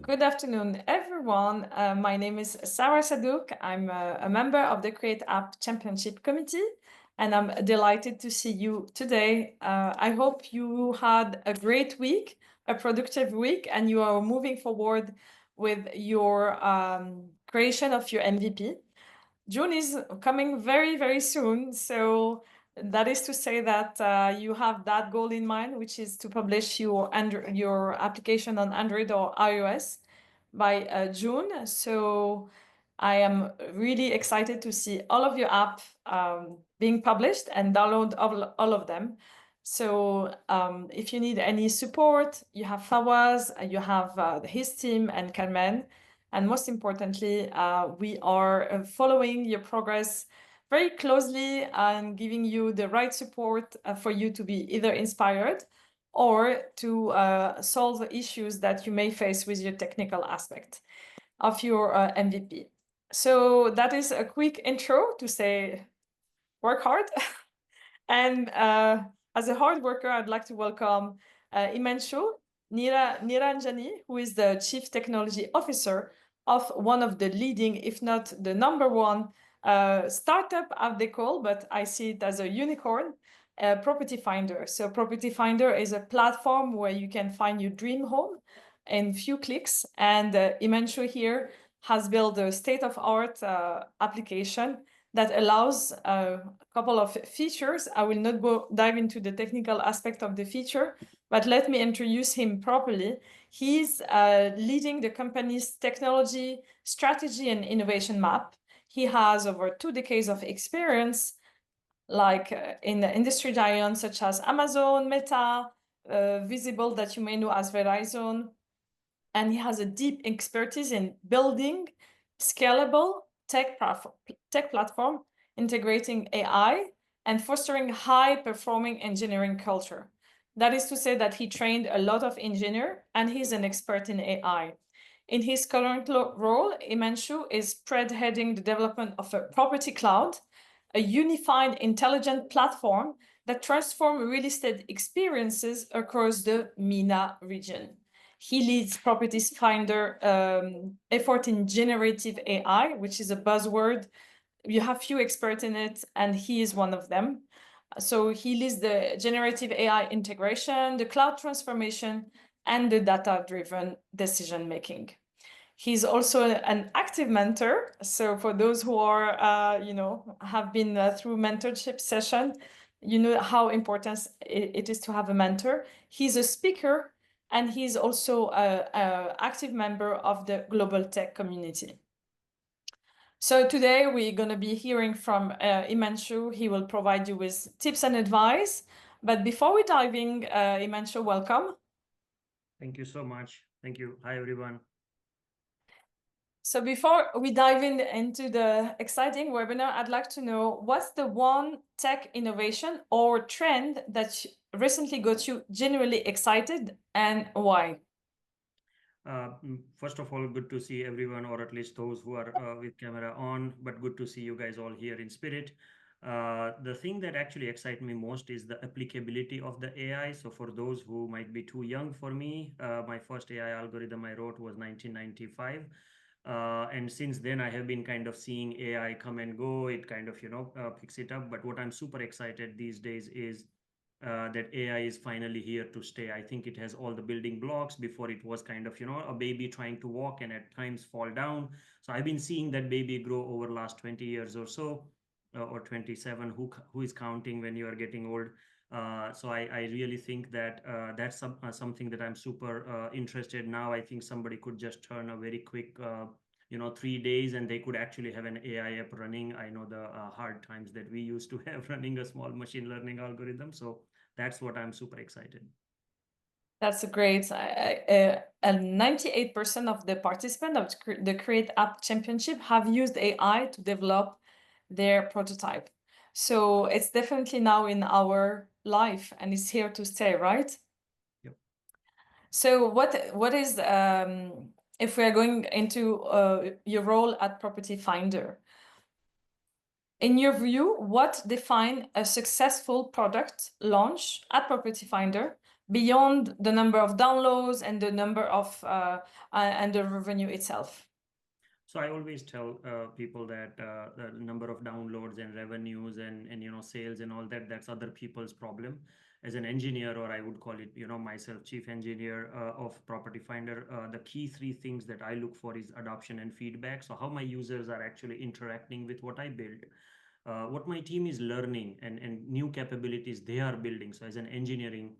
Good afternoon, everyone. My name is Sarah Sadouk. I'm a member of the Create App Championship Committee, and I'm delighted to see you today. I hope you had a great week, a productive week, and you are moving forward with your creation of your MVP. June is coming very, very soon. So that is to say that you have that goal in mind, which is to publish your application on Android or iOS by June. So I am really excited to see all of your app being published and download all of them. So if you need any support, you have Fawaz, you have his team and Carmen. And most importantly, we are following your progress very closely and giving you the right support for you to be either inspired or to solve the issues that you may face with your technical aspect of your MVP. So that is a quick intro to say, work hard. And as a hard worker, I'd like to welcome Imanshu Niranjani, who is the Chief Technology Officer of one of the leading, if not the number one startup at the call, but I see it as a unicorn, Property Finder. So Property Finder is a platform where you can find your dream home in few clicks. And Imanshu here has built a state-of-art application that allows a couple of features. I will not dive into the technical aspect of the feature, but let me introduce him properly. He's leading the company's technology, strategy, and innovation map. He has over 2 decades of experience, like in the industry giants such as Amazon, Meta, Visible that you may know as Verizon. And he has a deep expertise in building scalable tech platform, integrating AI, and fostering high-performing engineering culture. That is to say that he trained a lot of engineers, and he's an expert in AI. In his current role, Imanshu is spearheading the development of a property cloud, a unified intelligent platform that transforms real estate experiences across the MENA region. He leads Property Finder effort in generative AI, which is a buzzword. You have few experts in it, and he is one of them. So he leads the generative AI integration, the cloud transformation, and the data-driven decision-making. He's also an active mentor. So for those who are, have been through mentorship session, you know how important it is to have a mentor. He's a speaker, and he's also an active member of the global tech community. So today we're going to be hearing from Imanshu. He will provide you with tips and advice. But before we dive in, Imanshu, welcome. Thank you so much. Thank you. Hi, everyone. So before we dive into the exciting webinar, I'd like to know what's the one tech innovation or trend that recently got you genuinely excited and why? First of all, good to see everyone, or at least those who are with camera on, but good to see you guys all here in spirit. The thing that actually excites me most is the applicability of the AI. So for those who might be too young for me, my first AI algorithm I wrote was 1995. And since then, I have been kind of seeing AI come and go. It kind of, picks it up. But what I'm super excited these days is that AI is finally here to stay. I think it has all the building blocks. Before it was kind of, a baby trying to walk and at times fall down. So I've been seeing that baby grow over last 20 years or so, or 27. Who is counting when you are getting old? So I really think that that's something that I'm super interested now. I think somebody could just turn a very quick 3 days and they could actually have an AI app running. I know the hard times that we used to have running a small machine learning algorithm. So that's what I'm super excited. That's great. And 98% of the participants of the Create App Championship have used AI to develop their prototype. So it's definitely now in our life and it's here to stay, right? Yep. So what is, if we are going into your role at Property Finder, in your view, what define a successful product launch at Property Finder? beyond the number of downloads and the number of and the revenue itself? So I always tell people that the number of downloads and revenues and sales and all that, that's other people's problem. As an engineer, or I would call it myself chief engineer of Property Finder, the key three things that I look for is adoption and feedback. So how my users are actually interacting with what I build, what my team is learning, and new capabilities they are building. So as an engineering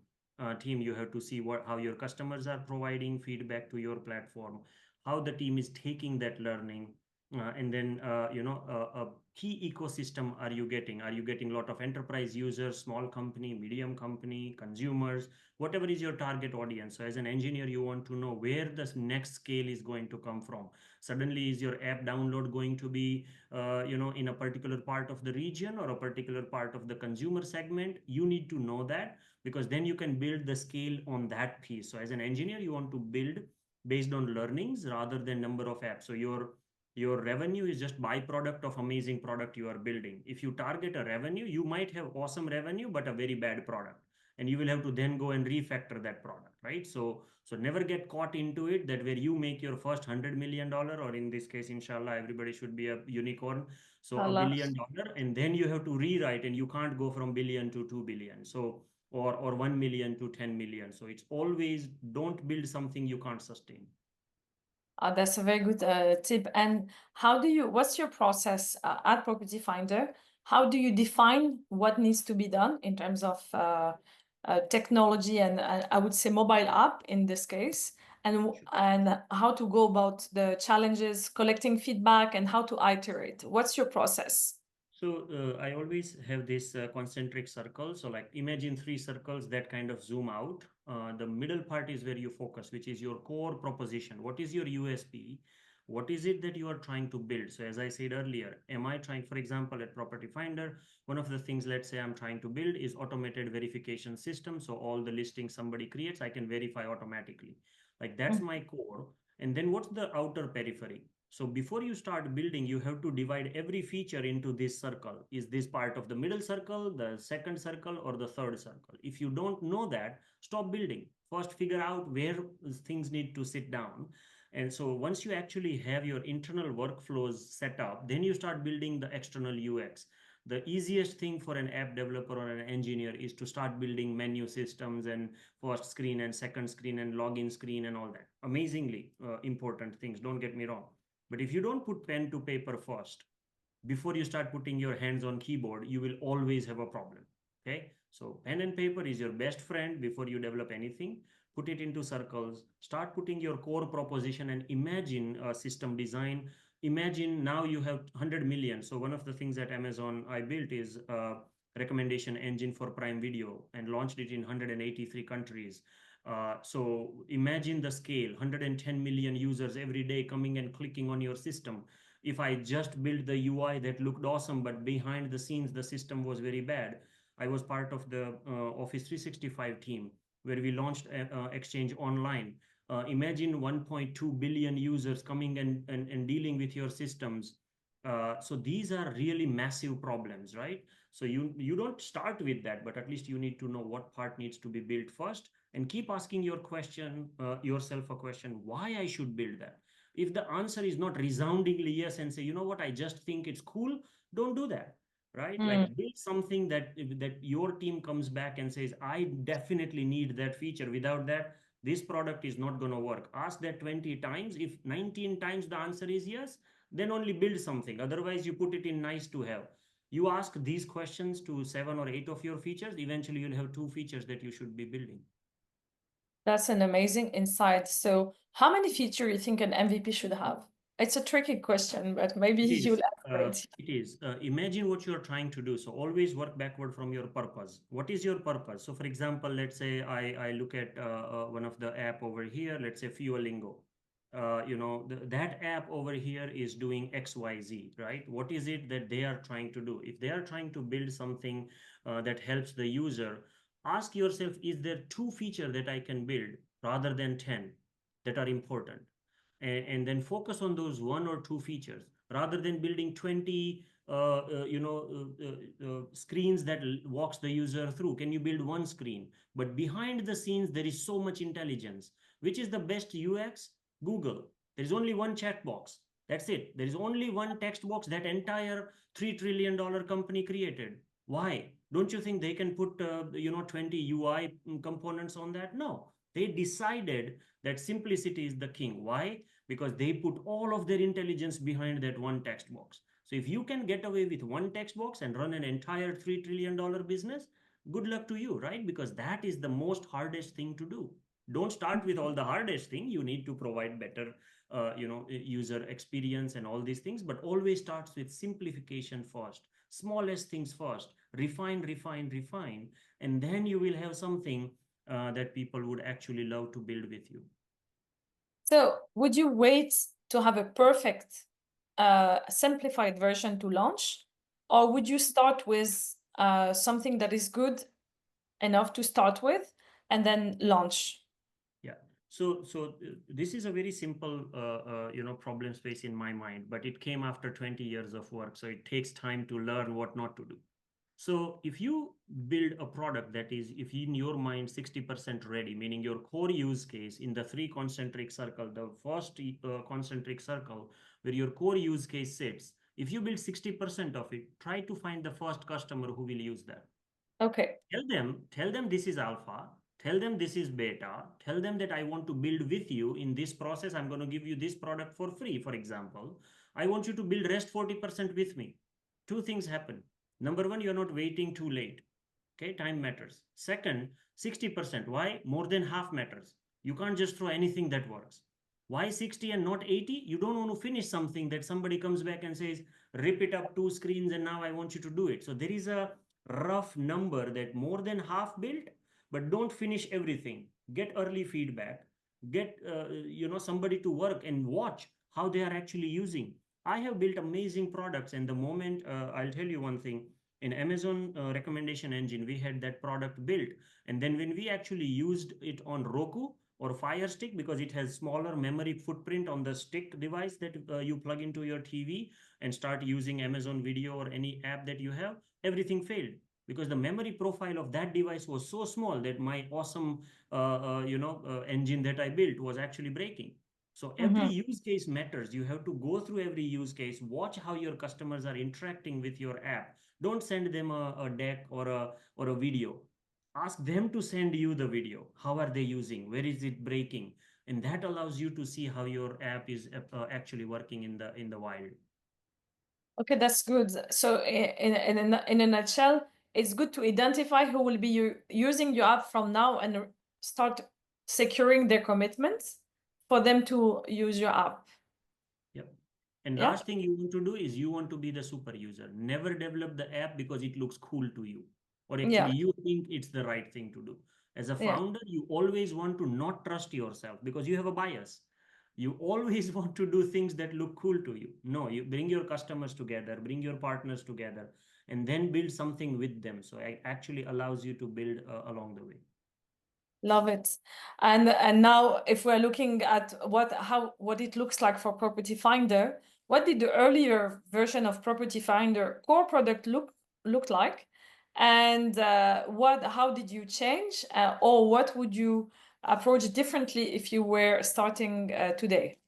team, you have to see how your customers are providing feedback to your platform, how the team is taking that learning, and then a key ecosystem are you getting? Are you getting a lot of enterprise users, small company, medium company, consumers, whatever is your target audience? So as an engineer, you want to know where the next scale is going to come from. Suddenly, is your app download going to be in a particular part of the region or a particular part of the consumer segment? You need to know that, because then you can build the scale on that piece. So as an engineer, you want to build based on learnings rather than number of apps. So your revenue is just byproduct of amazing product you are building. If you target a revenue, you might have awesome revenue but a very bad product, and you will have to then go and refactor that product, right? So never get caught into it that where you make your first $100 million, or in this case, inshallah, everybody should be a unicorn, so a Allah. $1 billion, and then you have to rewrite, and you can't go from billion to 2 billion. So or 1 million to 10 million. So it's always, don't build something you can't sustain. That's a very good tip. And what's your process at Property Finder? How do you define what needs to be done in terms of technology and I would say mobile app in this case, and how to go about the challenges, collecting feedback, and how to iterate? What's your process? So I always have this concentric circle. So like imagine three circles that kind of zoom out. The middle part is where you focus, which is your core proposition. What is your USP? What is it that you are trying to build? So as I said earlier, am I trying, for example, at Property Finder, one of the things, let's say I'm trying to build is automated verification system. So all the listings somebody creates, I can verify automatically. Like that's my core. And then what's the outer periphery? So before you start building, you have to divide every feature into this circle. Is this part of the middle circle, the second circle, or the third circle? If you don't know that, stop building. First, figure out where things need to sit down. And so once you actually have your internal workflows set up, then you start building the external UX. The easiest thing for an app developer or an engineer is to start building menu systems and first screen and second screen and login screen and all that. Amazingly important things, don't get me wrong. But if you don't put pen to paper first, before you start putting your hands on keyboard, you will always have a problem. Okay. So pen and paper is your best friend before you develop anything. Put it into circles, start putting your core proposition and imagine a system design. Imagine now you have 100 million. So one of the things at Amazon I built is a recommendation engine for Prime Video and launched it in 183 countries. So imagine the scale, 110 million users every day coming and clicking on your system. If I just built the UI that looked awesome, but behind the scenes, the system was very bad. I was part of the Office 365 team where we launched Exchange Online. Imagine 1.2 billion users coming and dealing with your systems. So these are really massive problems, right? So you don't start with that, but at least you need to know what part needs to be built first, and keep asking yourself a question, why I should build that. If the answer is not resoundingly yes, and say, you know what, I just think it's cool, don't do that, right? Mm. Like build something that your team comes back and says, I definitely need that feature. Without that, this product is not going to work. Ask that 20 times. If 19 times the answer is yes, then only build something. Otherwise, you put it in nice to have. You ask these questions to 7 or 8 of your features, eventually you'll have 2 features that you should be building. That's an amazing insight. So, how many features you think an MVP should have? It's a tricky question, but maybe It you'll is. elaborate. It is. Imagine what you're trying to do. So always work backward from your purpose. What is your purpose? So for example, let's say I look at one of the app over here. Let's say Fuelingo. That app over here is doing XYZ, right? What is it that they are trying to do? If they are trying to build something that helps the user, ask yourself, is there 2 features that I can build rather than 10 that are important? And then focus on those 1 or 2 features rather than building 20 screens that walks the user through? Can you build one screen? But behind the scenes, there is so much intelligence. Which is the best UX? Google. There is only one chat box. That's it. There is only one text box that entire $3 trillion company created. Why? Don't you think they can put 20 UI components on that? No. They decided that simplicity is the king. Why? Because they put all of their intelligence behind that one text box. So if you can get away with one text box and run an entire $3 trillion business, good luck to you, right? Because that is the most hardest thing to do. Don't start with all the hardest thing. You need to provide better user experience and all these things, but always starts with simplification first, smallest things first, refine, refine, refine, and then you will have something that people would actually love to build with you. So would you wait to have a perfect simplified version to launch, or would you start with something that is good enough to start with and then launch? Yeah. So this is a very simple problem space in my mind, but it came after 20 years of work, so it takes time to learn what not to do. So if you build a product that is, if in your mind 60% ready, meaning your core use case in the three concentric circle, the first concentric circle where your core use case sits, if you build 60% of it, try to find the first customer who will use that. Okay. Tell them this is alpha, tell them this is beta, tell them that I want to build with you in this process. I'm going to give you this product for free. For example, I want you to build rest 40% with me. Two things happen. Number one, you're not waiting too late. Okay, time matters. Second, 60%. Why? More than half matters. You can't just throw anything that works. Why 60 and not 80? You don't want to finish something that somebody comes back and says, rip it up two screens and now I want you to do it. So there is a rough number that more than half built, but don't finish everything. Get early feedback. Get somebody to work and watch how they are actually using. I have built amazing products, and the moment I'll tell you one thing, in Amazon recommendation engine, we had that product built. And then when we actually used it on Roku or Fire Stick, because it has smaller memory footprint on the stick device that you plug into your TV and start using Amazon Video or any app that you have, everything failed because the memory profile of that device was so small that my awesome engine that I built was actually breaking. So every Mm-hmm. use case matters. You have to go through every use case, watch how your customers are interacting with your app. Don't send them a deck or a video. Ask them to send you the video. How are they using? Where is it breaking? And that allows you to see how your app is actually working in the wild. Okay, that's good. So in a nutshell, it's good to identify who will be using your app from now and start securing their commitments for them to use your app. Yep. And Yeah, last thing you want to do is you want to be the super user. Never develop the app because it looks cool to you, or actually yeah, you think it's the right thing to do. As a yeah. founder, you always want to not trust yourself because you have a bias. You always want to do things that look cool to you. No, you bring your customers together, bring your partners together, and then build something with them. So it actually allows you to build along the way. Love it. And now if we're looking at what it looks like for Property Finder, what did the earlier version of Property Finder core product look like? And how did you change? Or what would you approach differently if you were starting today?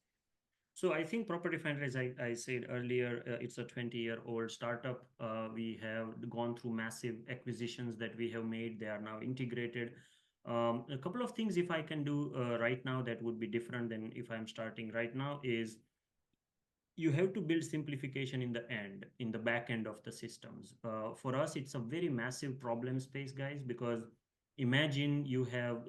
So I think Property Finder, as I said earlier, it's a 20-year-old startup. We have gone through massive acquisitions that we have made. They are now integrated. A couple of things, if I can do right now, that would be different than if I'm starting right now, is you have to build simplification in the back end of the systems. For us, it's a very massive problem space, guys, because imagine you have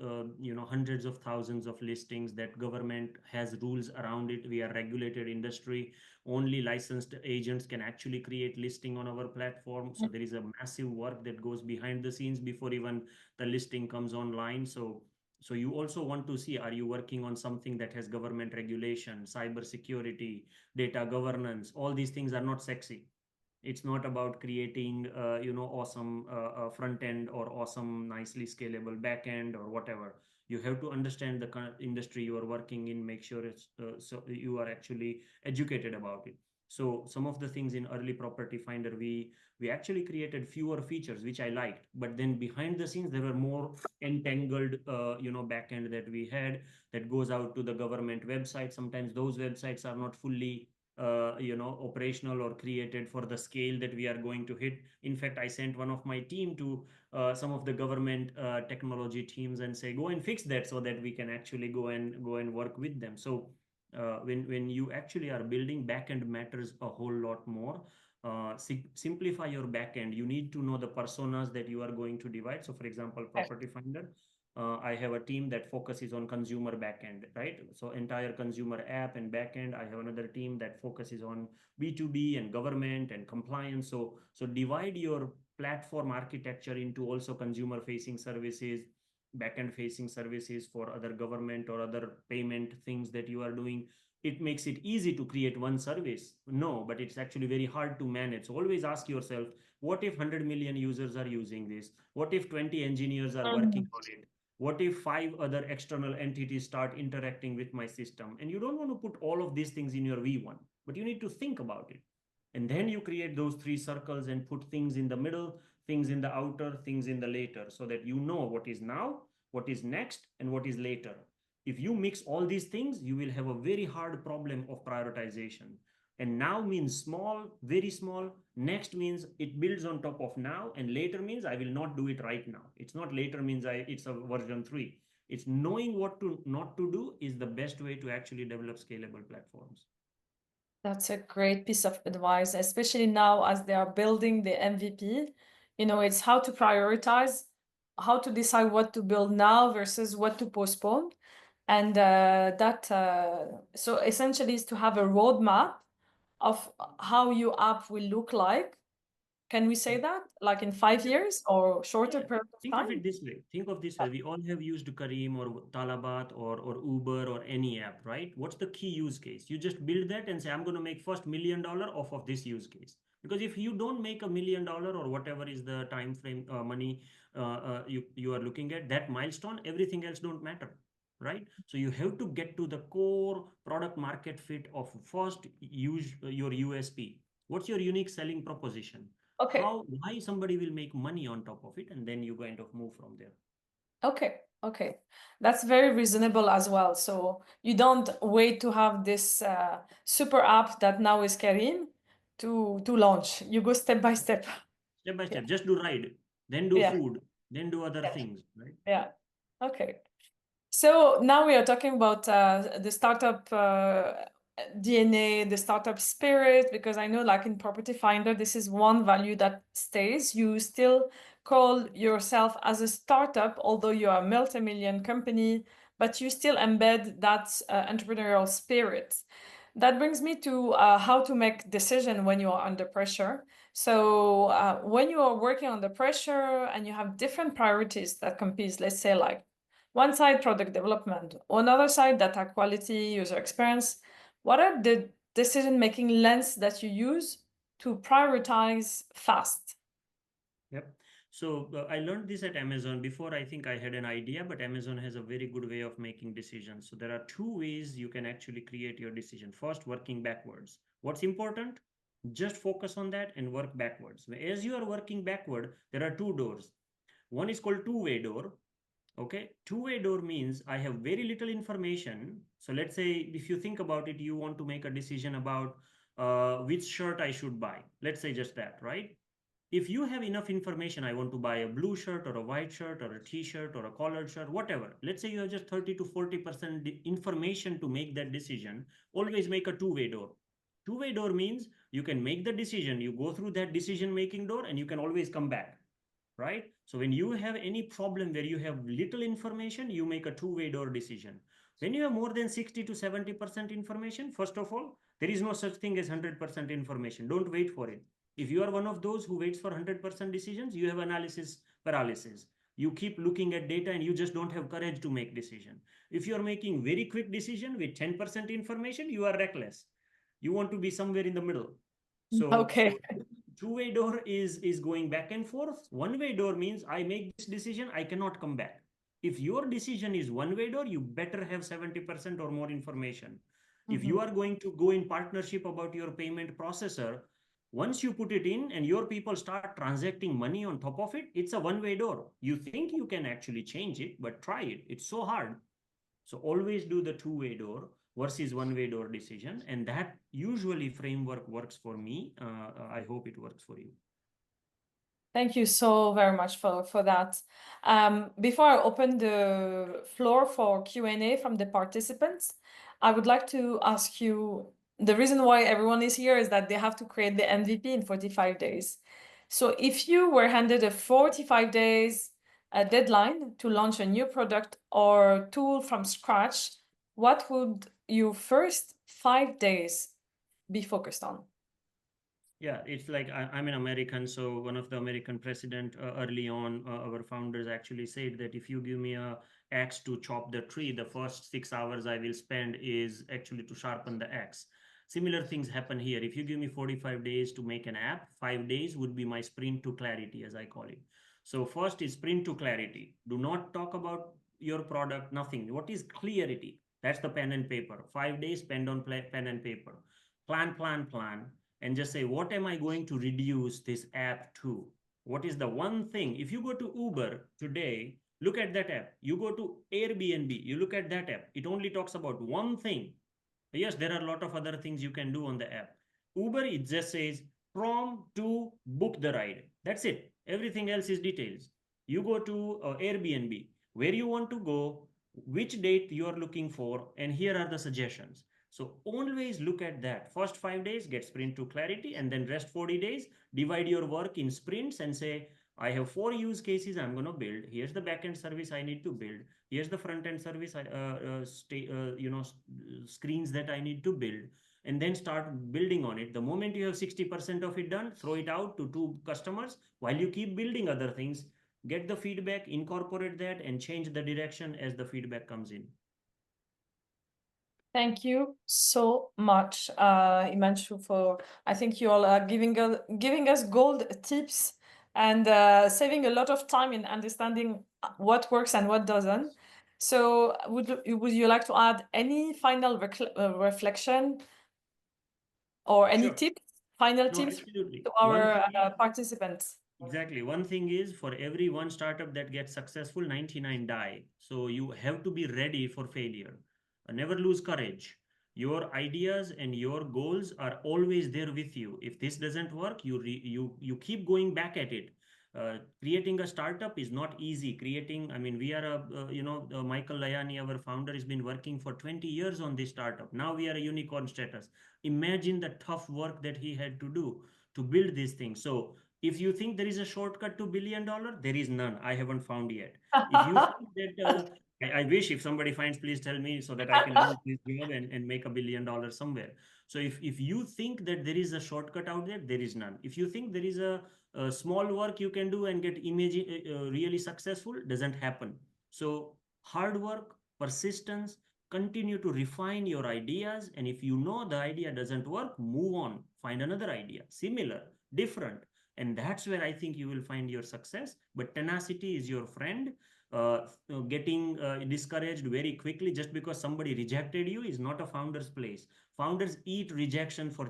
hundreds of thousands of listings that government has rules around it. We are regulated industry. Only licensed agents can actually create listing on our platform. So there is a massive work that goes behind the scenes before even the listing comes online. So you also want to see, are you working on something that has government regulation, cyber security, data governance? All these things are not sexy. It's not about creating awesome front end or awesome nicely scalable back end or whatever. You have to understand the kind of industry you are working in, make sure it's so you are actually educated about it. So some of the things in early Property Finder, we actually created fewer features, which I liked. But then behind the scenes, there were more entangled, backend that we had that goes out to the government website. Sometimes those websites are not fully, operational or created for the scale that we are going to hit. In fact, I sent one of my team to some of the government technology teams and say, go and fix that so that we can actually go and work with them. So when you actually are building, backend matters a whole lot more. Simplify your backend. You need to know the personas that you are going to divide. So for example, Okay. Property Finder, I have a team that focuses on consumer backend, right? So entire consumer app and backend. I have another team that focuses on B2B and government and compliance. So divide your platform architecture into also consumer facing services, backend facing services for other government or other payment things that you are doing. It makes it easy to create one service. No, but it's actually very hard to manage. So always ask yourself, what if 100 million users are using this? What if 20 engineers are working Mhm. on it? What if 5 other external entities start interacting with my system? And you don't want to put all of these things in your V1, but you need to think about it. And then you create those 3 circles and put things in the middle, things in the outer, things in the later, so that you know what is now, what is next, and what is later. If you mix all these things, you will have a very hard problem of prioritization. And now means small, very small. Next means it builds on top of now, and later means I will not do it right now. It's not later means it's a version 3. It's knowing what to not to do is the best way to actually develop scalable platforms. That's a great piece of advice, especially now as they are building the MVP. It's how to prioritize, how to decide what to build now versus what to postpone. And so essentially is to have a roadmap of how your app will look like. Can we say that? Like in 5 years or shorter Yeah, period of think of time? it this way. Think of this way. We all have used Kareem or Talabat or Uber or any app, right? What's the key use case? You just build that and say, I'm going to make first $1 million off of this use case. Because if you don't make $1 million or whatever is the time frame money you are looking at, that milestone, everything else don't matter, right? So you have to get to the core product market fit of first use your USP. What's your unique selling proposition? Okay. Why somebody will make money on top of it, and then you kind of move from there. Okay. That's very reasonable as well. So you don't wait to have this super app that now is Karim to launch. You go step by step. Step by Yeah. step, just do ride, then do Yeah. food, then do other Yeah. things, right? Yeah. Okay. So now we are talking about the startup DNA, the startup spirit, because I know, like in Property Finder, this is one value that stays. You still call yourself as a startup, although you are a multi-million company, but you still embed that entrepreneurial spirit. That brings me to how to make decision when you are under pressure. So when you are working under pressure and you have different priorities that compete, let's say like one side product development, on the other side data quality, user experience. What are the decision-making lens that you use to prioritize fast? Yep. So I learned this at Amazon. Before, I think I had an idea, but Amazon has a very good way of making decisions. So there are 2 ways you can actually create your decision. First, working backwards. What's important? Just focus on that and work backwards. As you are working backward, there are 2 doors. One is called two-way door. Okay, two-way door means I have very little information. So let's say if you think about it, you want to make a decision about which shirt I should buy. Let's say just that, right? If you have enough information, I want to buy a blue shirt or a white shirt or a t-shirt or a collared shirt, whatever. Let's say you have just 30 to 40% information to make that decision. Always make a two-way door. Two-way door means you can make the decision, you go through that decision making door, and you can always come back, right? So when you have any problem where you have little information, you make a two-way door decision. When you have more than 60 to 70% information, first of all, there is no such thing as 100% information. Don't wait for it. If you are one of those who waits for 100% decisions, you have analysis paralysis. You keep looking at data and you just don't have courage to make decision. If you are making very quick decision with 10% information, you are reckless. You want to be somewhere in the middle. So Okay. two-way door is going back and forth. One-way door means I make this decision, I cannot come back. If your decision is one-way door, you better have 70% or more information. If you are going to go in partnership about your payment processor, once you put it in and your people start transacting money on top of it, it's a one-way door. You think you can actually change it, but try it. It's so hard. So always do the two-way door versus one-way door decision. And that usually framework works for me. I hope it works for you. Thank you so very much for that. Before I open the floor for Q&A from the participants, I would like to ask you, the reason why everyone is here is that they have to create the MVP in 45 days. So if you were handed a 45 days deadline to launch a new product or tool from scratch, what would your first 5 days be focused on? Yeah, it's like I'm an American, so one of the American president early on, our founders actually said that if you give me a axe to chop the tree, the first 6 hours I will spend is actually to sharpen the axe. Similar things happen here. If you give me 45 days to make an app, 5 days would be my sprint to clarity, as I call it. So first is sprint to clarity. Do not talk about your product, nothing. What is clarity? That's the pen and paper. 5 days spent on pen and paper. Plan, and just say, what am I going to reduce this app to? What is the one thing? If you go to Uber today, look at that app. You go to Airbnb, you look at that app. It only talks about one thing. Yes, there are a lot of other things you can do on the app. Uber, it just says from to book the ride. That's it. Everything else is details. You go to Airbnb, where you want to go, which date you are looking for, and here are the suggestions. So always look at that. First 5 days, get sprint to clarity, and then rest 40 days, divide your work in sprints and say, I have 4 use cases I'm going to build. Here's the backend service I need to build. Here's the front end service, screens that I need to build, and then start building on it. The moment you have 60% of it done, throw it out to 2 customers while you keep building other things. Get the feedback, incorporate that, and change the direction as the feedback comes in. Thank you so much, Imanshu, for I think you all are giving us gold tips and saving a lot of time in understanding what works and what doesn't. So would you like to add any final reflection or any Sure. tips, final No, tips absolutely. to One our thing participants? Exactly. One thing is, for every one startup that gets successful, 99 die. So you have to be ready for failure. Never lose courage. Your ideas and your goals are always there with you. If this doesn't work, you keep going back at it. Creating a startup is not easy. I mean, we are Michael Layani, our founder, has been working for 20 years on this startup. Now we are a unicorn status. Imagine the tough work that he had to do to build this thing. So if you think there is a shortcut to $1 billion, there is none. I haven't found yet. If you think that, I wish if somebody finds, please tell me so that I can lose this job and make $1 billion somewhere. So if you think that there is a shortcut out there, there is none. If you think there is a small work you can do and get really successful, doesn't happen. So hard work, persistence, continue to refine your ideas. And if you know the idea doesn't work, move on, find another idea, similar, different, and that's where I think you will find your success. But tenacity is your friend. Getting discouraged very quickly just because somebody rejected you is not a founder's place. Founders eat rejection for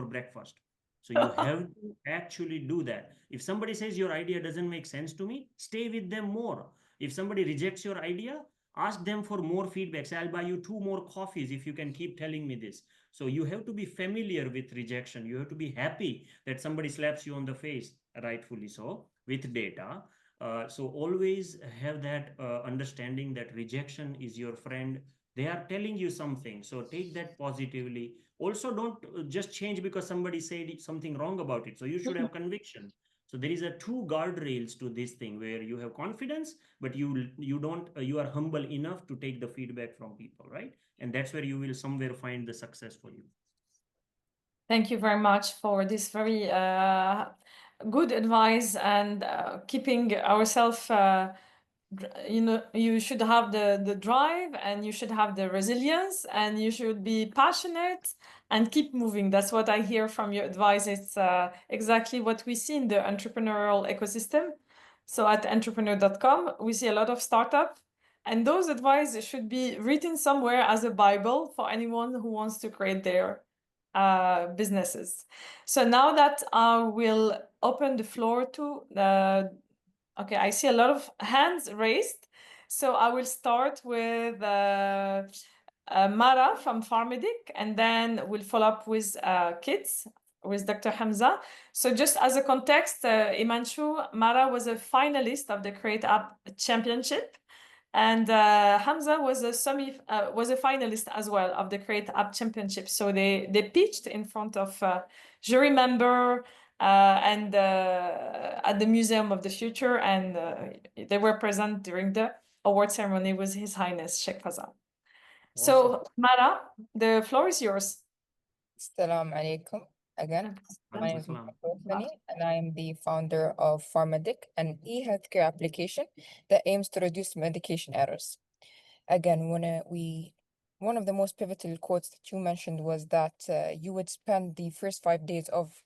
breakfast. So you have to actually do that. If somebody says your idea doesn't make sense to me, stay with them more. If somebody rejects your idea, ask them for more feedback. Say, I'll buy you 2 more coffees if you can keep telling me this. So you have to be familiar with rejection. You have to be happy that somebody slaps you on the face, rightfully so, with data. So always have that understanding that rejection is your friend. They are telling you something. So take that positively. Also, don't just change because somebody said something wrong about it. So you should have conviction. So there is a 2 guardrails to this thing where you have confidence, but you are humble enough to take the feedback from people, right? And that's where you will somewhere find the success for you. Thank you very much for this very good advice and keeping ourselves. You should have the drive and you should have the resilience and you should be passionate and keep moving. That's what I hear from your advice. It's exactly what we see in the entrepreneurial ecosystem. So at entrepreneur.com, we see a lot of startups And those advice should be written somewhere as a Bible for anyone who wants to create their businesses. So now that I will open the floor to okay, I see a lot of hands raised. So I will start with Mara from Pharmedic, and then we'll follow up with kids with Dr. Hamza. So just as a context, Imanshu, Mara was a finalist of the Create App Championship, and Hamza was a finalist as well of the Create App Championship. So they pitched in front of jury member and at the Museum of the Future, and they were present during the award ceremony with His Highness Sheikh Fazal. Awesome. So, Mara, the floor is yours. Assalamu alaikum again. My name is Assalam. Fani, and I am the founder of Pharmedic, an e-healthcare application that aims to reduce medication errors. Again, one of the most pivotal quotes that you mentioned was that you would spend the first 5 days of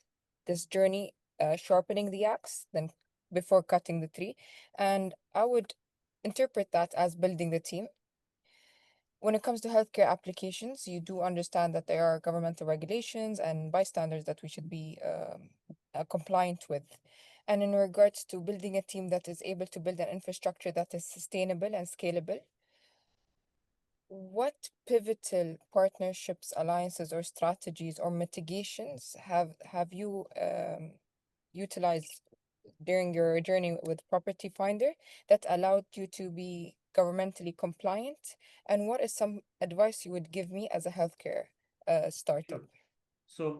this journey sharpening the axe, then before cutting the tree. And I would interpret that as building the team. When it comes to healthcare applications, you do understand that there are governmental regulations and bystanders that we should be compliant with. And in regards to building a team that is able to build an infrastructure that is sustainable and scalable, what pivotal partnerships, alliances, or strategies or mitigations have you utilized during your journey with Property Finder that allowed you to be governmentally compliant? And what is some advice you would give me as a healthcare startup? Sure. So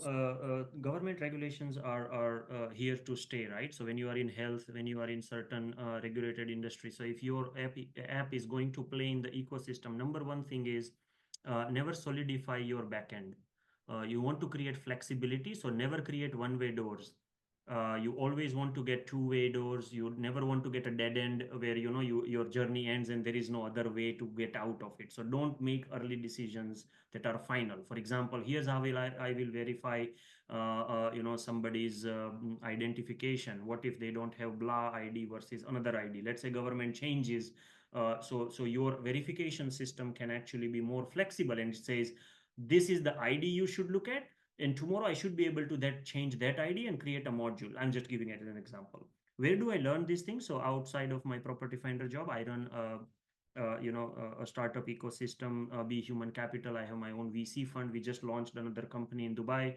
government regulations are here to stay, right? So when you are in health, when you are in certain regulated industry, so if your app is going to play in the ecosystem, number one thing is never solidify your backend. You want to create flexibility, so never create one-way doors. You always want to get two-way doors. You never want to get a dead end where your journey ends and there is no other way to get out of it. So don't make early decisions that are final. For example, here's how I will verify somebody's identification. What if they don't have blah ID versus another ID? Let's say government changes. So your verification system can actually be more flexible, and it says this is the ID you should look at, and tomorrow I should be able to change that ID and create a module. I'm just giving it as an example. Where do I learn these things? So outside of my Property Finder job, I run a startup ecosystem, Be Human Capital. I have my own VC fund. We just launched another company in Dubai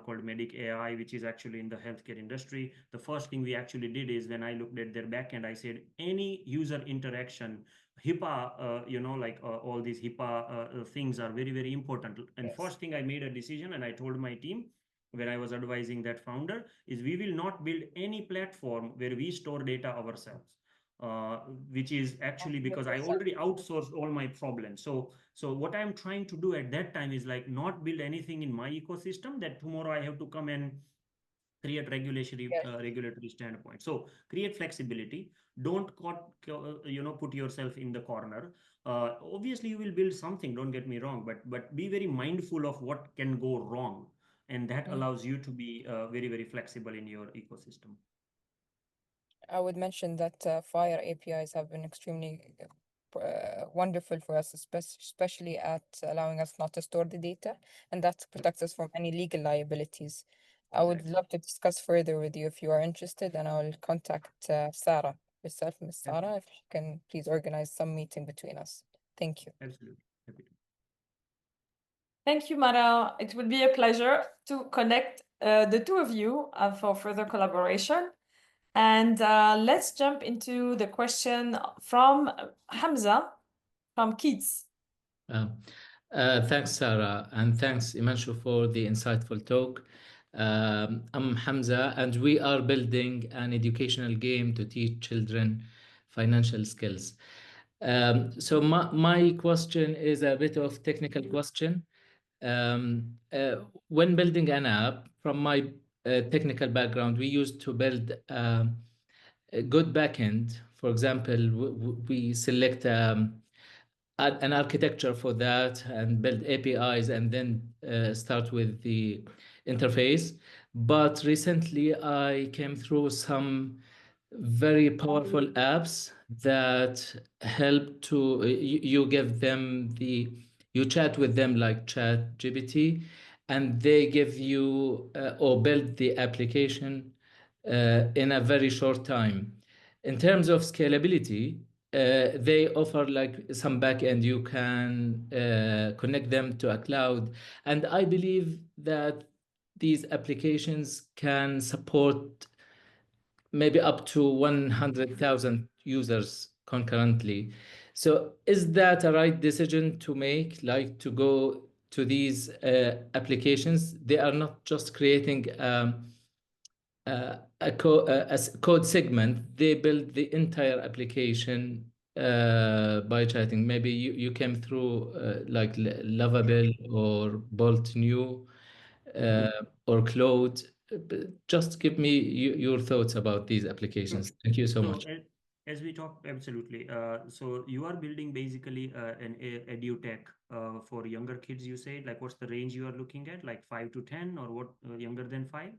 called Medic AI, which is actually in the healthcare industry. The first thing we actually did is when I looked at their backend, I said any user interaction, HIPAA, all these HIPAA things are very, very important. And Yes. first thing I made a decision, and I told my team when I was advising that founder, is we will not build any platform where we store data ourselves. Which is actually because I 100%. already outsourced all my problems. So what I'm trying to do at that time is like not build anything in my ecosystem that tomorrow I have to come and create Yes. regulatory standpoint. So create flexibility. Don't put yourself in the corner. Obviously, you will build something. Don't get me wrong, but be very mindful of what can go wrong, and that Mm. allows you to be very, very flexible in your ecosystem. I would mention that Fire APIs have been extremely wonderful for us, especially at allowing us not to store the data, and that protects us from any legal liabilities. I would Exactly. love to discuss further with you if you are interested, and I will contact Sarah yourself, Miss Sarah, if you can please organize some meeting between us. Thank you. Absolutely. Happy to. Thank you, Mara. It would be a pleasure to connect the two of you for further collaboration. And let's jump into the question from Hamza from Kids. Thanks, Sarah, and thanks, Imanshu, for the insightful talk. I'm Hamza, and we are building an educational game to teach children financial skills. So my question is a bit of technical question. When building an app, from my technical background, we used to build a good backend. For example, we select an architecture for that and build APIs and then start with the interface. But recently, I came through some very powerful apps that help to you give them you chat with them like chat GPT, and they give you or build the application in a very short time. In terms of scalability, they offer like some backend you can connect them to a cloud, and I believe that these applications can support maybe up to 100,000 users concurrently. So is that a right decision to make, like to go to these applications? They are not just creating code segment, they build the entire application by chatting. Maybe you came through like Lovable or Bolt New or Claude. Just give me your thoughts about these Sure. applications. Thank you so So much. as we talked, absolutely. So you are building basically an edu tech for younger kids, you said. Like, what's the range you are looking at? Like 5 to 10, or what? Younger than 5?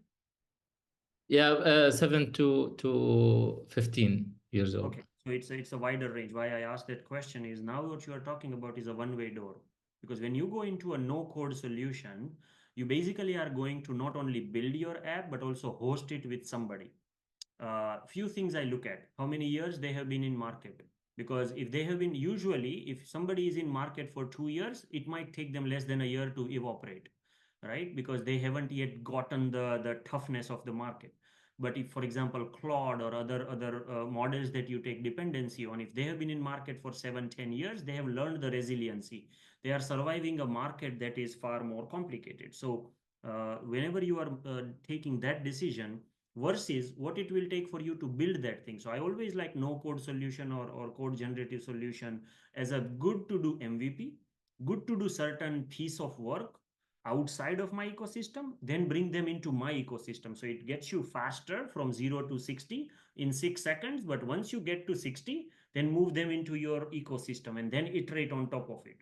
Yeah, 7 to 15 years old. Okay, so it's a wider range. Why I asked that question is now what you are talking about is a one-way door. Because when you go into a no-code solution, you basically are going to not only build your app but also host it with somebody. Few things I look at: how many years they have been in market. Because if they have been, usually if somebody is in market for 2 years, it might take them less than a year to evaporate, right? Because they haven't yet gotten the toughness of the market. But if, for example, Claude or other models that you take dependency on, if they have been in market for 7, 10 years, they have learned the resiliency. They are surviving a market that is far more complicated. So whenever you are taking that decision versus what it will take for you to build that thing. So I always like no code solution or code generative solution as a good to do MVP, good to do certain piece of work outside of my ecosystem, then bring them into my ecosystem. So it gets you faster from 0 to 60 in 6 seconds. But once you get to 60, then move them into your ecosystem and then iterate on top of it.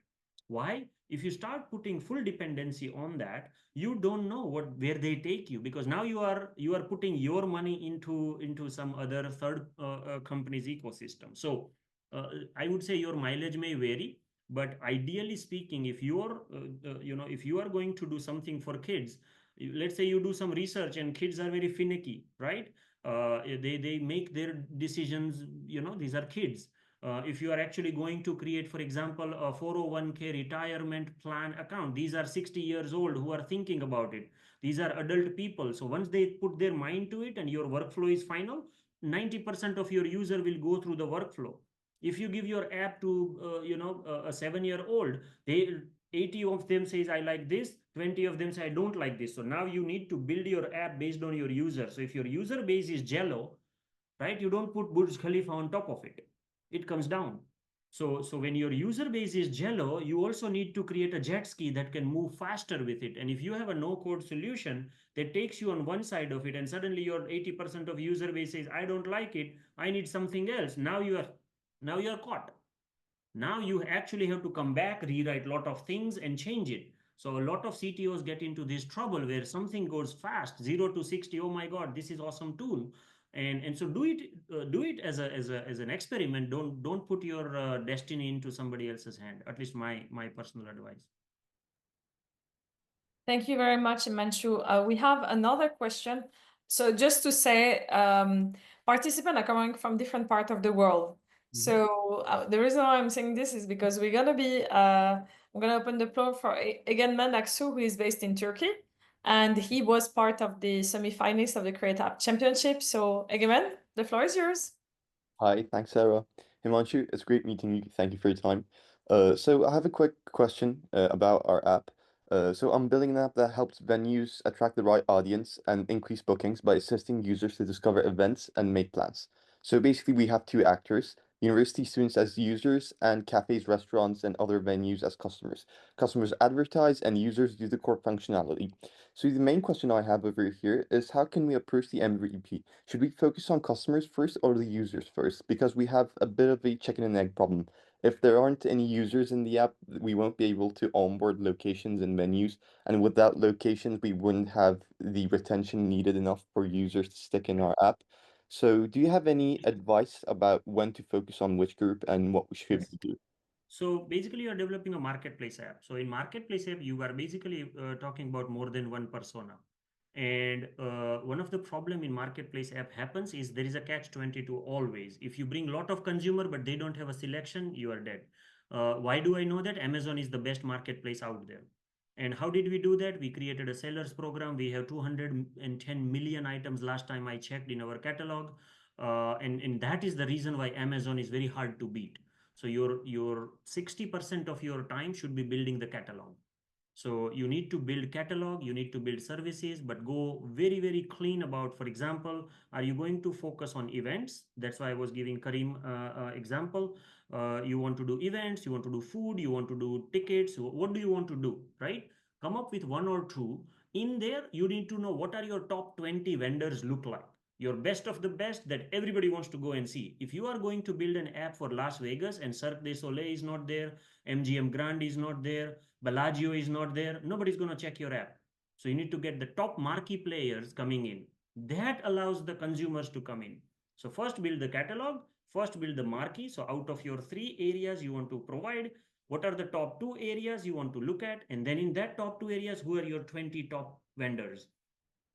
Why? If you start putting full dependency on that, you don't know where they take you, because now you are putting your money into some other third company's ecosystem. So I would say your mileage may vary, but ideally speaking, if you're if you are going to do something for kids, let's say you do some research and kids are very finicky, right? They make their decisions, these are kids. If you are actually going to create, for example, a 401k retirement plan account, these are 60 years old who are thinking about it. These are adult people. So once they put their mind to it and your workflow is final, 90% of your user will go through the workflow. If you give your app to a 7-year-old, they 80 of them says I like this, 20 of them say I don't like this. So now you need to build your app based on your user. So if your user base is jello, right, you don't put Burj Khalifa on top of it. It comes down. So when your user base is jello, you also need to create a jet ski that can move faster with it. And if you have a no code solution that takes you on one side of it, and suddenly your 80% of user base says I don't like it, I need something else, now you are caught. Now you actually have to come back, rewrite a lot of things and change it. So a lot of CTOs get into this trouble where something goes fast, 0 to 60. Oh my God, this is awesome tool. And so do it as an experiment. Don't put your destiny into somebody else's hand. At least my personal advice. Thank you very much, Himanshu. We have another question. So just to say, participants are coming from different parts of the world. So the reason why I'm saying this is because we're gonna open the floor for Egemen Aksu, who is based in Turkey, and he was part of the semi-finalists of the Create App Championship. So Egemen, the floor is yours. Hi, thanks, Sarah. Himanshu, it's great meeting you. Thank you for your time. So I have a quick question about our app. So I'm building an app that helps venues attract the right audience and increase bookings by assisting users to discover events and make plans. So basically, we have two actors: university students as users and cafes, restaurants, and other venues as customers. Customers advertise and users do the core functionality. So the main question I have over here is how can we approach the MVP? Should we focus on customers first or the users first? Because we have a bit of a chicken and egg problem. If there aren't any users in the app, we won't be able to onboard locations and menus. And without locations, we wouldn't have the retention needed enough for users to stick in our app. So do you have any advice about when to focus on which group and what we should Yes. do? So basically, you're developing a marketplace app. So in marketplace app, you are basically talking about more than one persona. And one of the problem in marketplace app happens is there is a catch-22 always. If you bring a lot of consumer but they don't have a selection, you are dead. Why do I know that? Amazon is the best marketplace out there. And how did we do that? We created a sellers program. We have 210 million items last time I checked in our catalog. And that is the reason why Amazon is very hard to beat. So your 60% of your time should be building the catalog. So you need to build catalog, you need to build services, but go very, very clean about, for example, are you going to focus on events? That's why I was giving Karim example. You want to do events, you want to do food, you want to do tickets. What do you want to do, right? Come up with one or two. In there, you need to know what are your top 20 vendors look like. Your best of the best that everybody wants to go and see. If you are going to build an app for Las Vegas and Cirque du Soleil is not there, MGM Grand is not there, Bellagio is not there, nobody's going to check your app. So you need to get the top marquee players coming in. That allows the consumers to come in. So first build the catalog, first build the marquee. So out of your 3 areas you want to provide, what are the top 2 areas you want to look at? And then in that top 2 areas, who are your 20 top vendors?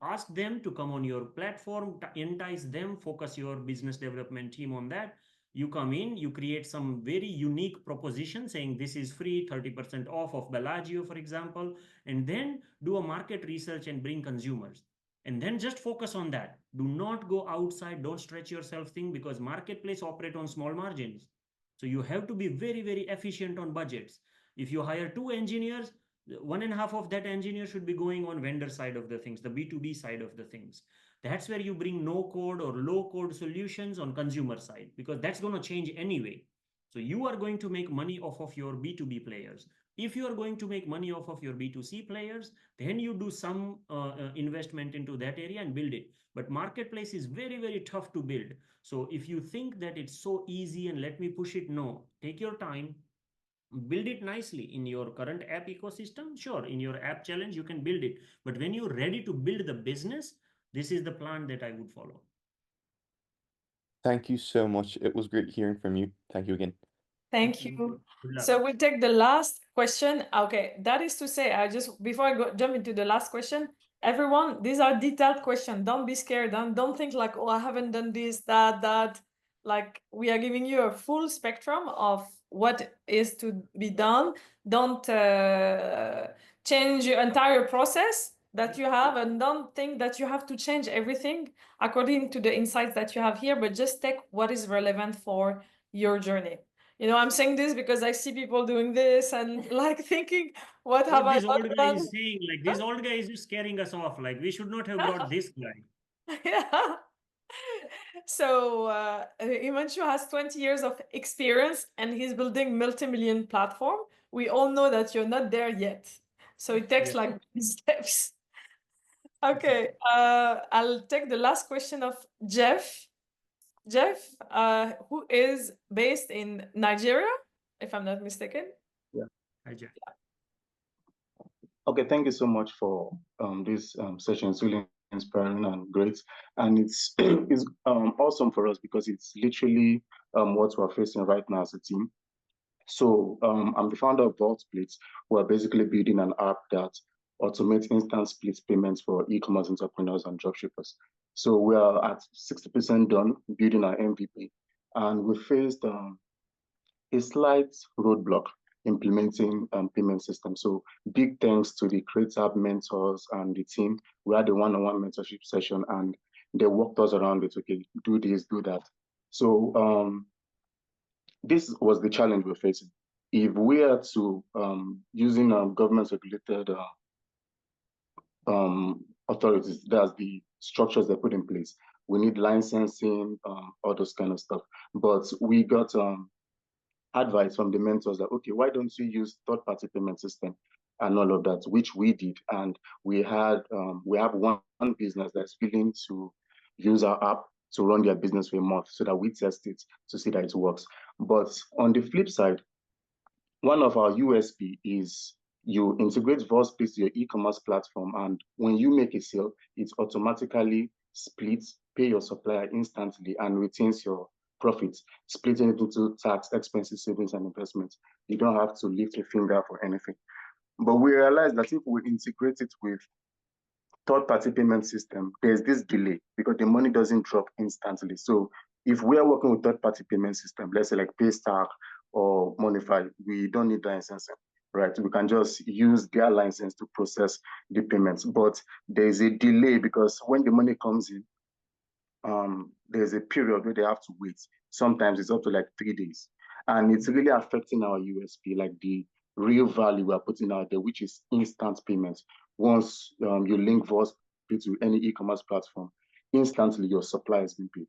Ask them to come on your platform, entice them, focus your business development team on that. You come in, you create some very unique proposition saying this is free, 30% off of Bellagio, for example, and then do a market research and bring consumers. And then just focus on that. Do not go outside, don't stretch yourself thin, because marketplace operate on small margins. So you have to be very, very efficient on budgets. If you hire 2 engineers, 1.5 of that engineer should be going on vendor side of the things, the B2B side of the things. That's where you bring no code or low code solutions on consumer side, because that's going to change anyway. So you are going to make money off of your B2B players. If you are going to make money off of your B2C players, then you do some investment into that area and build it. But marketplace is very, very tough to build. So if you think that it's so easy and let me push it, no, take your time, build it nicely in your current app ecosystem. Sure, in your app challenge you can build it, but when you're ready to build the business, this is the plan that I would follow. Thank you so much. It was great hearing from you. Thank you again. Thank you. Good luck. So we'll take the last question. Okay, that is to say, before I jump into the last question, everyone, these are detailed questions. Don't be scared. Don't think like, oh, I haven't done this, that. Like, we are giving you a full spectrum of what is to be done. Don't change your entire process that you have, and don't think that you have to change everything according to the insights that you have here, but just take what is relevant for your journey. I'm saying this because I see people doing this and like thinking, what have I This old guy done? is saying, like, this old guy is just scaring us off, like we should not have brought this guy. Yeah. So Himanshu has 20 years of experience and he's building multi-million platform. We all know that you're not there yet. So it takes like steps. Okay, I'll take the last question of Jeff. Jeff, who is based in Nigeria, if I'm not mistaken. Yeah. Hi, Jeff. Okay, thank you so much for this session. It's really inspiring and great. And it's it's awesome for us because it's literally what we're facing right now as a team. So I'm the founder of Vault Splits. We're basically building an app that automates instant split payments for e-commerce entrepreneurs and dropshippers. So we are at 60% done building our MVP. And we faced a slight roadblock implementing payment system. So big thanks to the Creative mentors and the team. We had a one-on-one mentorship session and they walked us around it. Okay, do this, do that. So this was the challenge we're facing. If we are to using government regulated authorities, that's the structures they put in place. We need licensing, all those kind of stuff. But we got advice from the mentors that, okay, why don't you use third-party payment system and all of that, which we did. And we have one business that's willing to use our app to run their business for a month so that we test it to see that it works. But on the flip side, one of our USP is you integrate VOSP to your e-commerce platform, and when you make a sale, it automatically splits pay your supplier instantly and retains your profits, splitting it into tax, expenses, savings, and investments. You don't have to lift a finger for anything. But we realize that if we integrate it with third-party payment system, there's this delay because the money doesn't drop instantly. So if we are working with third-party payment system, let's say like Paystack or Monify, we don't need licensing, right? We can just use their license to process the payments. But there's a delay because when the money comes in, there's a period where they have to wait. Sometimes it's up to like 3 days. And it's really affecting our USP, like the real value we're putting out there, which is instant payments. Once you link VOSP to any e-commerce platform, instantly your supply is being paid.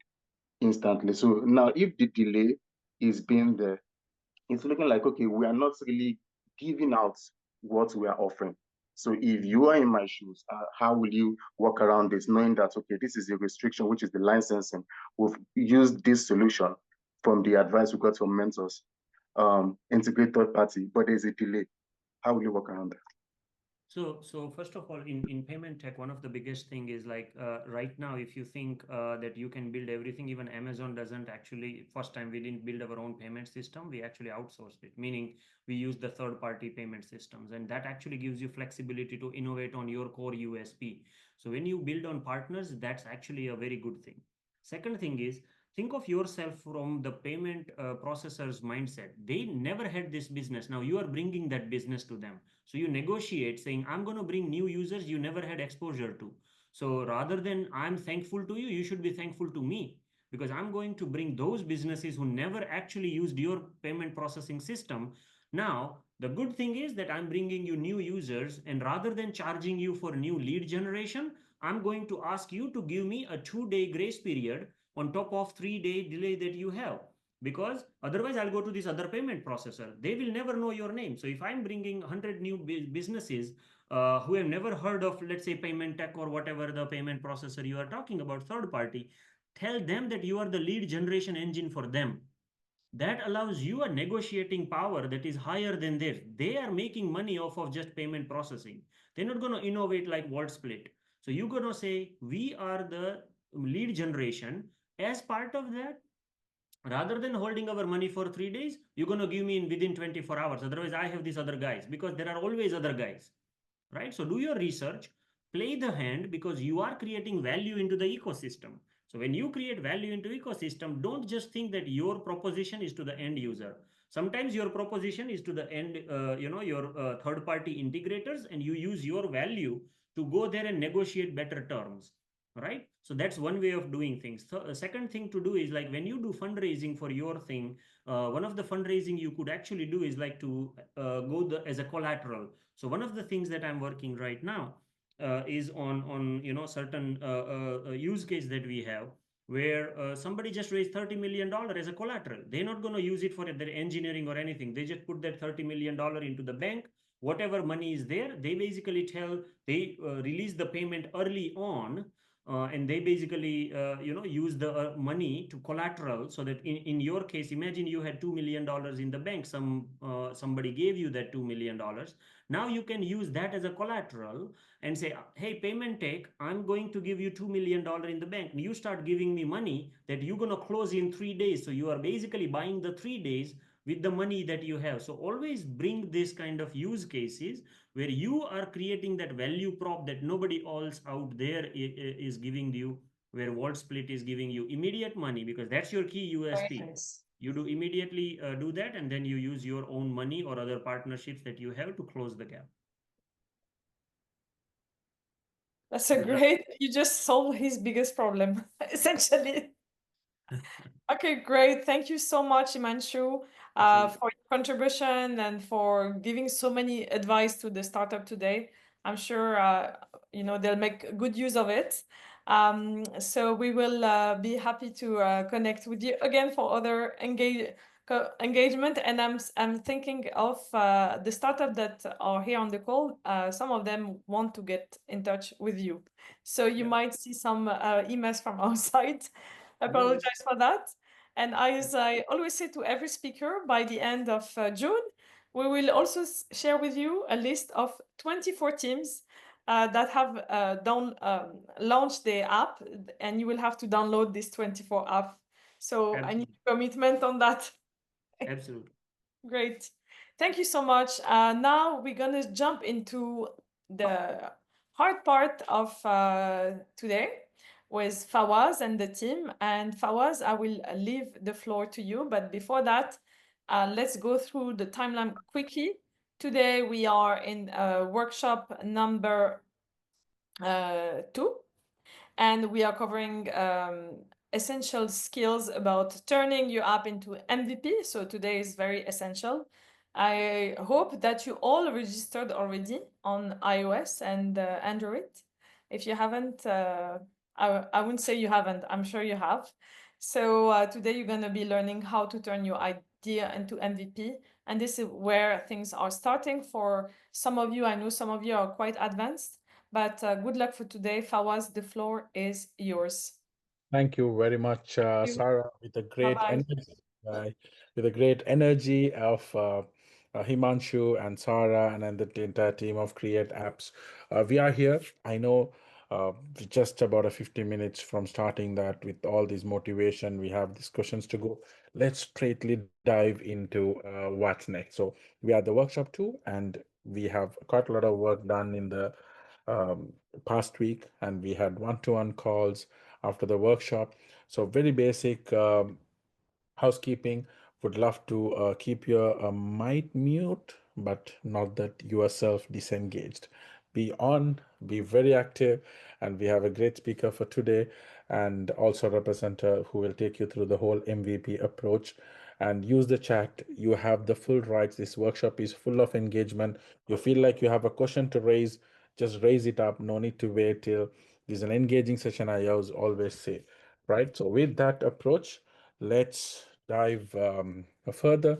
Instantly. So now if the delay is being there, it's looking like, okay, we are not really giving out what we are offering. So if you are in my shoes, how will you work around this, knowing that, okay, this is a restriction, which is the licensing. We've used this solution from the advice we got from mentors, integrate third party, but there's a delay. How will you work around that? So first of all, in payment tech, one of the biggest thing is like right now, if you think that you can build everything, even Amazon doesn't actually. First time we didn't build our own payment system, we actually outsourced it, meaning we use the third party payment systems, and that actually gives you flexibility to innovate on your core USP. So when you build on partners, that's actually a very good thing. Second thing is, think of yourself from the payment processor's mindset. They never had this business. Now you are bringing that business to them. So you negotiate saying, I'm going to bring new users you never had exposure to. So rather than I'm thankful to you, you should be thankful to me, because I'm going to bring those businesses who never actually used your payment processing system. Now, the good thing is that I'm bringing you new users, and rather than charging you for new lead generation, I'm going to ask you to give me a 2-day grace period on top of 3-day delay that you have, because otherwise I'll go to this other payment processor. They will never know your name. So if I'm bringing 100 new businesses who have never heard of, let's say, payment tech or whatever the payment processor you are talking about, third party, tell them that you are the lead generation engine for them. That allows you a negotiating power that is higher than theirs. They are making money off of just payment processing. They're not going to innovate like Walt Split. So you're going to say, we are the lead generation. As part of that, rather than holding our money for 3 days, you're going to give me in within 24 hours. Otherwise, I have these other guys, because there are always other guys, right? So do your research, play the hand, because you are creating value into the ecosystem. So when you create value into ecosystem, don't just think that your proposition is to the end user. Sometimes your proposition is to the end, your third party integrators, and you use your value to go there and negotiate better terms, right? So that's one way of doing things. Second thing to do is, like, when you do fundraising for your thing, one of the fundraising you could actually do is like to as a collateral. So one of the things that I'm working right now is on certain use case that we have, where somebody just raised $30 million as a collateral. They're not going to use it for their engineering or anything. They just put that $30 million into the bank. Whatever money is there, they basically they release the payment early on, and they basically use the money to collateral, so that in your case, imagine you had $2 million in the bank. Somebody gave you that $2 million. Now you can use that as a collateral and say, hey, payment tech, I'm going to give you $2 million in the bank, and you start giving me money that you're going to close in 3 days. So you are basically buying the 3 days with the money that you have. So always bring this kind of use cases where you are creating that value prop that nobody else out there is giving you, where Walt Split is giving you immediate money, because that's your key USP. Nice. You do immediately do that, and then you use your own money or other partnerships that you have to close the gap. That's a great, you just solved his biggest problem, essentially. Okay, great. Thank you so much, Imanshu, for your contribution and for giving so many advice to the startup today. I'm sure they'll make good use of it. So we will be happy to connect with you again for other engagement. And I'm thinking of the startup that are here on the call. Some of them want to get in touch with you, so you might see some emails from our side. Apologize for that. And as I always say to every speaker, by the end of June, we will also share with you a list of 24 teams that have launched the app, and you will have to download this 24 app. So I need commitment on that. Absolutely. Great. Thank you so much. Now we're going to jump into the hard part of today with Fawaz and the team. And Fawaz, I will leave the floor to you. But before that, let's go through the timeline quickly. Today we are in workshop number 2, and we are covering essential skills about turning your app into MVP. So today is very essential. I hope that you all registered already on iOS and Android. If you haven't, I wouldn't say you haven't, I'm sure you have. So today you're going to be learning how to turn your idea into MVP. And this is where things are starting. For some of you, I know some of you are quite advanced, but good luck for today. Fawaz, the floor is yours. Thank you very much, You. Sarah, with a great Bye-bye. energy, with a great energy of Himanshu and Sarah and then the entire team of Create Apps. We are here. I know just about a 50 minutes from starting that with all this motivation, we have discussions to go. Let's straightly dive into what's next. So we are the workshop 2, and we have quite a lot of work done in the past week, and we had one-to-one calls after the workshop. So very basic housekeeping. Would love to keep your mic mute, but not that yourself disengaged. Be on, be very active, and we have a great speaker for today, and also a representative who will take you through the whole MVP approach. And use the chat. You have the full rights. This workshop is full of engagement. You feel like you have a question to raise, just raise it up. No need to wait till there's an engaging session. I always say, right? So with that approach, let's dive further.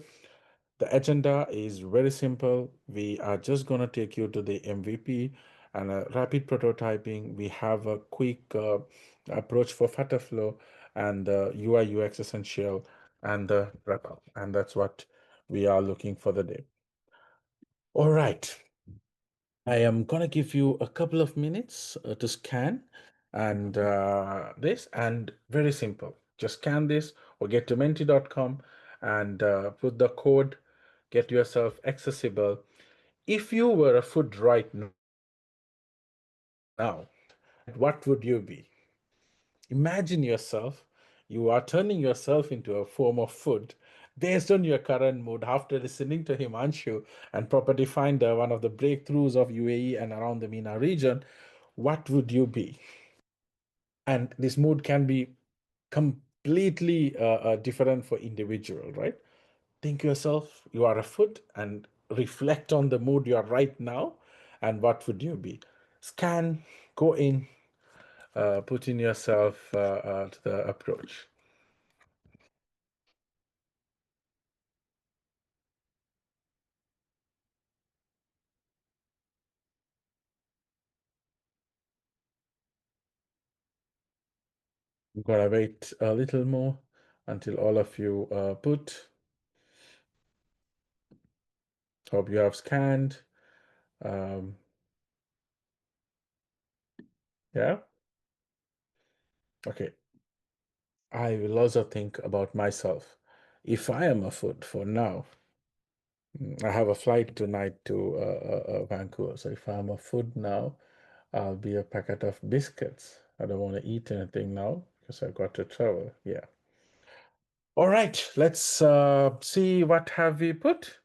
The agenda is very simple. We are just going to take you to the MVP and a rapid prototyping. We have a quick approach for Flow and the UI UX essential and the wrap up. And that's what we are looking for the day. All right. I am going to give you a couple of minutes to scan and this, and very simple. Just scan this or get to menti.com and put the code, get yourself accessible. If you were a food right now, what would you be? Imagine yourself, you are turning yourself into a form of food based on your current mood after listening to Himanshu and Property Finder, one of the breakthroughs of UAE and around the MENA region. What would you be? And this mood can be completely different for individual, right? Think yourself, you are a food, and reflect on the mood you are right now, and what would you be? Scan, go in, put in yourself to the approach. I'm gonna wait a little more until all of you put. Hope you have scanned. Yeah. Okay. I will also think about myself. If I am a food for now, I have a flight tonight to Vancouver. So if I'm a food now, I'll be a packet of biscuits. I don't want to eat anything now because I've got to travel. Yeah. All right. Let's see what have we put.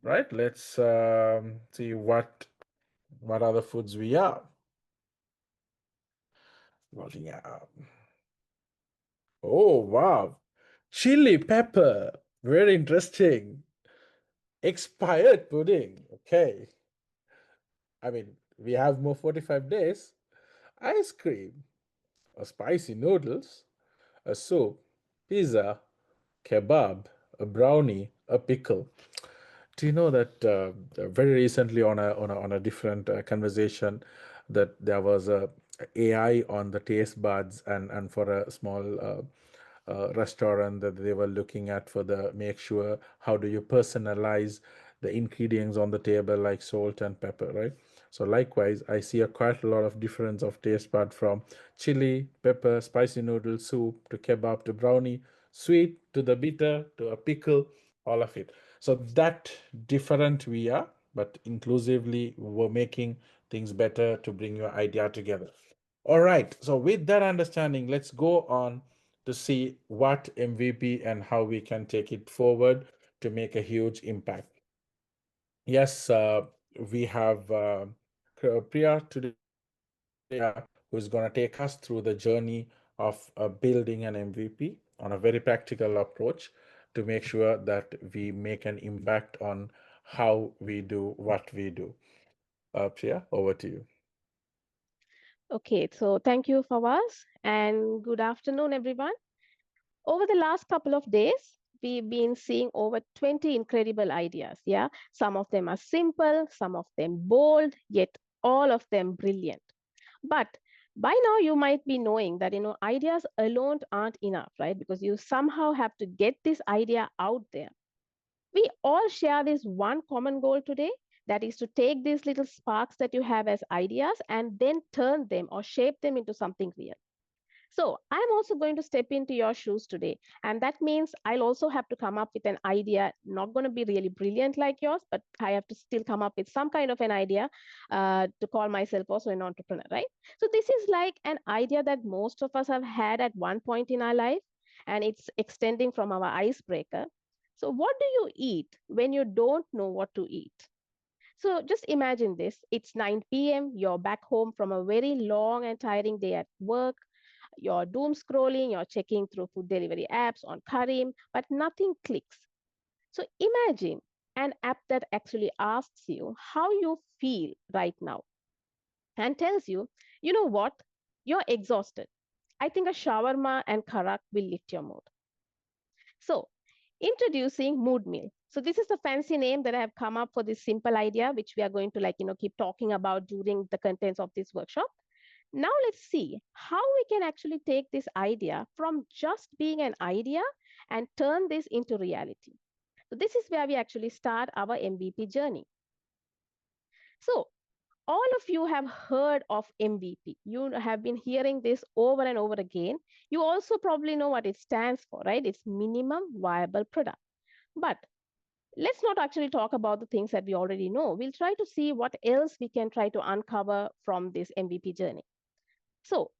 Right. Let's see what other foods we are. Well, yeah. Oh wow. Chili pepper. Very interesting. Expired pudding. Okay. I mean, we have more 45 days. Ice cream, a spicy noodles, a soup, pizza, kebab, a brownie, a pickle. Do you know that very recently on a different conversation that there was a AI on the taste buds and for a small restaurant that they were looking at for the make sure how do you personalize the ingredients on the table like salt and pepper, right? So likewise, I see quite a lot of difference of taste bud from chili, pepper, spicy noodle soup to kebab to brownie, sweet to the bitter to a pickle, all of it. So that different we are, but inclusively we're making things better to bring your idea together. All right. So with that understanding, let's go on to see what MVP and how we can take it forward to make a huge impact. Yes, we have Priya today who is going to take us through the journey of building an MVP on a very practical approach to make sure that we make an impact on how we do what we do. Priya, over to you. Okay, so thank you, Fawaz, and good afternoon, everyone. Over the last couple of days, we've been seeing over 20 incredible ideas. Yeah, some of them are simple, some of them bold, yet all of them brilliant. But by now, you might be knowing that ideas alone aren't enough, right? Because you somehow have to get this idea out there. We all share this one common goal today, that is to take these little sparks that you have as ideas and then turn them or shape them into something real. So I'm also going to step into your shoes today. And that means I'll also have to come up with an idea, not going to be really brilliant like yours, but I have to still come up with some kind of an idea to call myself also an entrepreneur, right? So this is like an idea that most of us have had at one point in our life, and it's extending from our icebreaker. So what do you eat when you don't know what to eat? So just imagine this. It's 9 p.m. You're back home from a very long and tiring day at work. You're doom scrolling, you're checking through food delivery apps on Karim, but nothing clicks. So imagine an app that actually asks you how you feel right now and tells you, you know what? You're exhausted. I think a shawarma and karak will lift your mood. So, introducing Mood Meal. So, this is the fancy name that I have come up for this simple idea, which we are going to keep talking about during the contents of this workshop. Now, let's see how we can actually take this idea from just being an idea and turn this into reality. So, this is where we actually start our MVP journey. So, all of you have heard of MVP. You have been hearing this over and over again. You also probably know what it stands for, right? It's minimum viable product. But let's not actually talk about the things that we already know. We'll try to see what else we can try to uncover from this MVP journey. So,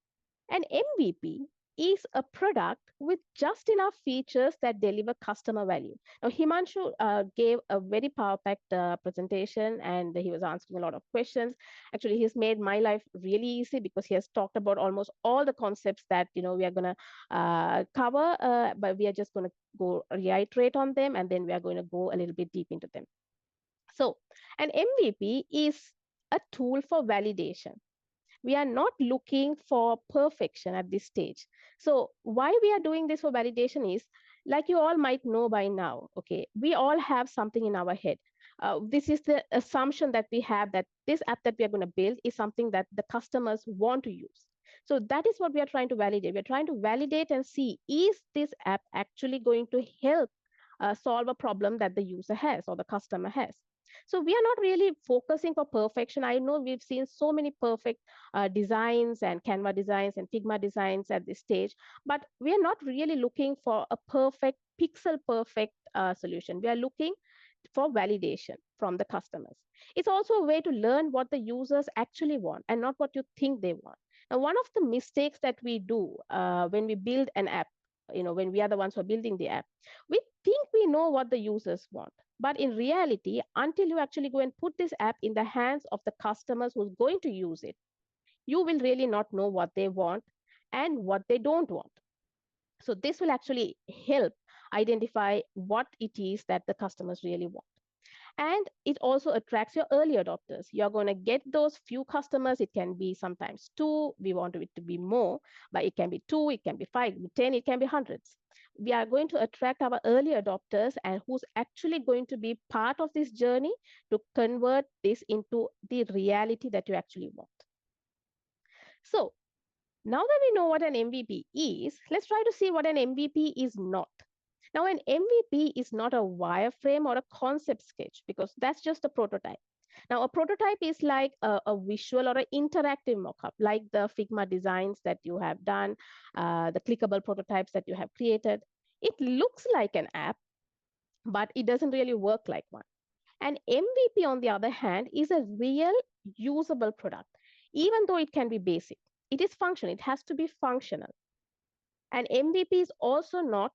an MVP is a product with just enough features that deliver customer value. Now, Himanshu gave a very power-packed presentation, and he was answering a lot of questions. Actually, he's made my life really easy because he has talked about almost all the concepts that we are going to cover, but we are just going to go reiterate on them, and then we are going to go a little bit deep into them. So, an MVP is a tool for validation. We are not looking for perfection at this stage. So why we are doing this for validation is, like you all might know by now, okay, we all have something in our head. This is the assumption that we have, that this app that we are going to build is something that the customers want to use. So that is what we are trying to validate. We're trying to validate and see, is this app actually going to help solve a problem that the user has or the customer has? So we are not really focusing for perfection. I know we've seen so many perfect designs and Canva designs and Figma designs at this stage, but we are not really looking for a perfect, pixel perfect solution. We are looking for validation from the customers. It's also a way to learn what the users actually want and not what you think they want. Now, one of the mistakes that we do when we build an app, when we are the ones who are building the app, we think we know what the users want. But in reality, until you actually go and put this app in the hands of the customers who's going to use it, you will really not know what they want and what they don't want. So this will actually help identify what it is that the customers really want. And it also attracts your early adopters. You're going to get those few customers. It can be sometimes two. We want it to be more, but it can be two, it can be five, 10, it can be hundreds. We are going to attract our early adopters and who's actually going to be part of this journey to convert this into the reality that you actually want. So now that we know what an MVP is, let's try to see what an MVP is not. Now, an MVP is not a wireframe or a concept sketch because that's just a prototype. Now, a prototype is like a visual or an interactive mockup, like the Figma designs that you have done, the clickable prototypes that you have created. It looks like an app, but it doesn't really work like one. An MVP, on the other hand, is a real usable product, even though it can be basic. It is functional, it has to be functional. An MVP is also not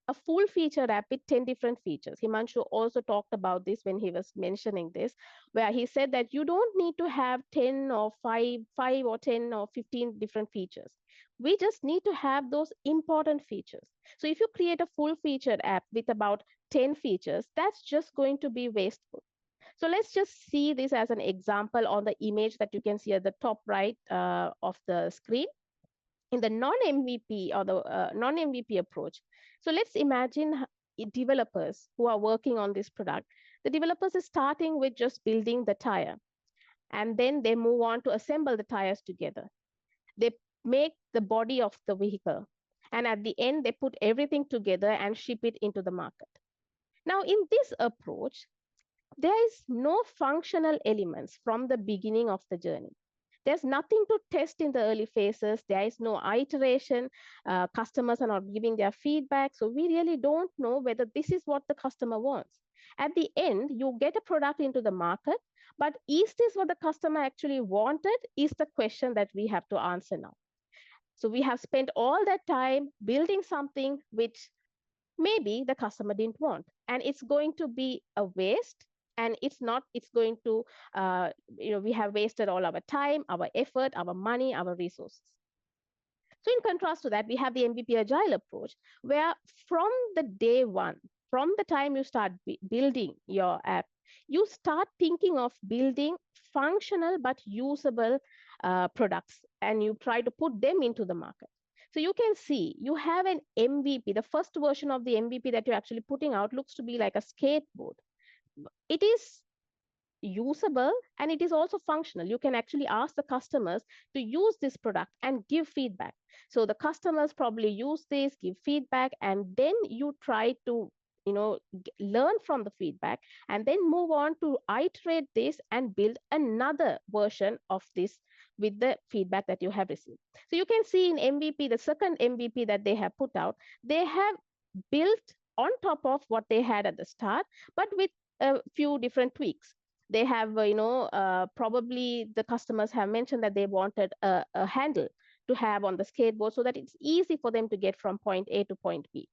a full featured app with 10 different features. Himanshu also talked about this when he was mentioning this, where he said that you don't need to have 10 or 5 or 10 or 15 different features. We just need to have those important features. So if you create a full featured app with about 10 features, that's just going to be wasteful. So let's just see this as an example on the image that you can see at the top right of the screen in the non-MVP or the non-MVP approach. So let's imagine developers who are working on this product. The developers are starting with just building the tire, and then they move on to assemble the tires together. They make the body of the vehicle, and at the end, they put everything together and ship it into the market. Now, in this approach, there is no functional elements from the beginning of the journey. There's nothing to test in the early phases. There is no iteration. Customers are not giving their feedback. So we really don't know whether this is what the customer wants. At the end, you get a product into the market, but is this what the customer actually wanted? Is the question that we have to answer now. So we have spent all that time building something which maybe the customer didn't want, and it's going to be a waste, and it's going to we have wasted all our time, our effort, our money, our resources. So in contrast to that, we have the MVP agile approach, where from the day one, from the time you start building your app, you start thinking of building functional but usable products, and you try to put them into the market. So you can see you have an MVP. The first version of the MVP that you're actually putting out looks to be like a skateboard. It is usable and it is also functional. You can actually ask the customers to use this product and give feedback. So the customers probably use this, give feedback, and then you try to learn from the feedback and then move on to iterate this and build another version of this with the feedback that you have received. So you can see in MVP, the second MVP that they have put out, they have built on top of what they had at the start, but with a few different tweaks. They have, probably the customers have mentioned that they wanted a handle to have on the skateboard so that it's easy for them to get from point A to point B.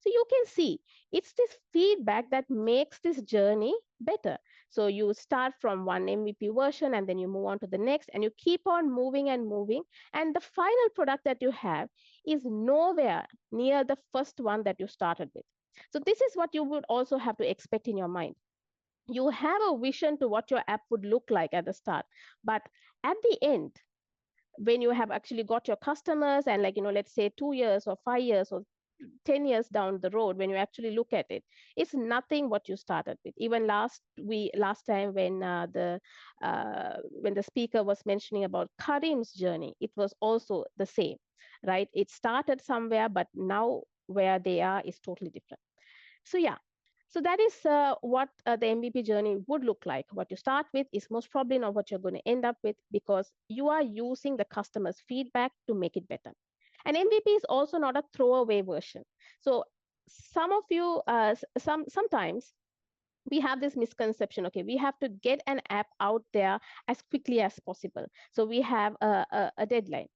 So you can see it's this feedback that makes this journey better. So you start from one MVP version and then you move on to the next and you keep on moving and moving. And the final product that you have is nowhere near the first one that you started with. So this is what you would also have to expect in your mind. You have a vision to what your app would look like at the start, but at the end, when you have actually got your customers and let's say 2 years or 5 years or 10 years down the road, when you actually look at it, it's nothing what you started with. Even last time when the speaker was mentioning about Karim's journey, it was also the same, right? It started somewhere, but now where they are is totally different. So yeah, so that is what the MVP journey would look like. What you start with is most probably not what you're going to end up with, because you are using the customer's feedback to make it better. And MVP is also not a throwaway version. So some of you, sometimes we have this misconception, okay, we have to get an app out there as quickly as possible. So we have a deadline.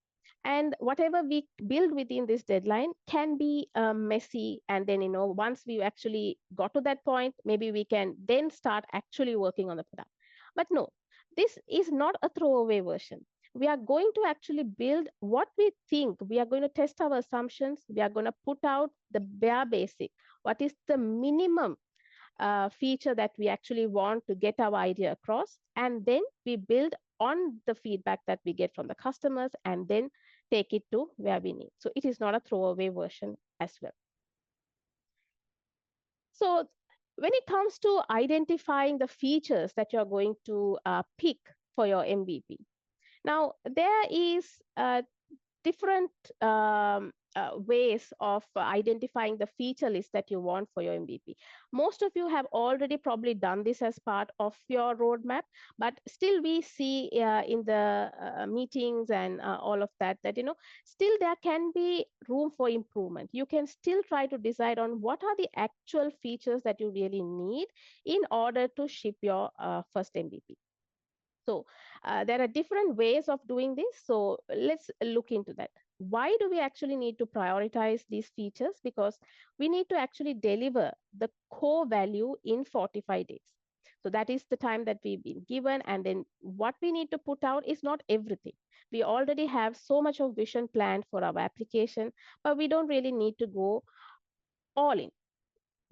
And whatever we build within this deadline can be messy. And then, once we actually got to that point, maybe we can then start actually working on the product. But no, this is not a throwaway version. We are going to actually build what we think. We are going to test our assumptions. We are going to put out the bare basic. What is the minimum feature that we actually want to get our idea across? And then we build on the feedback that we get from the customers and then take it to where we need. So it is not a throwaway version as well. So when it comes to identifying the features that you're going to pick for your MVP, now there is different ways of identifying the feature list that you want for your MVP. Most of you have already probably done this as part of your roadmap, but still we see in the meetings and all of that, still there can be room for improvement. You can still try to decide on what are the actual features that you really need in order to ship your first MVP. So there are different ways of doing this. So let's look into that. Why do we actually need to prioritize these features? Because we need to actually deliver the core value in 45 days. So that is the time that we've been given. And then what we need to put out is not everything. We already have so much of vision planned for our application, but we don't really need to go all in.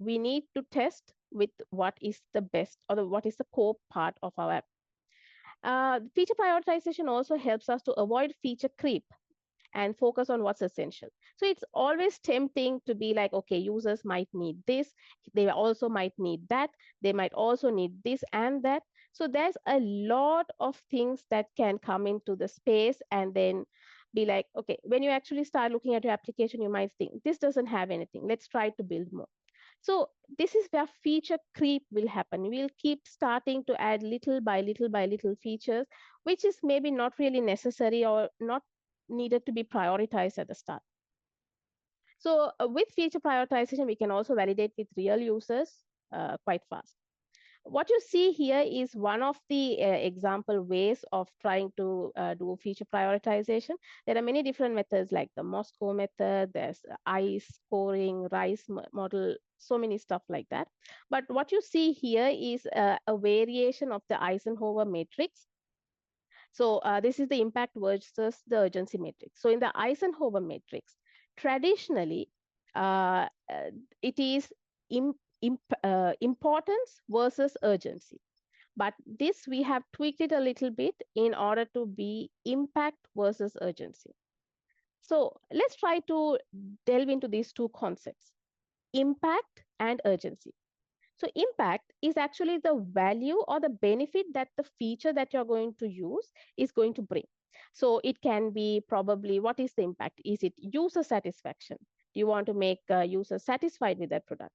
We need to test with what is the best or what is the core part of our app. Feature prioritization also helps us to avoid feature creep and focus on what's essential. So it's always tempting to be like, okay, users might need this, they also might need that, they might also need this and that. So there's a lot of things that can come into the space and then be like, okay, when you actually start looking at your application, you might think this doesn't have anything, let's try to build more. So this is where feature creep will happen. We'll keep starting to add little by little by little features, which is maybe not really necessary or not needed to be prioritized at the start. So with feature prioritization, we can also validate with real users quite fast. What you see here is one of the example ways of trying to do feature prioritization. There are many different methods like the Moscow method, there's ICE scoring, RICE model, so many stuff like that. But what you see here is a variation of the Eisenhower matrix. So this is the impact versus the urgency matrix. So in the Eisenhower matrix, traditionally, it is importance versus urgency. But this we have tweaked it a little bit in order to be impact versus urgency. So let's try to delve into these two concepts, impact and urgency. So impact is actually the value or the benefit that the feature that you're going to use is going to bring. So it can be probably, what is the impact? Is it user satisfaction? Do you want to make users satisfied with that product?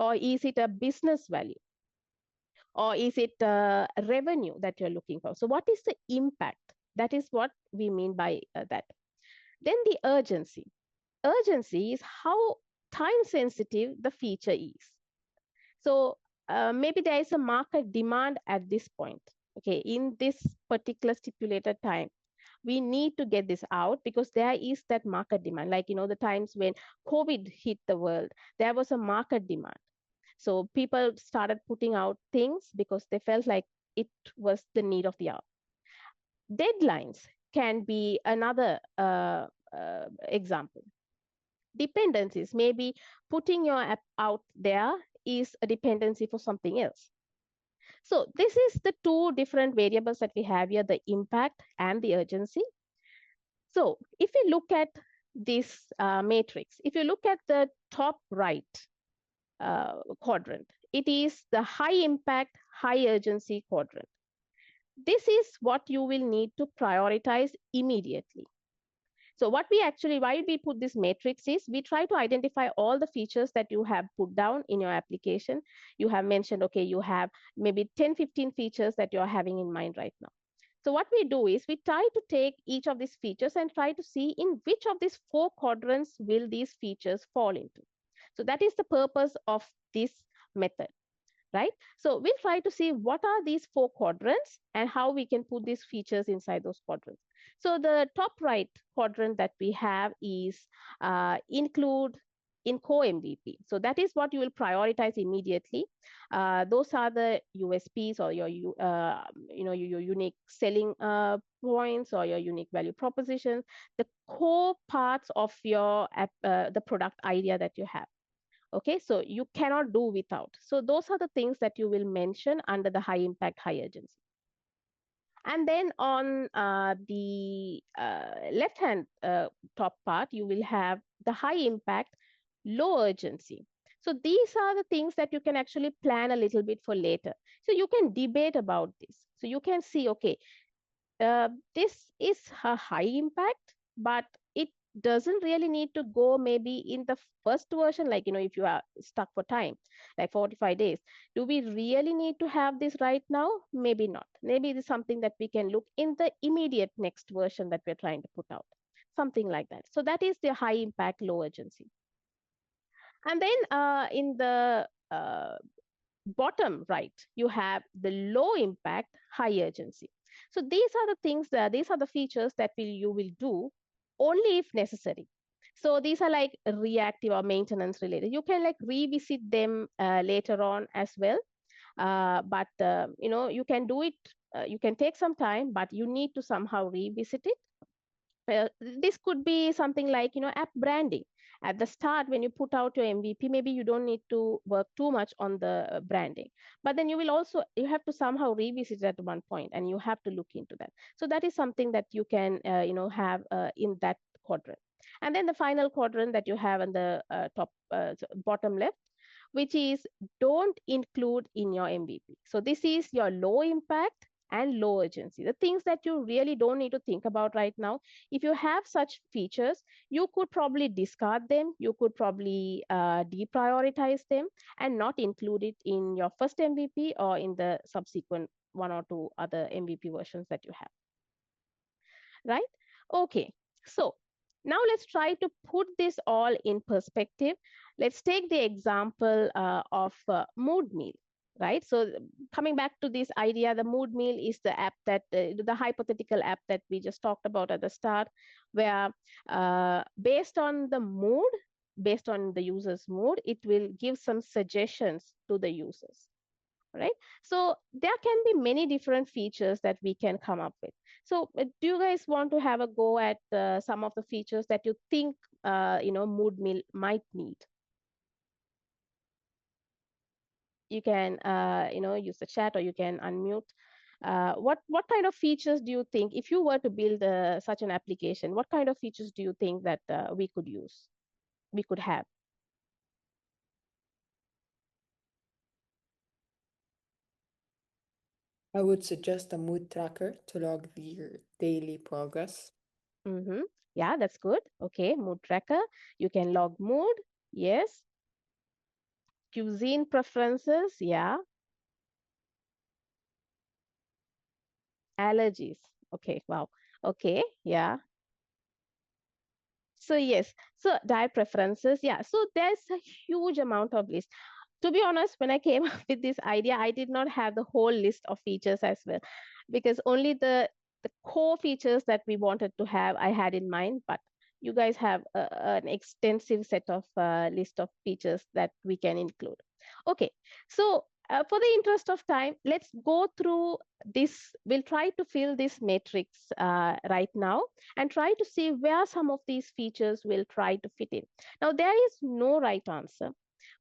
Or is it a business value? Or is it revenue that you're looking for? So what is the impact? That is what we mean by that. Then the urgency. Urgency is how time sensitive the feature is. So maybe there is a market demand at this point. Okay, in this particular stipulated time, we need to get this out because there is that market demand. Like, the times when COVID hit the world, there was a market demand. So people started putting out things because they felt like it was the need of the hour. Deadlines can be another example. Dependencies, maybe putting your app out there is a dependency for something else. So this is the two different variables that we have here, the impact and the urgency. So if you look at this matrix, if you look at the top right quadrant, it is the high impact, high urgency quadrant. This is what you will need to prioritize immediately. So what we actually, why we put this matrix is we try to identify all the features that you have put down in your application. You have mentioned, okay, you have maybe 10, 15 features that you're having in mind right now. So what we do is we try to take each of these features and try to see in which of these 4 quadrants will these features fall into. So that is the purpose of this method, right? So we'll try to see what are these 4 quadrants and how we can put these features inside those quadrants. So the top right quadrant that we have is include in core MVP. So that is what you will prioritize immediately. Those are the USPs or your unique selling points or your unique value propositions, the core parts of your app, the product idea that you have. Okay, so you cannot do without. So those are the things that you will mention under the high impact, high urgency. And then on the left-hand top part, you will have the high impact, low urgency. So these are the things that you can actually plan a little bit for later. So you can debate about this. So you can see, okay, this is a high impact, but it doesn't really need to go maybe in the first version, like, if you are stuck for time, like 45 days. Do we really need to have this right now? Maybe not. Maybe it is something that we can look in the immediate next version that we're trying to put out, something like that. So that is the high impact, low urgency. And then in the bottom right, you have the low impact, high urgency. So these are the things these are the features that you will do only if necessary. So these are like reactive or maintenance related. You can like revisit them later on as well. But you can do it. You can take some time, but you need to somehow revisit it. This could be something like app branding. At the start, when you put out your MVP, maybe you don't need to work too much on the branding, but then you have to somehow revisit at one point, and you have to look into that. So that is something that you can have in that quadrant. And then the final quadrant that you have on the bottom left, which is don't include in your MVP. So this is your low impact and low urgency, the things that you really don't need to think about right now. If you have such features, you could probably discard them, you could probably deprioritize them and not include it in your first MVP or in the subsequent one or two other MVP versions that you have. Right? Okay, so now let's try to put this all in perspective. Let's take the example of Mood Meal, right? So coming back to this idea, the Mood Meal is the app that, the hypothetical app that we just talked about at the start, where based on the mood, based on the user's mood, it will give some suggestions to the users. Right? So there can be many different features that we can come up with. So do you guys want to have a go at some of the features that you think Mood Meal might need? You can use the chat, or you can unmute. What kind of features do you think, if you were to build such an application, what kind of features do you think that we could have? I would suggest a mood tracker to log your daily progress. Mm-hmm. Yeah, that's good. Okay, mood tracker. You can log mood. Yes. Cuisine preferences. Yeah. Allergies. Okay. Wow. Okay. Yeah. So yes. So diet preferences. Yeah. So there's a huge amount of list. To be honest, when I came up with this idea, I did not have the whole list of features as well, because only the core features that we wanted to have I had in mind. But you guys have an extensive set of list of features that we can include. Okay, so for the interest of time, let's go through this. We'll try to fill this matrix right now and try to see where some of these features will try to fit in. Now, there is no right answer.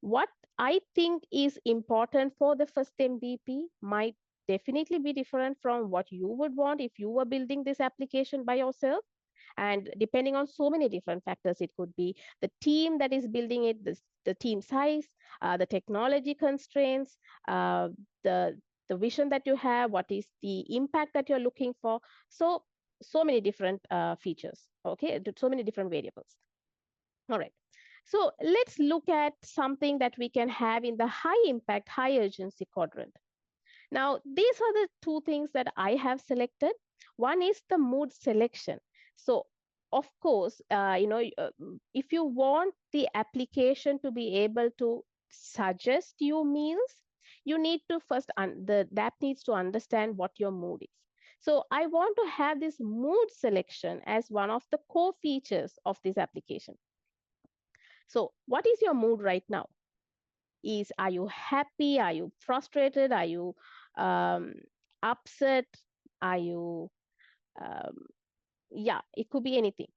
What I think is important for the first MVP might definitely be different from what you would want if you were building this application by yourself. And depending on so many different factors, it could be the team that is building it, the team size, the technology constraints, the vision that you have, what is the impact that you're looking for. So many different features, okay, so many different variables. All right. So let's look at something that we can have in the high impact, high urgency quadrant. Now, these are the two things that I have selected. One is the mood selection. So, of course, if you want the application to be able to suggest you meals, you need to first, the app needs to understand what your mood is. So I want to have this mood selection as one of the core features of this application. So what is your mood right now? Are you happy? Are you frustrated? Are you upset? Are you, yeah, it could be anything.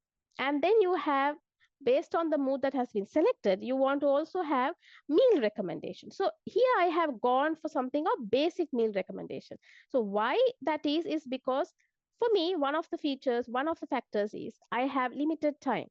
And then you have, based on the mood that has been selected, you want to also have meal recommendation. So here I have gone for something of basic meal recommendation. So why that is because for me, one of the factors is I have limited time.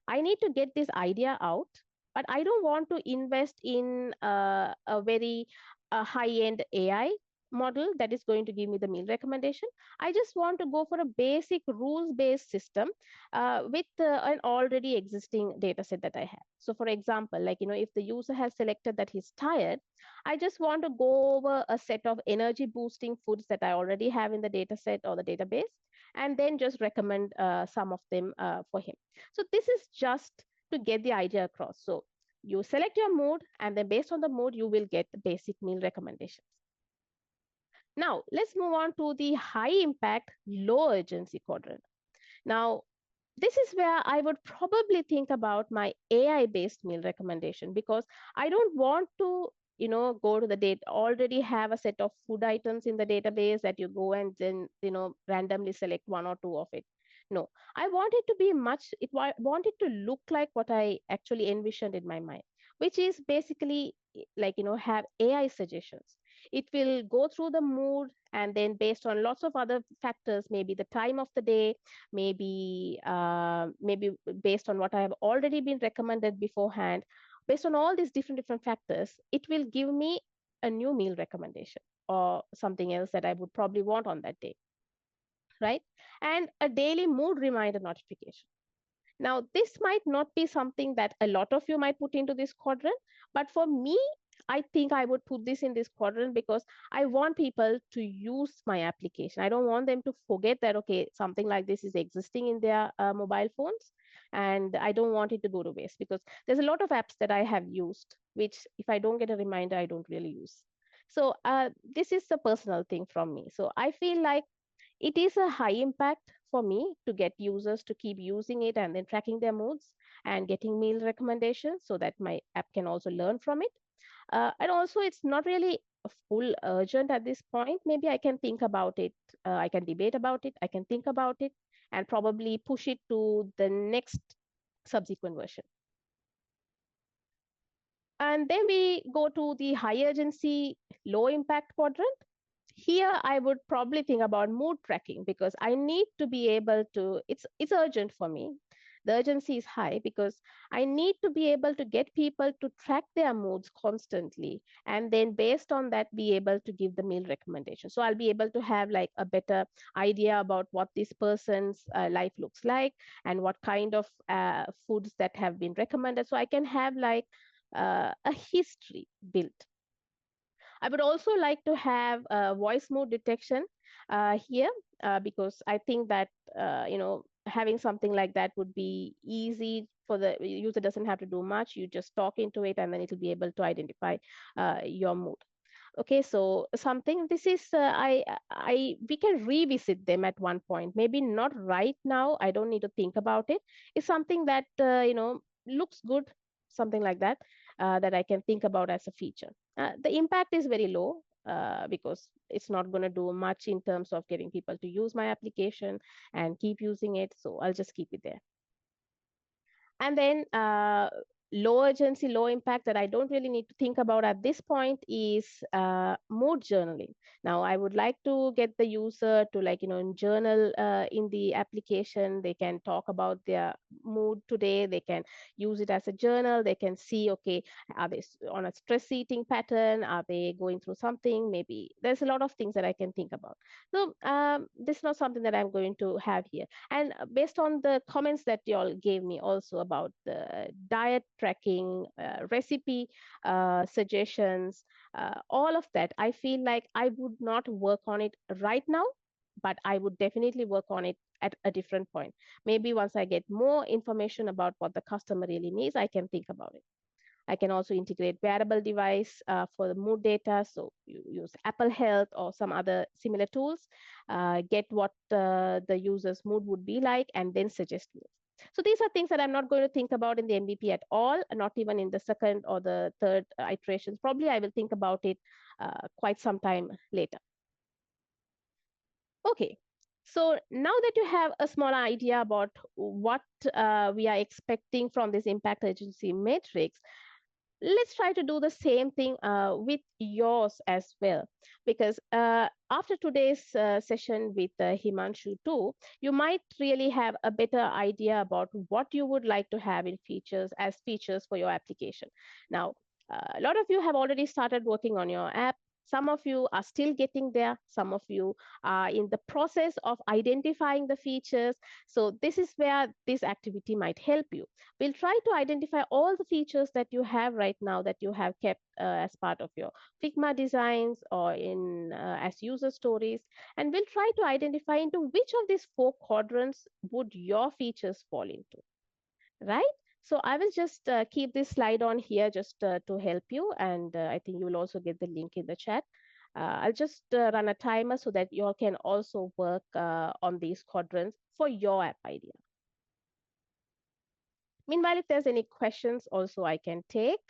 I need to get this idea out, but I don't want to invest in a very high-end AI. model that is going to give me the meal recommendation. I just want to go for a basic rules-based system with an already existing data set that I have. So for example, like, if the user has selected that he's tired, I just want to go over a set of energy boosting foods that I already have in the data set or the database, and then just recommend some of them for him. So this is just to get the idea across. So you select your mood, and then based on the mood, you will get the basic meal recommendations. Now, let's move on to the high impact, low urgency quadrant. Now, this is where I would probably think about my AI based meal recommendation, because I don't want to go to the date already have a set of food items in the database that you go and then randomly select one or two of it. No, I want it to be want it to look like what I actually envisioned in my mind, which is basically like have AI suggestions. It will go through the mood, and then based on lots of other factors, maybe the time of the day, maybe based on what I have already been recommended beforehand, based on all these different factors, it will give me a new meal recommendation or something else that I would probably want on that day, right? And a daily mood reminder notification. Now, this might not be something that a lot of you might put into this quadrant, but for me, I think I would put this in this quadrant because I want people to use my application. I don't want them to forget that, okay, something like this is existing in their mobile phones, and I don't want it to go to waste, because there's a lot of apps that I have used, which if I don't get a reminder, I don't really use. So this is a personal thing from me. So I feel like it is a high impact for me to get users to keep using it and then tracking their moods and getting meal recommendations so that my app can also learn from it. And also, it's not really a full urgent at this point. Maybe I can think about it, I can debate about it, I can think about it, and probably push it to the next subsequent version. And then we go to the high urgency, low impact quadrant. Here I would probably think about mood tracking, because I need to be able to, it's urgent for me. The urgency is high because I need to be able to get people to track their moods constantly, and then based on that be able to give the meal recommendation. So I'll be able to have like a better idea about what this person's life looks like and what kind of foods that have been recommended, so I can have like a history built. I would also like to have voice mode detection here, because I think that having something like that would be easy for the user. Doesn't have to do much. You just talk into it, and then it will be able to identify your mood. Okay, so something, this is we can revisit them at one point, maybe not right now. I don't need to think about it. It's something that looks good, something like that, that I can think about as a feature. The impact is very low, because it's not going to do much in terms of getting people to use my application and keep using it, so I'll just keep it there. And then low urgency, low impact that I don't really need to think about at this point is mood journaling. Now, I would like to get the user to journal in the application. They can talk about their mood today. They can use it as a journal. They can see, okay, are they on a stress eating pattern? Are they going through something? Maybe there's a lot of things that I can think about. So this is not something that I'm going to have here. And based on the comments that you all gave me also about the diet tracking, recipe suggestions, all of that, I feel like I would not work on it right now, but I would definitely work on it at a different point. Maybe once I get more information about what the customer really needs, I can think about it. I can also integrate wearable device for the mood data. So you use Apple Health or some other similar tools, get what the user's mood would be like, and then suggest meals. So these are things that I'm not going to think about in the MVP at all, not even in the second or the third iterations. Probably I will think about it quite some time later. Okay, so now that you have a small idea about what we are expecting from this impact urgency matrix, let's try to do the same thing with yours as well, because after today's session with Himanshu too, you might really have a better idea about what you would like to have in features for your application. Now, a lot of you have already started working on your app. Some of you are still getting there. Some of you are in the process of identifying the features. So this is where this activity might help you. We'll try to identify all the features that you have right now that you have kept as part of your Figma designs or in as user stories. And we'll try to identify into which of these 4 quadrants would your features fall into, right? So I will just keep this slide on here just to help you. And I think you will also get the link in the chat. I'll just run a timer so that you all can also work on these quadrants for your app idea. Meanwhile, if there's any questions also I can take.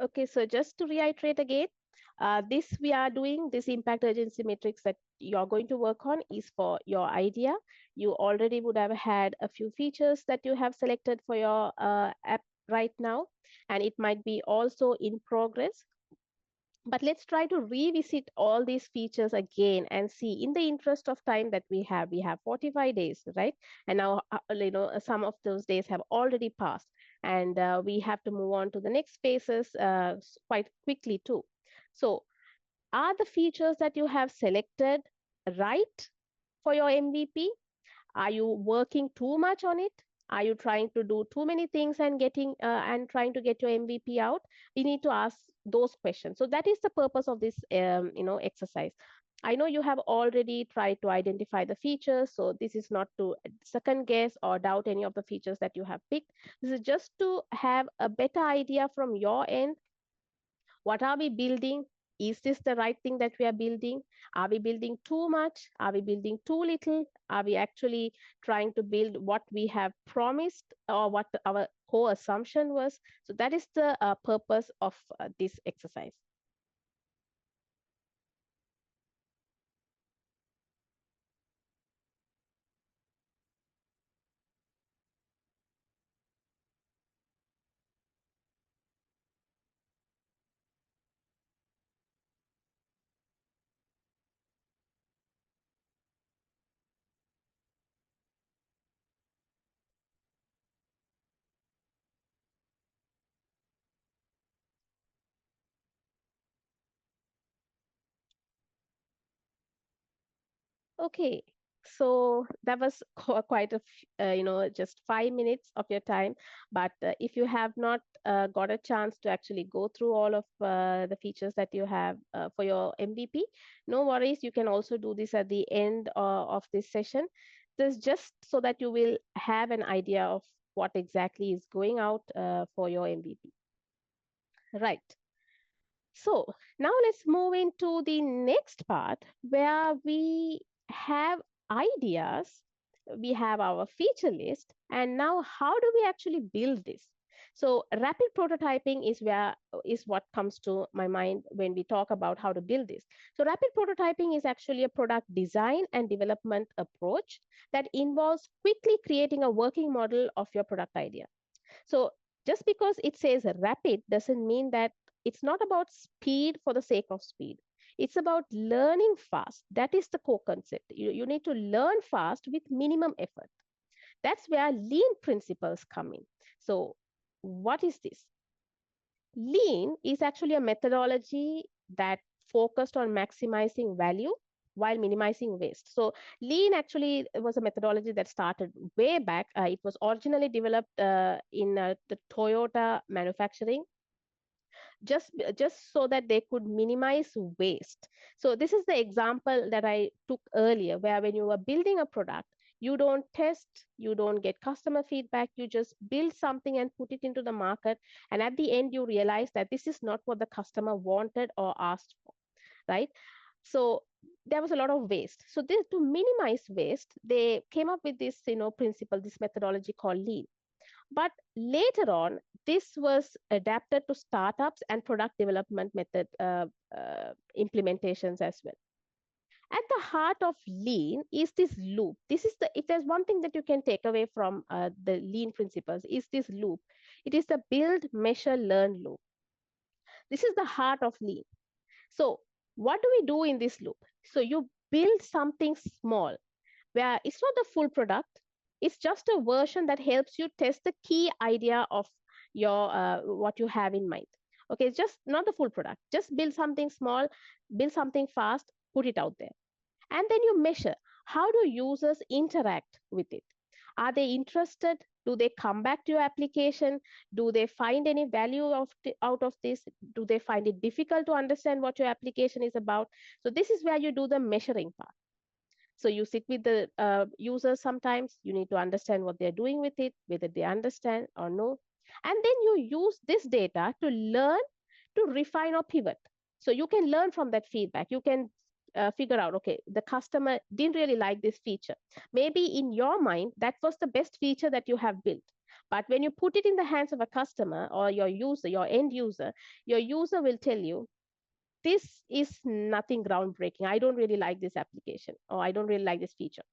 Okay, so just to reiterate again, this we are doing, this impact urgency matrix that you're going to work on is for your idea. You already would have had a few features that you have selected for your app right now, and it might be also in progress. But let's try to revisit all these features again and see, in the interest of time that we have 45 days, right? And now some of those days have already passed, and we have to move on to the next phases quite quickly too. So are the features that you have selected right for your MVP? Are you working too much on it? Are you trying to do too many things and getting and trying to get your MVP out? We need to ask those questions. So that is the purpose of this exercise. I know you have already tried to identify the features, so this is not to second guess or doubt any of the features that you have picked. This is just to have a better idea from your end. What are we building? Is this the right thing that we are building? Are we building too much? Are we building too little? Are we actually trying to build what we have promised or what our core assumption was? So that is the purpose of this exercise. Okay, so that was quite a, just 5 minutes of your time. But if you have not got a chance to actually go through all of the features that you have for your MVP, no worries. You can also do this at the end of this session. This just so that you will have an idea of what exactly is going out for your MVP. Right. So now let's move into the next part where we have ideas, we have our feature list, and now how do we actually build this? So rapid prototyping is what comes to my mind when we talk about how to build this. So rapid prototyping is actually a product design and development approach that involves quickly creating a working model of your product idea. So just because it says rapid doesn't mean that it's not about speed for the sake of speed. It's about learning fast. That is the core concept. You need to learn fast with minimum effort. That's where lean principles come in. So, what is this? Lean is actually a methodology that focused on maximizing value while minimizing waste. So lean actually was a methodology that started way back. It was originally developed in the Toyota manufacturing just so that they could minimize waste. So this is the example that I took earlier, where when you are building a product, you don't test, you don't get customer feedback, you just build something and put it into the market, and at the end you realize that this is not what the customer wanted or asked for, right? So there was a lot of waste. So this, to minimize waste, they came up with this principle, this methodology called lean. But later on, this was adapted to startups and product development method implementations as well. At the heart of lean is this loop. This is the, if there's one thing that you can take away from the lean principles, is this loop. It is the build, measure, learn loop. This is the heart of lean. So what do we do in this loop? So you build something small where it's not the full product, it's just a version that helps you test the key idea of your what you have in mind. Okay, it's just not the full product. Just build something small, build something fast, put it out there. And then you measure, how do users interact with it? Are they interested? Do they come back to your application? Do they find any value out of this? Do they find it difficult to understand what your application is about? So this is where you do the measuring part. So you sit with the users sometimes, you need to understand what they're doing with it, whether they understand or no. And then you use this data to learn, to refine or pivot. So you can learn from that feedback. You can figure out, okay, the customer didn't really like this feature. Maybe in your mind, that was the best feature that you have built. But when you put it in the hands of a customer or your user, your end user, your user will tell you, this is nothing groundbreaking. I don't really like this application, or I don't really like this feature.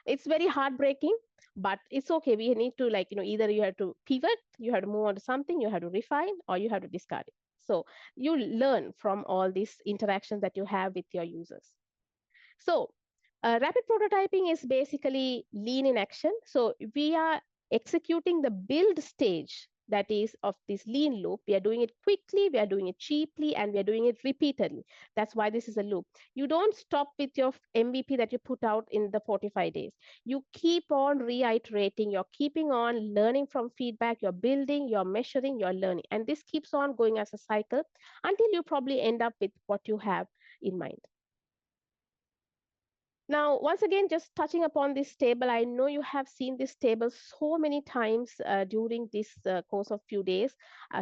It's very heartbreaking, but it's okay. We need to, like, either you have to pivot, you have to move on to something, you have to refine, or you have to discard it. So you learn from all these interactions that you have with your users. So rapid prototyping is basically lean in action. So we are executing the build stage, that is, of this lean loop. We are doing it quickly, we are doing it cheaply, and we are doing it repeatedly. That's why this is a loop. You don't stop with your MVP that you put out in the 45 days. You keep on reiterating, you're keeping on learning from feedback, you're building, you're measuring, you're learning. And this keeps on going as a cycle until you probably end up with what you have in mind. Now, once again, just touching upon this table, I know you have seen this table so many times during this course of few days.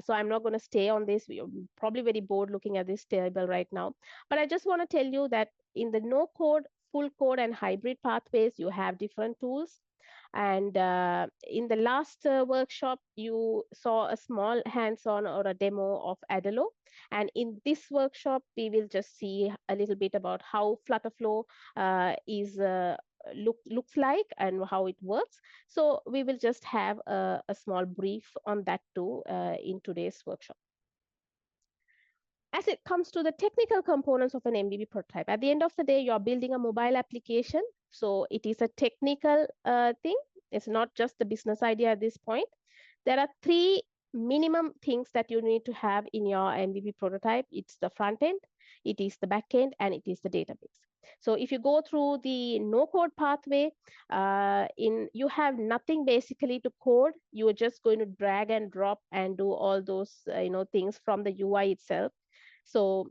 So I'm not going to stay on this. You're probably very bored looking at this table right now. But I just want to tell you that in the no code, full code, and hybrid pathways, you have different tools. And in the last workshop, you saw a small hands-on or a demo of Adalo. And in this workshop, we will just see a little bit about how Flutterflow is looks like and how it works. So we will just have a small brief on that too in today's workshop. As it comes to the technical components of an MVP prototype, at the end of the day, you're building a mobile application. So it is a technical thing. It's not just the business idea at this point. There are three minimum things that you need to have in your MVP prototype. It's the front end, it is the back end, and it is the database. So if you go through the no code pathway, you have nothing basically to code. You are just going to drag and drop and do all those things from the UI itself. So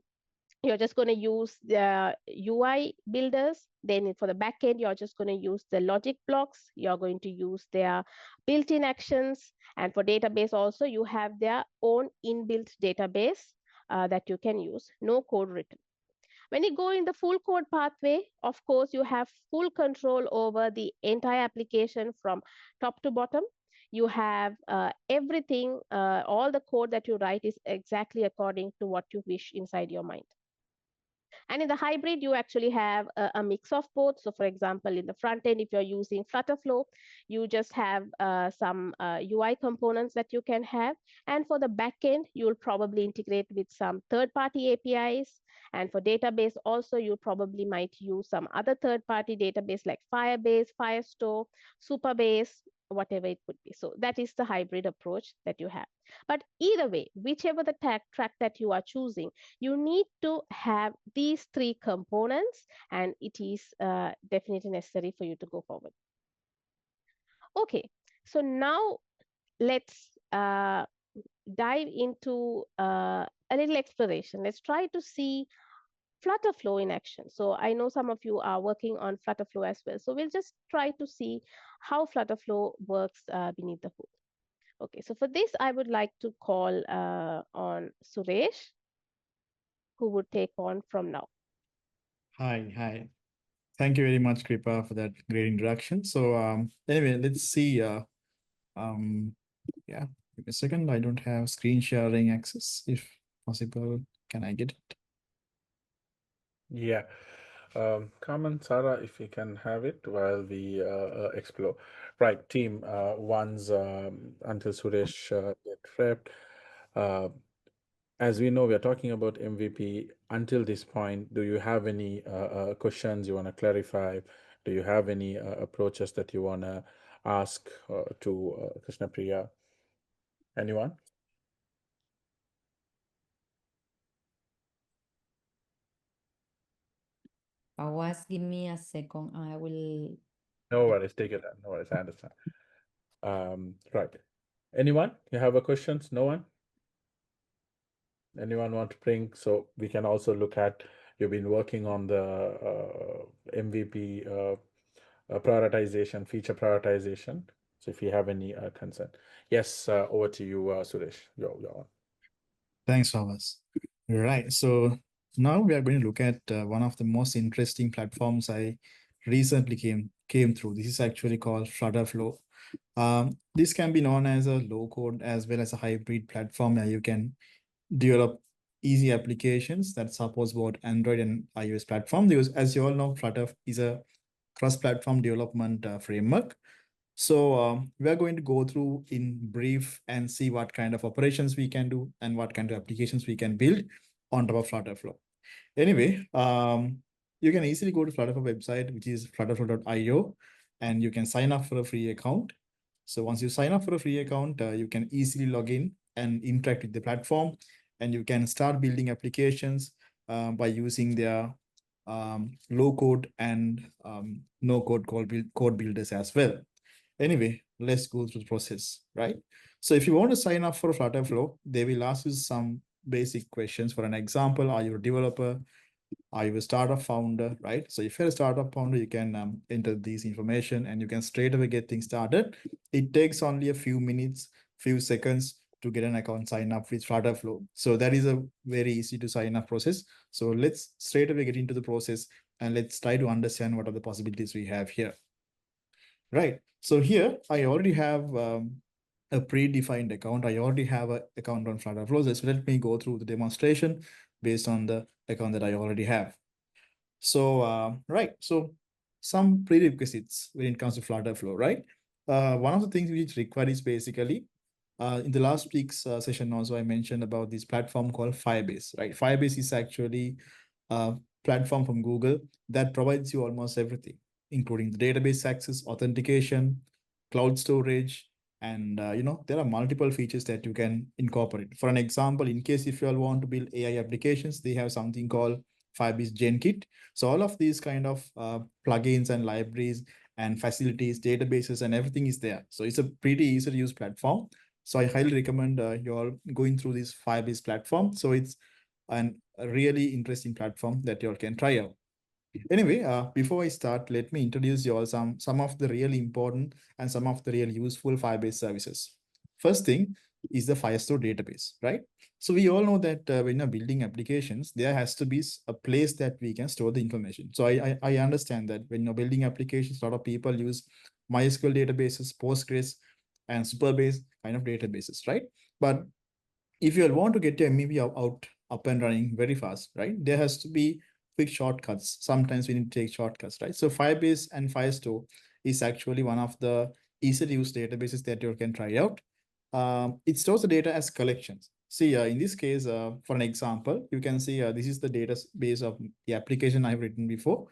you're just going to use the UI builders. Then for the backend, you're just going to use the logic blocks. You're going to use their built-in actions. And for database also, you have their own inbuilt database that you can use, no code written. When you go in the full code pathway, of course, you have full control over the entire application from top to bottom. You have everything, all the code that you write is exactly according to what you wish inside your mind. And in the hybrid, you actually have a mix of both. So for example, in the front end, if you're using Flutterflow, you just have some UI components that you can have. And for the back end, you'll probably integrate with some third-party APIs. And for database also, you probably might use some other third-party database like Firebase, Firestore, Supabase, whatever it could be. So that is the hybrid approach that you have. But either way, whichever the track that you are choosing, you need to have these three components, and it is definitely necessary for you to go forward. Okay, so now let's dive into a little exploration. Let's try to see Flutterflow in action. So I know some of you are working on Flutterflow as well. So we'll just try to see how Flutterflow works beneath the hood. Okay, so for this, I would like to call on Suresh, who would take on from now. Hi. Thank you very much, Kripa, for that great introduction. So anyway, let's see. Yeah, give me a second. I don't have screen sharing access. If possible, can I get it? Yeah. Comment, Sarah, if we can have it while we explore. Right, team, once until Suresh get prepped. As we know, we are talking about MVP. Until this point, do you have any questions you want to clarify? Do you have any approaches that you want to ask to Krishnapriya? Anyone? Fawaz, give me a second. I will. No worries, take it. No worries, I understand. Right. Anyone? You have a questions? No one? Anyone want to bring? So we can also look at, you've been working on the MVP prioritization, feature prioritization. So if you have any concern. Yes, over to you, Suresh. You're on. Thanks, Fawaz. Right. So now we are going to look at one of the most interesting platforms I recently came through. This is actually called Flutterflow. This can be known as a low code as well as a hybrid platform where you can develop easy applications that supports both Android and iOS platform. Because as you all know, Flutter is a cross-platform development framework. So we're going to go through in brief and see what kind of operations we can do and what kind of applications we can build on top of Flutterflow. Anyway, you can easily go to Flutterflow website, which is flutterflow.io, and you can sign up for a free account. So once you sign up for a free account, you can easily log in and interact with the platform, and you can start building applications by using their low code and no code code builders as well. Anyway, let's go through the process, right? So if you want to sign up for Flutterflow, they will ask you some basic questions. For an example, are you a developer? Are you a startup founder, right? So if you're a startup founder, you can enter these information and you can straight away get things started. It takes only a few minutes, few seconds to get an account sign up with Flow. So that is a very easy to sign up process. So let's straight away get into the process and let's try to understand what are the possibilities we have here. Right. So here I already have a predefined account. I already have an account on Flow. So let me go through the demonstration based on the account that I already have. So, right. So some prerequisites when it comes to Flow, right? One of the things which required is basically in the last week's session also I mentioned about this platform called Firebase, right? Firebase is actually a platform from Google that provides you almost everything, including the database access, authentication, cloud storage, and there are multiple features that you can incorporate. For an example, in case if you all want to build AI applications, they have something called Firebase GenKit. So all of these kind of plugins and libraries and facilities, databases, and everything is there. So it's a pretty easy to use platform. So I highly recommend you all going through this Firebase platform. So it's a really interesting platform that you all can try out. Anyway, before I start, let me introduce you all some of the really important and some of the really useful Firebase services. First thing is the Firestore database, right? So we all know that when you're building applications, there has to be a place that we can store the information. So I understand that when you're building applications, a lot of people use MySQL databases, Postgres, and Superbase kind of databases, right? But if you want to get your MEV out up and running very fast, right, there has to be quick shortcuts. Sometimes we need to take shortcuts, right? So Firebase and Firestore is actually one of the easy to use databases that you can try out. It stores the data as collections. See, in this case, for an example, you can see this is the database of the application I've written before.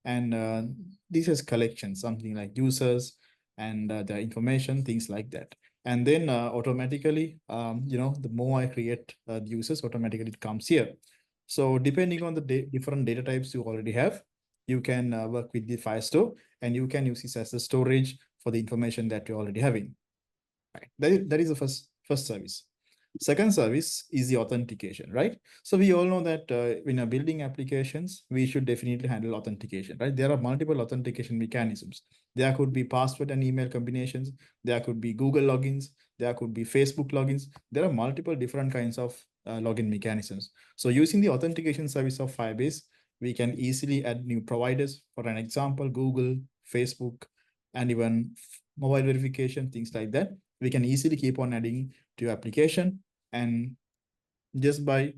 And this is collections, something like users and the information, things like that. And then automatically, the more I create users, automatically it comes here. So depending on the different data types you already have, you can work with the Firestore and you can use this as a storage for the information that you're already having. Right. That is the first service. Second service is the authentication, right? So we all know that when you're building applications, we should definitely handle authentication, right? There are multiple authentication mechanisms. There could be password and email combinations. There could be Google logins. There could be Facebook logins. There are multiple different kinds of login mechanisms. So using the authentication service of Firebase, we can easily add new providers. For an example, Google, Facebook, and even mobile verification, things like that. We can easily keep on adding to your application, and just by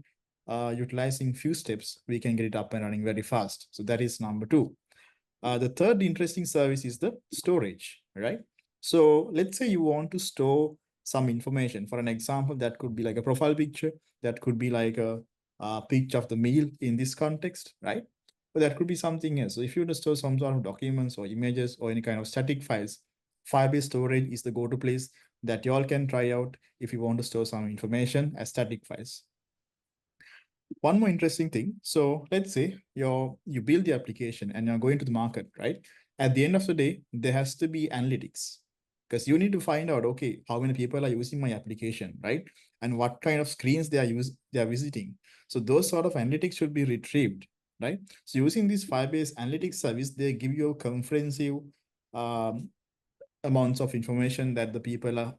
utilizing few steps, we can get it up and running very fast. So that is number two. The third interesting service is the storage, right? So let's say you want to store some information. For an example, that could be like a profile picture, that could be like a picture of the meal in this context, right? But that could be something else. So if you want to store some sort of documents or images or any kind of static files, Firebase storage is the go-to place that you all can try out if you want to store some information as static files. One more interesting thing. So let's say you build the application and you're going to the market, right? At the end of the day, there has to be analytics because you need to find out, okay, how many people are using my application, right? And what kind of screens they are visiting. So those sort of analytics should be retrieved, right? So using this Firebase analytics service, they give you a comprehensive amounts of information that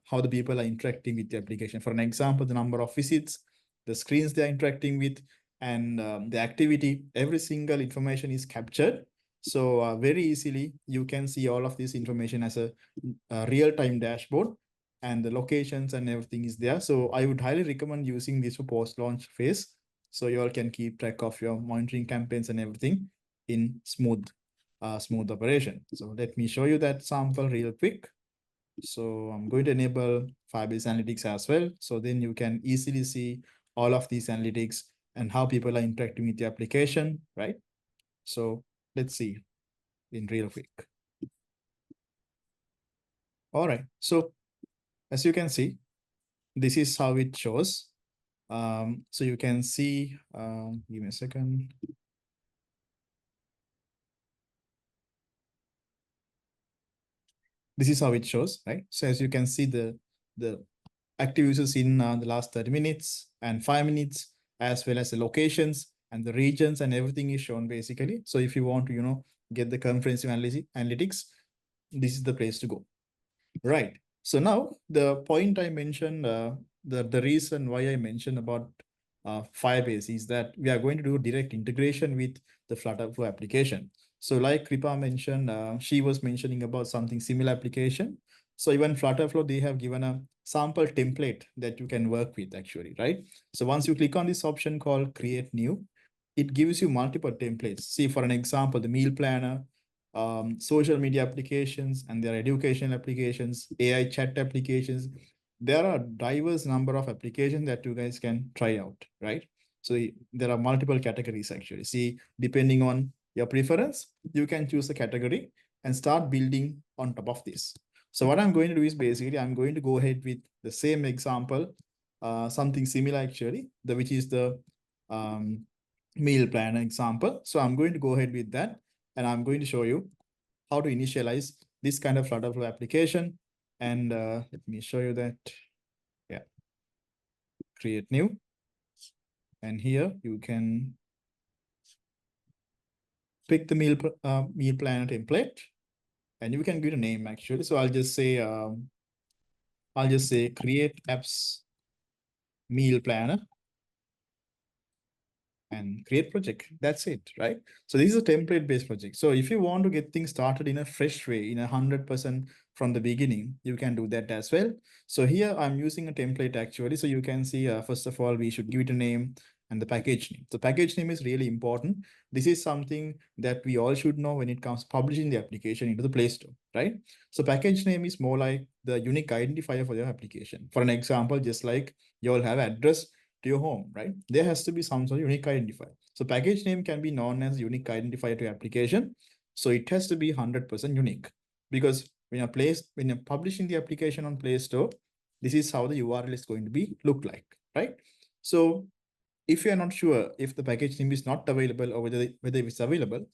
how the people are interacting with the application. For an example, the number of visits, the screens they're interacting with, and the activity, every single information is captured. So very easily, you can see all of this information as a real-time dashboard, and the locations and everything is there. So I would highly recommend using this for post-launch phase. So you all can keep track of your monitoring campaigns and everything in smooth operation. So let me show you that sample real quick. So I'm going to enable Firebase Analytics as well. So then you can easily see all of these analytics and how people are interacting with the application, right? So let's see in real quick. All right. So as you can see, this is how it shows. So you can see, give me a second. This is how it shows, right? So as you can see, the active users in the last 30 minutes and 5 minutes, as well as the locations and the regions and everything is shown basically. So if you want to, get the comprehensive analytics, this is the place to go. Right. So now the point I mentioned, the reason why I mentioned about Firebase is that we are going to do direct integration with the Flutterflow application. So like Kripa mentioned, she was mentioning about something similar application. So even Flutterflow, they have given a sample template that you can work with actually, right? So once you click on this option called create new, it gives you multiple templates. See, for an example, the meal planner, social media applications, and their educational applications, AI chat applications. There are diverse number of applications that you guys can try out, right? So there are multiple categories actually. See, depending on your preference, you can choose a category and start building on top of this. So what I'm going to do is basically, I'm going to go ahead with the same example, something similar actually, which is the meal plan example. So I'm going to go ahead with that, and I'm going to show you how to initialize this kind of Flutterflow application. And let me show you that. Yeah. Create new. And here you can pick the meal planner template, and you can give it a name actually. So I'll just say create apps meal planner and create project. That's it, right? So this is a template-based project. So if you want to get things started in a fresh way, in 100% from the beginning, you can do that as well. So here I'm using a template actually. So you can see, first of all, we should give it a name and the package name. The package name is really important. This is something that we all should know when it comes publishing the application into the Play Store, right? So package name is more like the unique identifier for your application. For an example, just like you all have address to your home, right? There has to be some sort of unique identifier. So package name can be known as unique identifier to your application. So it has to be 100% unique, because when you're publishing the application on Play Store, this is how the URL is going to be look like, right? So if you're not sure if the package name is not available or whether it's available,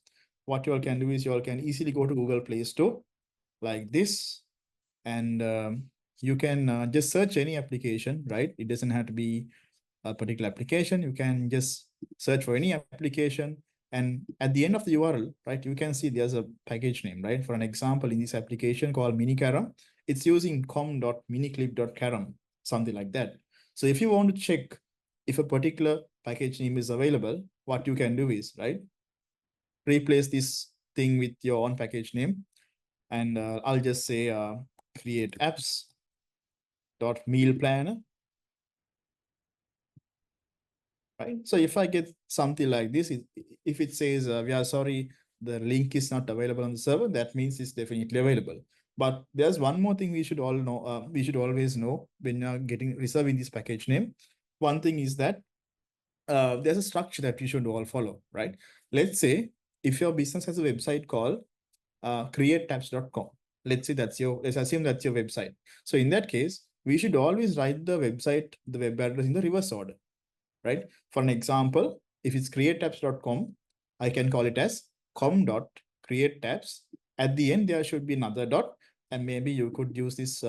what you all can do is you all can easily go to Google Play Store like this, and you can just search any application, right? It doesn't have to be a particular application. You can just search for any application, and at the end of the URL, right, you can see there's a package name, right? For an example, in this application called minicaram, it's using com.miniclip.caram, something like that. So if you want to check if a particular package name is available, what you can do is, right, replace this thing with your own package name, and I'll just say create apps dot meal planner. Right. So if I get something like this, if it says we are sorry, the link is not available on the server, that means it's definitely available. But there's one more thing we should all know. We should always know when you're reserving this package name. One thing is that there's a structure that you should all follow, right? Let's say if your business has a website called createtabs.com. Let's assume that's your website. So in that case, we should always write the web address in the reverse order, right? For an example, if it's createtabs.com, I can call it as com.createtabs. At the end, there should be another dot, and maybe you could use this,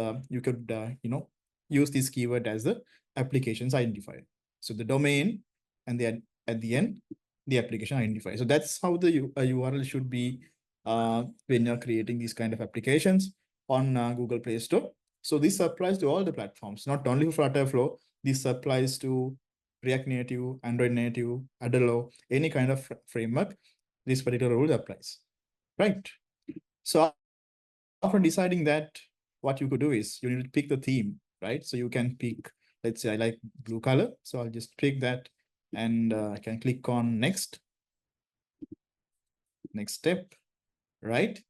use this keyword as the application's identifier. So the domain, and then at the end, the application identifier. So that's how the URL should be when you're creating these kind of applications on Google Play Store. So this applies to all the platforms, not only for Flutterflow. This applies to React Native, Android Native, Adalo, any kind of framework. This particular rule applies, right? So after deciding that, what you could do is you need to pick the theme, right? So you can pick, let's say I like blue color. So I'll just pick that, and I can click on next step, right?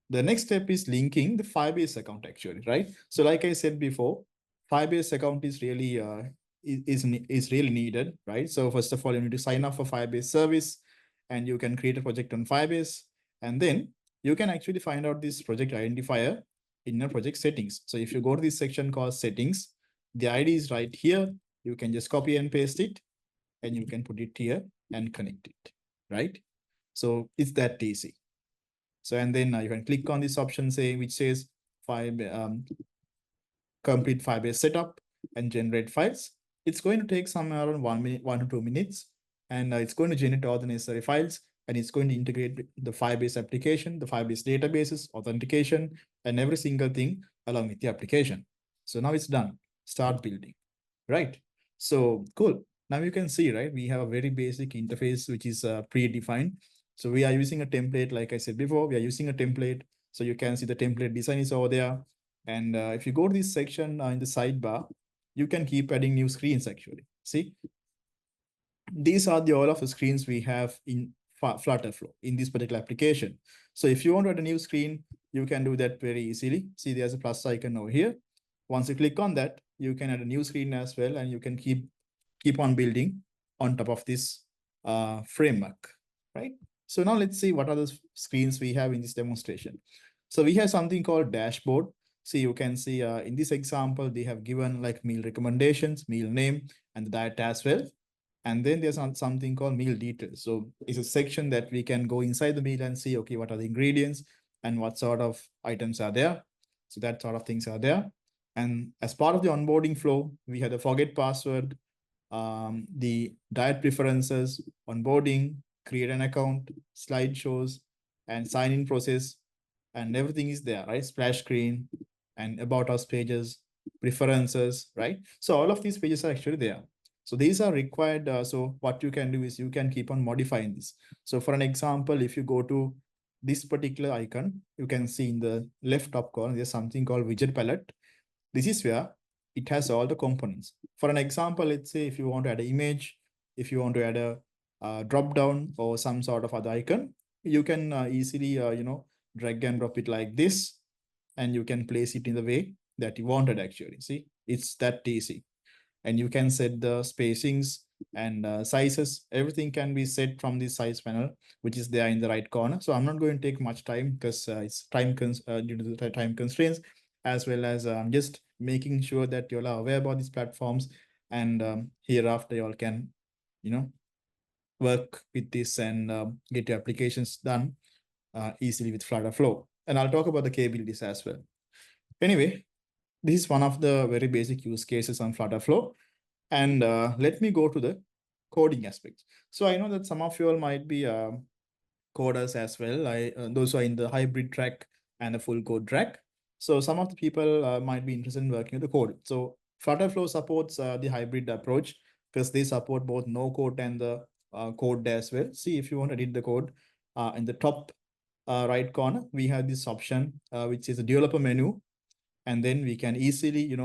The next step is linking the Firebase account actually, right? So like I said before, Firebase account is really is really needed, right? So first of all, you need to sign up for Firebase service, and you can create a project on Firebase, and then you can actually find out this project identifier in your project settings. So if you go to this section called settings, the ID is right here. You can just copy and paste it, and you can put it here and connect it, right? So it's that easy. So, and then you can click on this option which says complete Firebase setup and generate files. It's going to take somewhere around 1 minute, 1 to 2 minutes. and it's going to generate all the necessary files, and it's going to integrate the Firebase application, the Firebase databases, authentication, and every single thing along with the application. So now it's done. Start building, right? So cool. Now you can see, right, we have a very basic interface which is predefined. So we are using a template, like I said before, we are using a template. So you can see the template design is over there. And if you go to this section in the sidebar, you can keep adding new screens actually. See, these are the all of the screens we have in Flutterflow in this particular application. So if you want to add a new screen, you can do that very easily. See, there's a plus icon over here. Once you click on that, you can add a new screen as well, and you can keep on building on top of this framework, right? So now let's see what are the screens we have in this demonstration. So we have something called dashboard. So you can see in this example, they have given like meal recommendations, meal name, and the diet as well. And then there's something called meal details. So it's a section that we can go inside the meal and see, okay, what are the ingredients and what sort of items are there. So that sort of things are there. And as part of the onboarding flow, we have the forget password, the diet preferences, onboarding, create an account, slideshows, and sign in process. And everything is there, right? Splash screen and about us pages, preferences, right? So all of these pages are actually there. So these are required. So what you can do is you can keep on modifying this. So for an example, if you go to this particular icon, you can see in the left top corner, there's something called widget palette. This is where it has all the components. For an example, let's say if you want to add an image, if you want to add a drop down or some sort of other icon, you can easily, drag and drop it like this, and you can place it in the way that you wanted actually. See, it's that easy. And you can set the spacings and sizes. Everything can be set from the size panel, which is there in the right corner. So I'm not going to take much time because it's due to the time constraints, as well as just making sure that you all are aware about these platforms. And hereafter, you all can, work with this and get your applications done easily with Flutterflow. And I'll talk about the capabilities as well. Anyway, this is one of the very basic use cases on Flutterflow. And let me go to the coding aspects. So I know that some of you all might be coders as well. Those who are in the hybrid track and the full code track. So some of the people might be interested in working with the code. So Flutterflow supports the hybrid approach because they support both no code and the code as well. See, if you want to edit the code in the top right corner, we have this option, which is a developer menu. And then we can easily,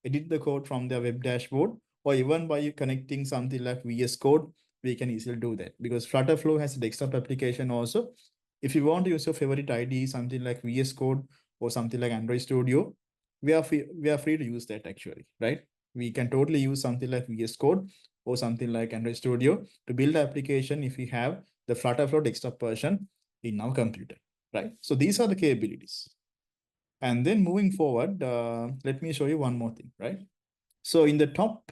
edit the code from the web dashboard, or even by connecting something like VS Code, we can easily do that because Flutterflow has a desktop application also. If you want to use your favorite IDE, something like VS Code or something like Android Studio, we are free to use that actually, right? We can totally use something like VS Code or something like Android Studio to build the application if we have the Flutterflow desktop version in our computer, right? So these are the capabilities. And then moving forward, let me show you one more thing, right? So in the top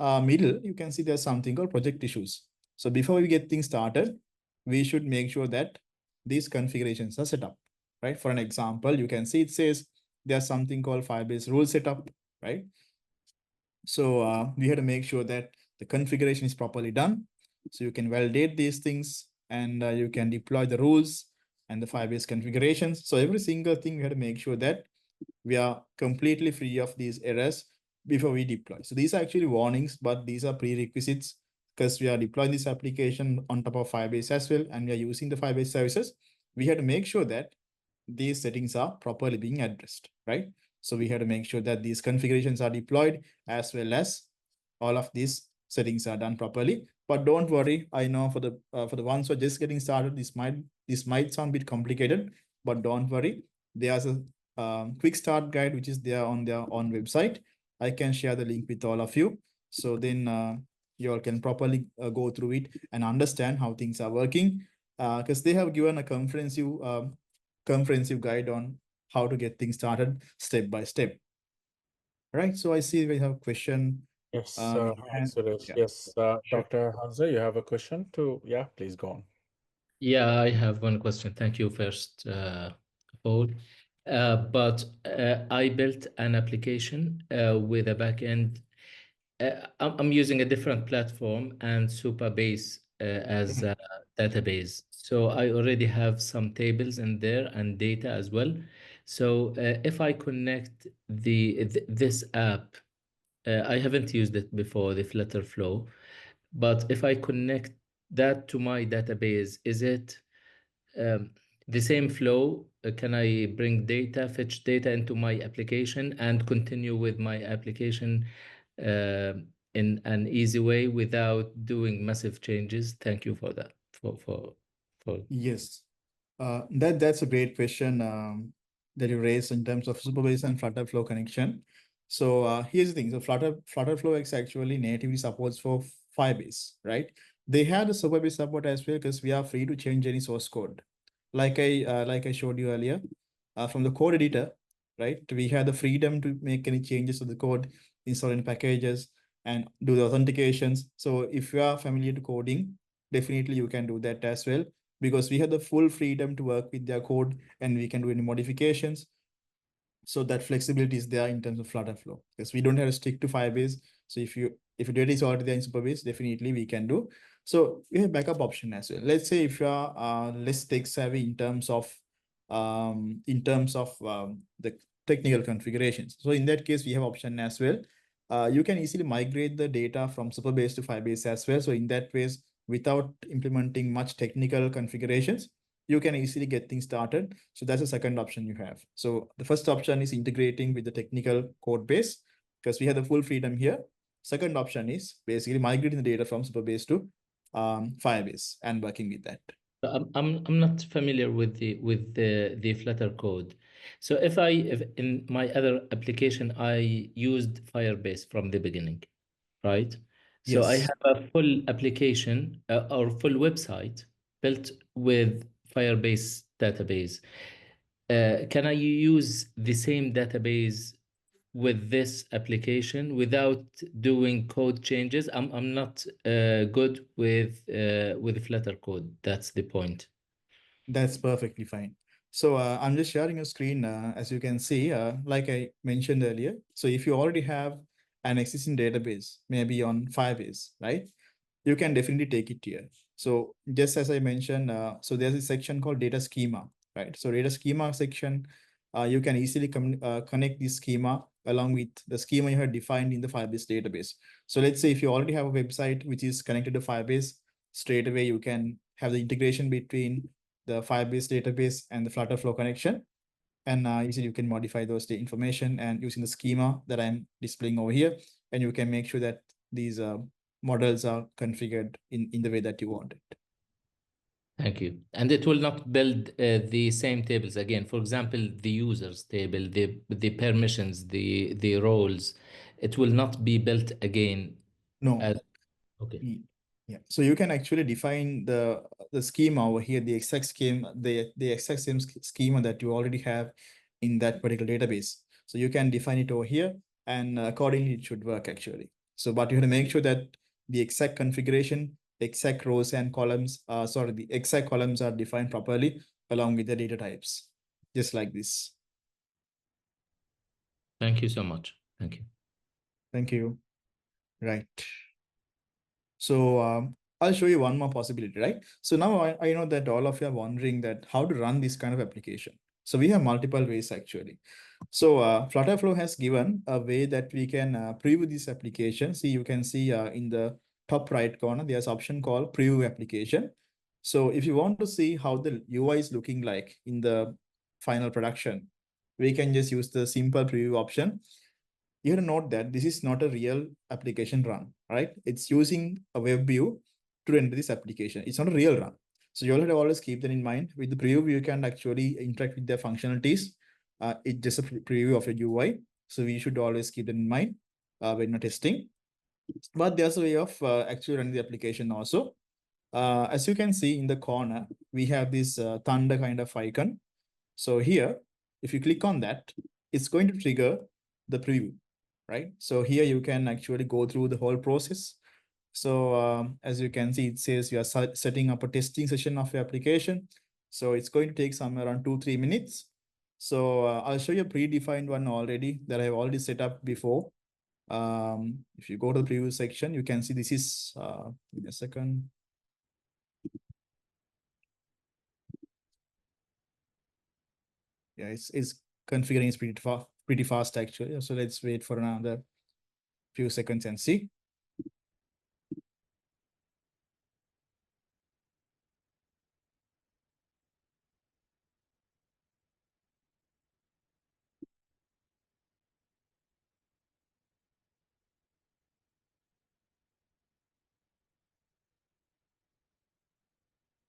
middle, you can see there's something called project issues. So before we get things started, we should make sure that these configurations are set up, right? For an example, you can see it says there's something called Firebase rule setup, right? So we have to make sure that the configuration is properly done. So you can validate these things and you can deploy the rules and the Firebase configurations. So every single thing we have to make sure that we are completely free of these errors before we deploy. So these are actually warnings, but these are prerequisites because we are deploying this application on top of Firebase as well, and we are using the Firebase services. We have to make sure that these settings are properly being addressed, right? So we have to make sure that these configurations are deployed as well as all of these settings are done properly. But don't worry, I know for the ones who are just getting started, this might sound a bit complicated, but don't worry. There's a quick start guide which is there on their own website. I can share the link with all of you. So then you all can properly go through it and understand how things are working because they have given a comprehensive guide on how to get things started step by step. Right. So I see we have a question. Yes, Yeah. Yes, Dr. Hamza, you have a question too? Yeah, please go on. Yeah, I have one question. Thank you first of all. But I built an application with a backend I'm using a different platform and Supabase as a database. So I already have some tables in there and data as well. So if I connect this app, I haven't used it before, the Flutter Flow, but if I connect that to my database, is it um, the same flow? Can I bring data, fetch data into my application and continue with my application uh, in an easy way without doing massive changes? Thank you for that. For Yes, that's a great question that you raised in terms of Superbase and Flutter Flow connection. So here's the thing. So Flutter Flow X actually natively supports for Firebase, right? They had the Superbase support as well because we are free to change any source code. Like I showed you earlier, from the code editor, right? We have the freedom to make any changes to the code, install any packages, and do the authentications. So if you are familiar to coding, definitely you can do that as well, because we have the full freedom to work with their code and we can do any modifications. So that flexibility is there in terms of Flutter Flow, because we don't have to stick to Firebase. So if your data is already there in Superbase, definitely we can do. So we have backup option as well. Let's say if you are less tech savvy in terms of the technical configurations. So in that case, we have option as well. You can easily migrate the data from Superbase to Firebase as well. So in that ways, without implementing much technical configurations, you can easily get things started. So that's the second option you have. So the first option is integrating with the technical code base, because we have the full freedom here. Second option is basically migrating the data from Superbase to Firebase and working with that. I'm not familiar with the Flutter code. So if in my other application I used Firebase from the beginning, right? So I Yes. have a full application or full website built with Firebase database. Can I use the same database with this application without doing code changes? I'm not good with Flutter code. That's the point. That's perfectly fine. So I'm just sharing a screen, as you can see, like I mentioned earlier. So if you already have an existing database, maybe on Firebase, right? You can definitely take it here. So just as I mentioned, so there's a section called data schema, right? So data schema section, you can easily connect this schema along with the schema you have defined in the Firebase database. So let's say if you already have a website which is connected to Firebase, straight away you can have the integration between the Firebase database and the Flutter Flow connection. And easily you can modify those information and using the schema that I'm displaying over here. And you can make sure that these models are configured in the way that you want it. Thank you. And it will not build the same tables again. For example, the users table, the permissions, the roles, it will not be built again. No. Okay. Yeah. So you can actually define the schema over here, the exact schema, the exact same schema that you already have in that particular database. So you can define it over here, and accordingly it should work actually. So, but you have to make sure that the exact configuration, the exact rows and columns, the exact columns are defined properly along with the data types, just like this. Thank you so much. Thank you. Thank you. Right. So I'll show you one more possibility, right? So now I know that all of you are wondering that how to run this kind of application. So we have multiple ways actually. So Flutterflow has given a way that we can preview this application. See, you can see in the top right corner, there's option called preview application. So if you want to see how the UI is looking like in the final production, we can just use the simple preview option. You have to note that this is not a real application run, right? It's using a web view to render this application. It's not a real run. So you have to always keep that in mind. With the preview, you can actually interact with their functionalities. It's just a preview of a UI. So we should always keep that in mind when you're testing. But there's a way of actually running the application also. As you can see in the corner, we have this thunder kind of icon. So here, if you click on that, it's going to trigger the preview, right? So here you can actually go through the whole process. So as you can see, it says you are setting up a testing session of your application. So it's going to take somewhere around 2-3 minutes. So I'll show you a predefined one already that I've already set up before. If you go to the preview section, you can see this is, give me a second. Yeah, it's configuring is pretty fast actually. So let's wait for another few seconds and see.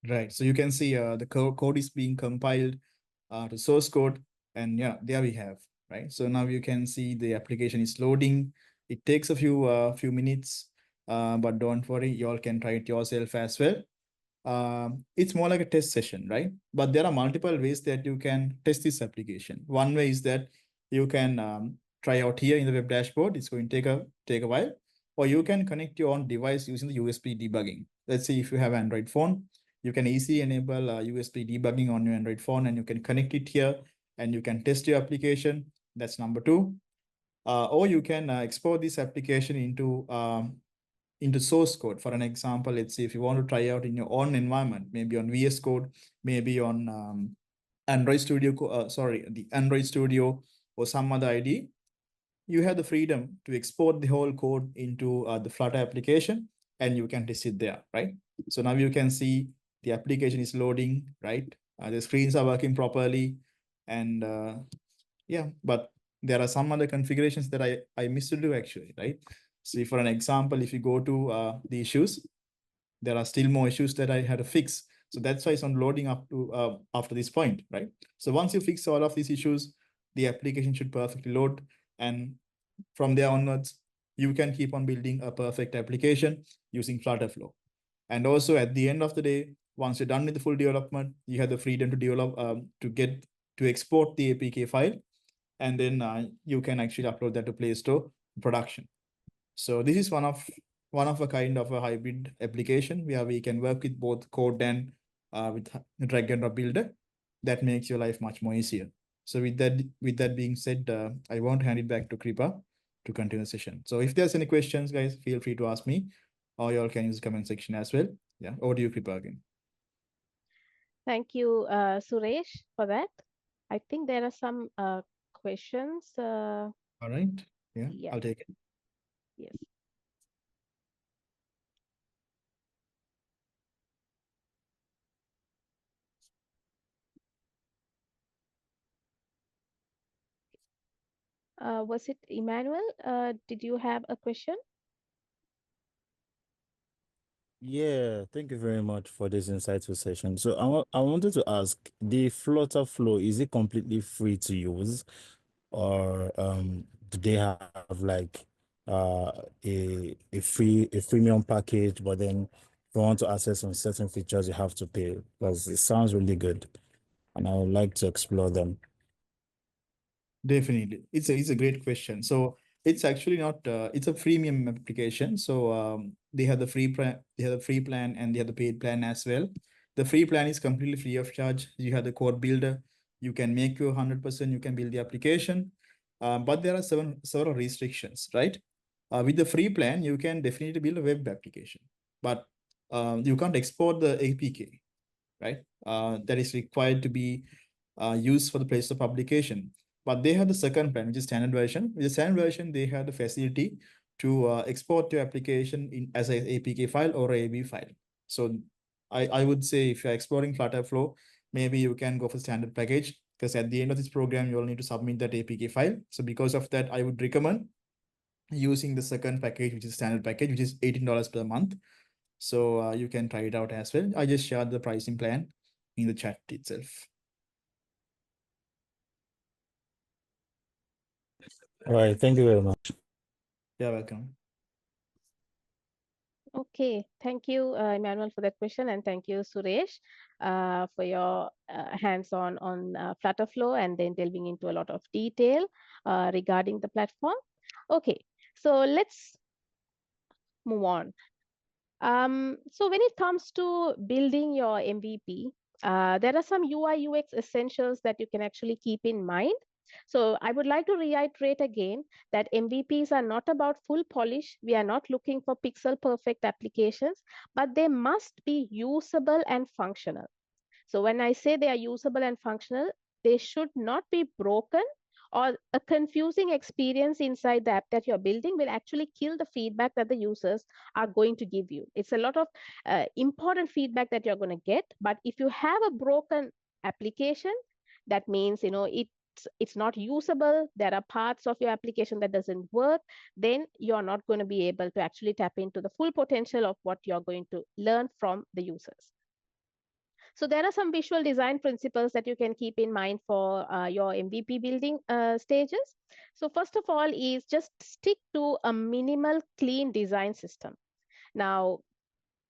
Right, so you can see the code is being compiled to source code, and yeah, there we have, right? So now you can see the application is loading. It takes a few minutes, but don't worry, you all can try it yourself as well. It's more like a test session, right? But there are multiple ways that you can test this application. One way is that you can try out here in the web dashboard. It's going to take a while, or you can connect your own device using the USB debugging. Let's say if you have an Android phone, you can easily enable USB debugging on your Android phone, and you can connect it here, and you can test your application. That's number two. Or you can export this application into source code. For an example, let's say if you want to try out in your own environment, maybe on VS Code, maybe on Android Studio, the Android Studio or some other ID, you have the freedom to export the whole code into the Flutter application, and you can test it there, right? So now you can see the application is loading, right? The screens are working properly, and yeah, but there are some other configurations that I missed to do actually, right? So for an example, if you go to the issues, there are still more issues that I had to fix. So that's why it's on loading up to after this point, right? So once you fix all of these issues, the application should perfectly load. And from there onwards, you can keep on building a perfect application using Flutterflow. And also at the end of the day, once you're done with the full development, you have the freedom to develop, to export the APK file, and then you can actually upload that to Play Store production. So this is one of a kind of a hybrid application where we can work with both code and with drag and drop builder. That makes your life much more easier. So with that being said, I want to hand it back to Kripa to continue the session. So if there's any questions, guys, feel free to ask me, or you all can use the comment section as well. Yeah, over to you, Kripa, again. Thank you, Suresh, for that. I think there are some questions. All right. Yeah, Yeah, I'll take it. yes. Was it Emmanuel? Did you have a question? Yeah, thank you very much for this insightful session. So I wanted to ask, the Flutter Flow, is it completely free to use, or do they have like a freemium package, but then if you want to access some certain features, you have to pay? Because it sounds really good, and I would like to explore them. Definitely. It's a great question. So it's actually not it's a freemium application. So they have the free plan, and they have the paid plan as well. The free plan is completely free of charge. You have the code builder. You can make your 100%, you can build the application. But there are several restrictions, right? With the free plan, you can definitely build a web application, but you can't export the APK, right? That is required to be used for the place of publication. But they have the second plan, which is standard version. With the standard version, they have the facility to export your application as an APK file or a AB file. So I would say if you're exploring Flutterflow, maybe you can go for standard package, because at the end of this program, you'll need to submit that APK file. So because of that, I would recommend using the second package, which is standard package, which is $18 per month. So you can try it out as well. I just shared the pricing plan in the chat itself. All right, thank you very much. You're welcome. Okay, thank you, Emmanuel, for that question, and thank you, Suresh, for your hands-on on Flutterflow and then delving into a lot of detail regarding the platform. Okay, so let's move on. So when it comes to building your MVP, there are some UI UX essentials that you can actually keep in mind So I would like to reiterate again that MVPs are not about full polish. We are not looking for pixel perfect applications, but they must be usable and functional. So when I say they are usable and functional, they should not be broken, or a confusing experience inside the app that you're building will actually kill the feedback that the users are going to give you. It's a lot of important feedback that you're going to get, but if you have a broken application, that means it's not usable, there are parts of your application that doesn't work, then you're not going to be able to actually tap into the full potential of what you're going to learn from the users. So there are some visual design principles that you can keep in mind for your MVP building stages. So first of all is just stick to a minimal clean design system. Now,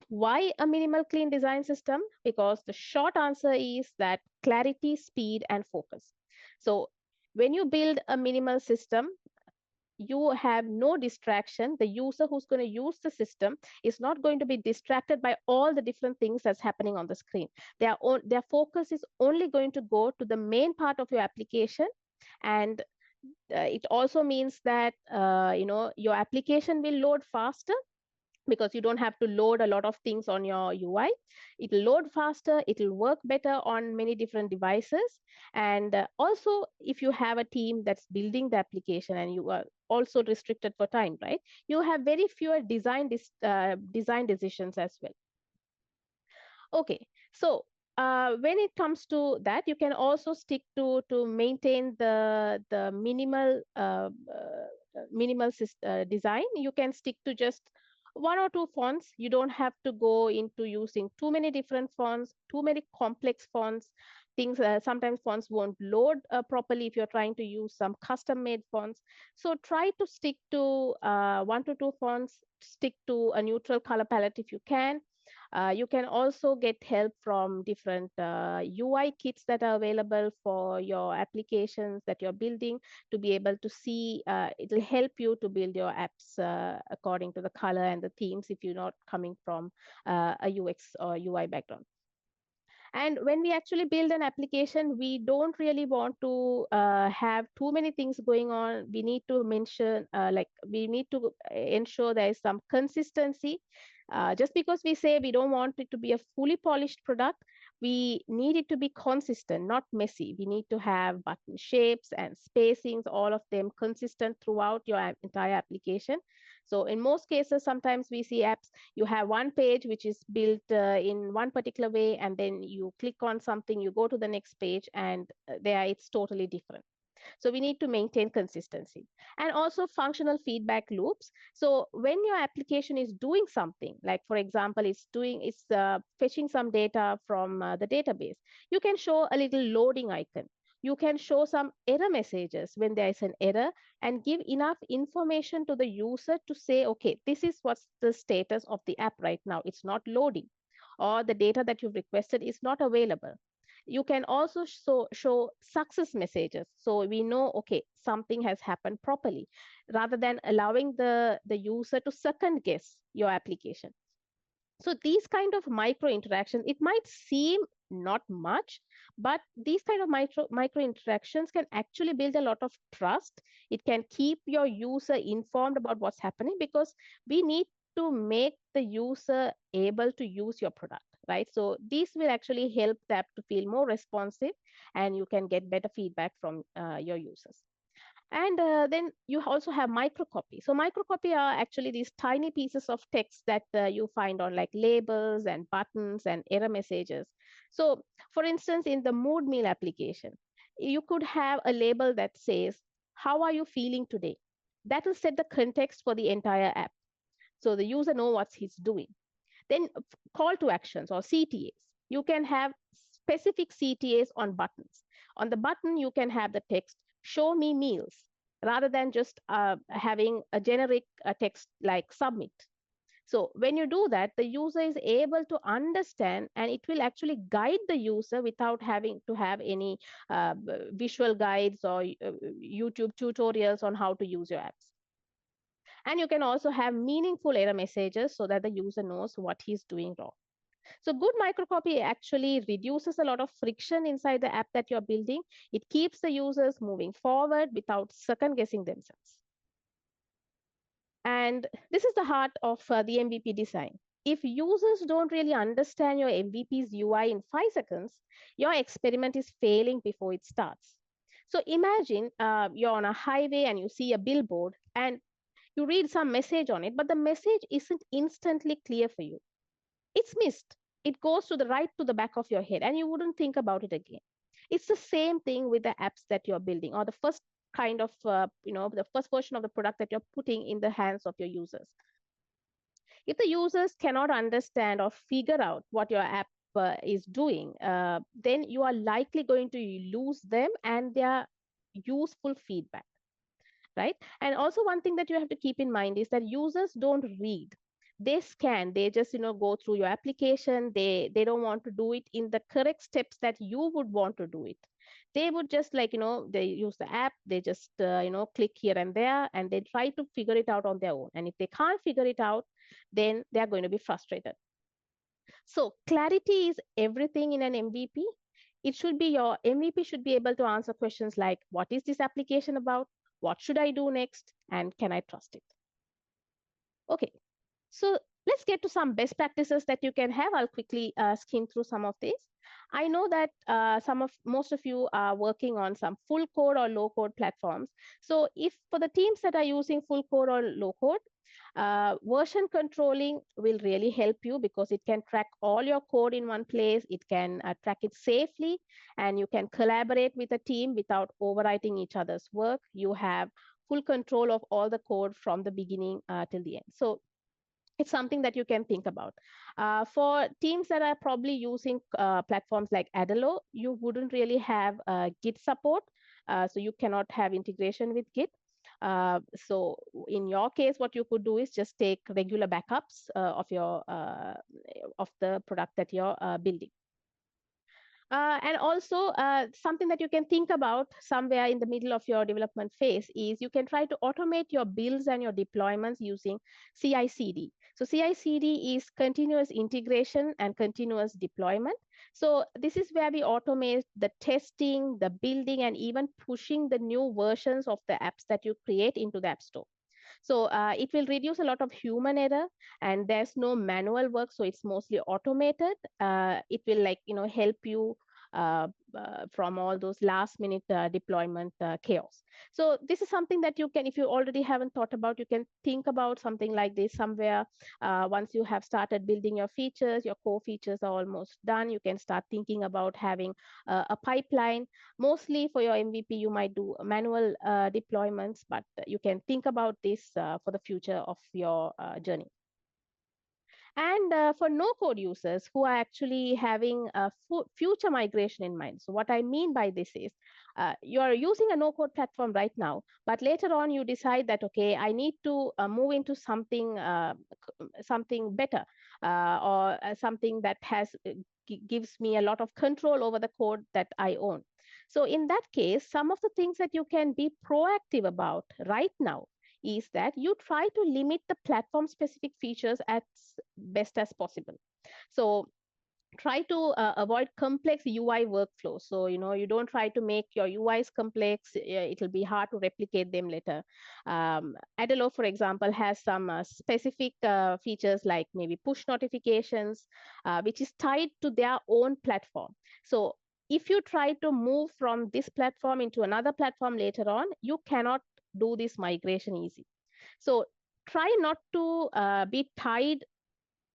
why a minimal clean design system? Because the short answer is that clarity, speed, and focus. So when you build a minimal system, you have no distraction. The user who's going to use the system is not going to be distracted by all the different things that's happening on the screen. Their focus is only going to go to the main part of your application. And it also means that your application will load faster, because you don't have to load a lot of things on your UI. It'll load faster, it'll work better on many different devices. And also, if you have a team that's building the application and you are also restricted for time, right? You have very fewer design decisions as well. Okay, so when it comes to that, you can also stick to maintain the minimal design. You can stick to just one or two fonts. You don't have to go into using too many different fonts, too many complex fonts. Sometimes fonts won't load properly if you're trying to use some custom made fonts. So try to stick to one to two fonts, stick to a neutral color palette if you can. You can also get help from different UI kits that are available for your applications that you're building to be able to see. It'll help you to build your apps according to the color and the themes if you're not coming from a UX or UI background. And when we actually build an application, we don't really want to have too many things going on. We need to we need to ensure there is some consistency. Just because we say we don't want it to be a fully polished product, we need it to be consistent, not messy. We need to have button shapes and spacings, all of them consistent throughout your entire application. So in most cases, sometimes we see apps, you have one page which is built in one particular way, and then you click on something, you go to the next page, and there it's totally different. So we need to maintain consistency. And also functional feedback loops. So when your application is doing something, like for example, it's fetching some data from the database, you can show a little loading icon. You can show some error messages when there is an error, and give enough information to the user to say, okay, this is what's the status of the app right now. It's not loading, or the data that you've requested is not available. You can also show success messages. So we know, okay, something has happened properly, rather than allowing the user to second guess your application. So these kind of micro interactions, it might seem not much, but these kind of micro interactions can actually build a lot of trust. It can keep your user informed about what's happening, because we need to make the user able to use your product, right? So these will actually help the app to feel more responsive, and you can get better feedback from your users. And then you also have microcopy. So microcopy are actually these tiny pieces of text that you find on like labels and buttons and error messages. So for instance, in the mood meal application, you could have a label that says, how are you feeling today? That will set the context for the entire app, so the user know what he's doing. Then call to actions or CTAs. You can have specific CTAs on buttons. On the button, you can have the text, show me meals, rather than just having a generic text like submit. So when you do that, the user is able to understand, and it will actually guide the user without having to have any visual guides or YouTube tutorials on how to use your apps. And you can also have meaningful error messages so that the user knows what he's doing wrong. So good microcopy actually reduces a lot of friction inside the app that you're building. It keeps the users moving forward without second guessing themselves. And this is the heart of the MVP design. If users don't really understand your MVP's UI in 5 seconds, your experiment is failing before it starts. So imagine you're on a highway and you see a billboard and you read some message on it, but the message isn't instantly clear for you. It's missed. It goes to the right to the back of your head and you wouldn't think about it again. It's the same thing with the apps that you're building, or the first kind of the first version of the product that you're putting in the hands of your users. If the users cannot understand or figure out what your app is doing, then you are likely going to lose them and their useful feedback, right? And also one thing that you have to keep in mind is that users don't read. They scan. They just go through your application. They don't want to do it in the correct steps that you would want to do it. They would just they use the app. They just click here and there, and they try to figure it out on their own. And if they can't figure it out, then they are going to be frustrated. So clarity is everything in an MVP. Your MVP should be able to answer questions like, what is this application about? What should I do next? And can I trust it? Okay, so let's get to some best practices that you can have. I'll quickly skim through some of these. I know that most of you are working on some full code or low code platforms. So if for the teams that are using full code or low code, version controlling will really help you because it can track all your code in one place. It can track it safely, and you can collaborate with a team without overwriting each other's work. You have full control of all the code from the beginning till the end. So it's something that you can think about. For teams that are probably using platforms like Adalo, you wouldn't really have Git support, so you cannot have integration with Git. So in your case, what you could do is just take regular backups of the product that you're building. And also something that you can think about somewhere in the middle of your development phase is you can try to automate your builds and your deployments using CI/CD. So CI/CD is continuous integration and continuous deployment. So this is where we automate the testing, the building, and even pushing the new versions of the apps that you create into the App Store. So it will reduce a lot of human error, and there's no manual work, so it's mostly automated. It will help you from all those last minute deployment chaos. So this is something that you can, if you already haven't thought about, you can think about something like this somewhere. Once you have started building your features, your core features are almost done, you can start thinking about having a pipeline. Mostly for your MVP, you might do manual deployments, but you can think about this for the future of your journey. And for no-code users who are actually having a future migration in mind. So what I mean by this is you're using a no-code platform right now, but later on you decide that, okay, I need to move into something better or something that gives me a lot of control over the code that I own. So in that case, some of the things that you can be proactive about right now is that you try to limit the platform specific features as best as possible. So try to avoid complex UI workflows. So, you don't try to make your UIs complex. It'll be hard to replicate them later. Adalo, for example, has some specific features like maybe push notifications, which is tied to their own platform. So if you try to move from this platform into another platform later on, you cannot do this migration easy. So try not to be tied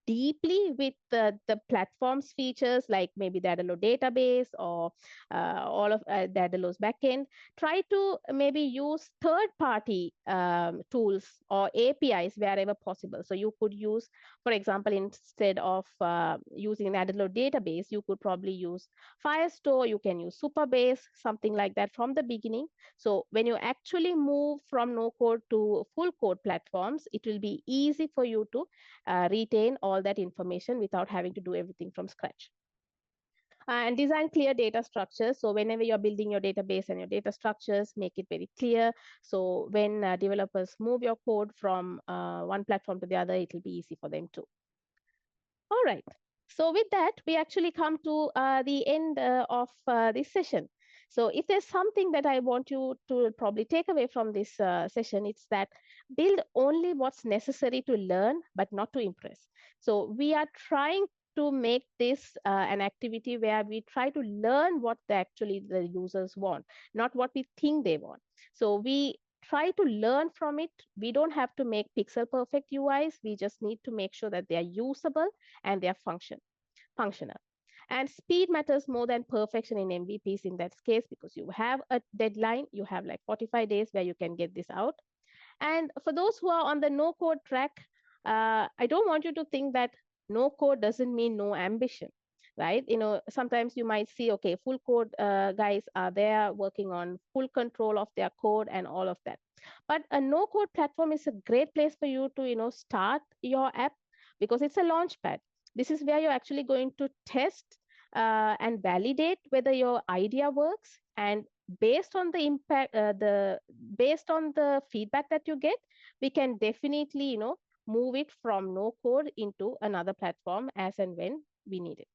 deeply with the platform's features, like maybe the Adalo database or all of the Adalo's backend. Try to maybe use third-party tools or APIs wherever possible. So you could use, for example, instead of using an Adalo database, you could probably use Firestore, you can use Supabase, something like that from the beginning. So when you actually move from no-code to full code platforms, it will be easy for you to retain all that information without having to do everything from scratch. And design clear data structures. So whenever you're building your database and your data structures, make it very clear. So when developers move your code from one platform to the other, it will be easy for them too. All right. So with that, we actually come to the end of this session. So if there's something that I want you to probably take away from this session, it's that build only what's necessary to learn, but not to impress. So we are trying to make this an activity where we try to learn what actually the users want, not what we think they want. So we try to learn from it. We don't have to make pixel perfect UIs. We just need to make sure that they are usable and they are functional. And speed matters more than perfection in MVPs in that case, because you have a deadline, you have like 45 days where you can get this out. And for those who are on the no code track, I don't want you to think that no code doesn't mean no ambition, right? Sometimes you might see, okay, full code guys are there working on full control of their code and all of that. But a no code platform is a great place for you to, start your app, because it's a launch pad. This is where you're actually going to test and validate whether your idea works, and based on the impact based on the feedback that you get, we can definitely move it from no code into another platform as and when we need it.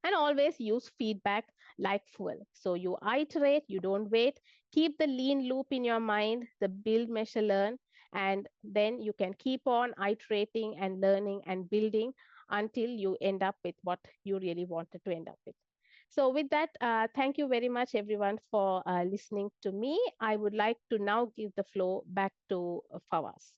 And always use feedback like fuel. So you iterate, you don't wait. Keep the lean loop in your mind, the build, measure, learn, and then you can keep on iterating and learning and building until you end up with what you really wanted to end up with. So with that, thank you very much, everyone, for listening to me. I would like to now give the floor back to Fawaz.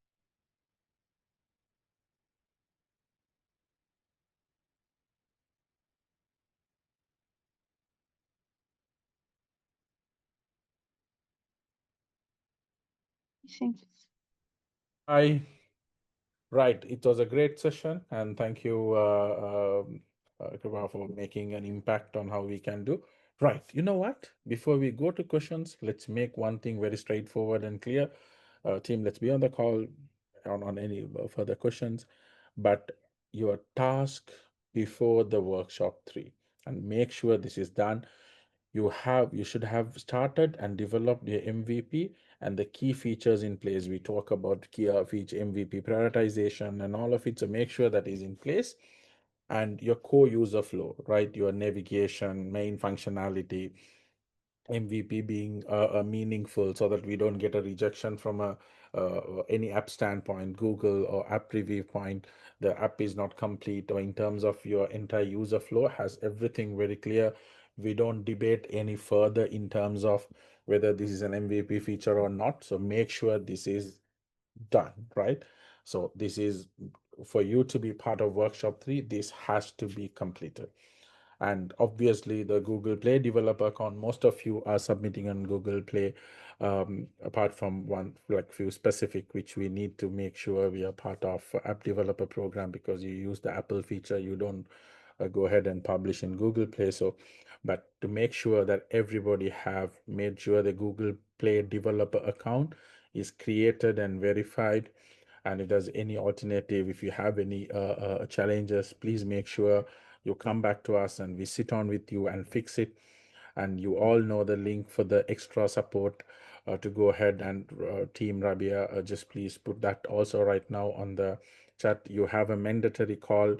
Hi. Right. It was a great session, and thank you, Kripa, for making an impact on how we can do. Right. You know what? Before we go to questions, let's make one thing very straightforward and clear. Team, let's be on the call on any further questions. But your task before the workshop 3, and make sure this is done. You should have started and developed your MVP and the key features in place. We talk about key feature MVP prioritization and all of it. So make sure that is in place, and your core user flow, right? Your navigation, main functionality, MVP being meaningful, so that we don't get a rejection from any app standpoint, Google or app review point. The app is not complete, or in terms of your entire user flow, has everything very clear. We don't debate any further in terms of whether this is an MVP feature or not. So make sure this is done, right? So this is for you to be part of workshop 3. This has to be completed. And obviously the Google Play developer account, most of you are submitting on Google Play, apart from one, like few specific, which we need to make sure we are part of app developer program, because you use the Apple feature, you don't go ahead and publish in Google Play. So, but to make sure that everybody have made sure the Google Play developer account is created and verified. And if there's any alternative, if you have any challenges, please make sure you come back to us and we sit on with you and fix it. And you all know the link for the extra support to go ahead, and Team Rabia, just please put that also right now on the chat. You have a mandatory call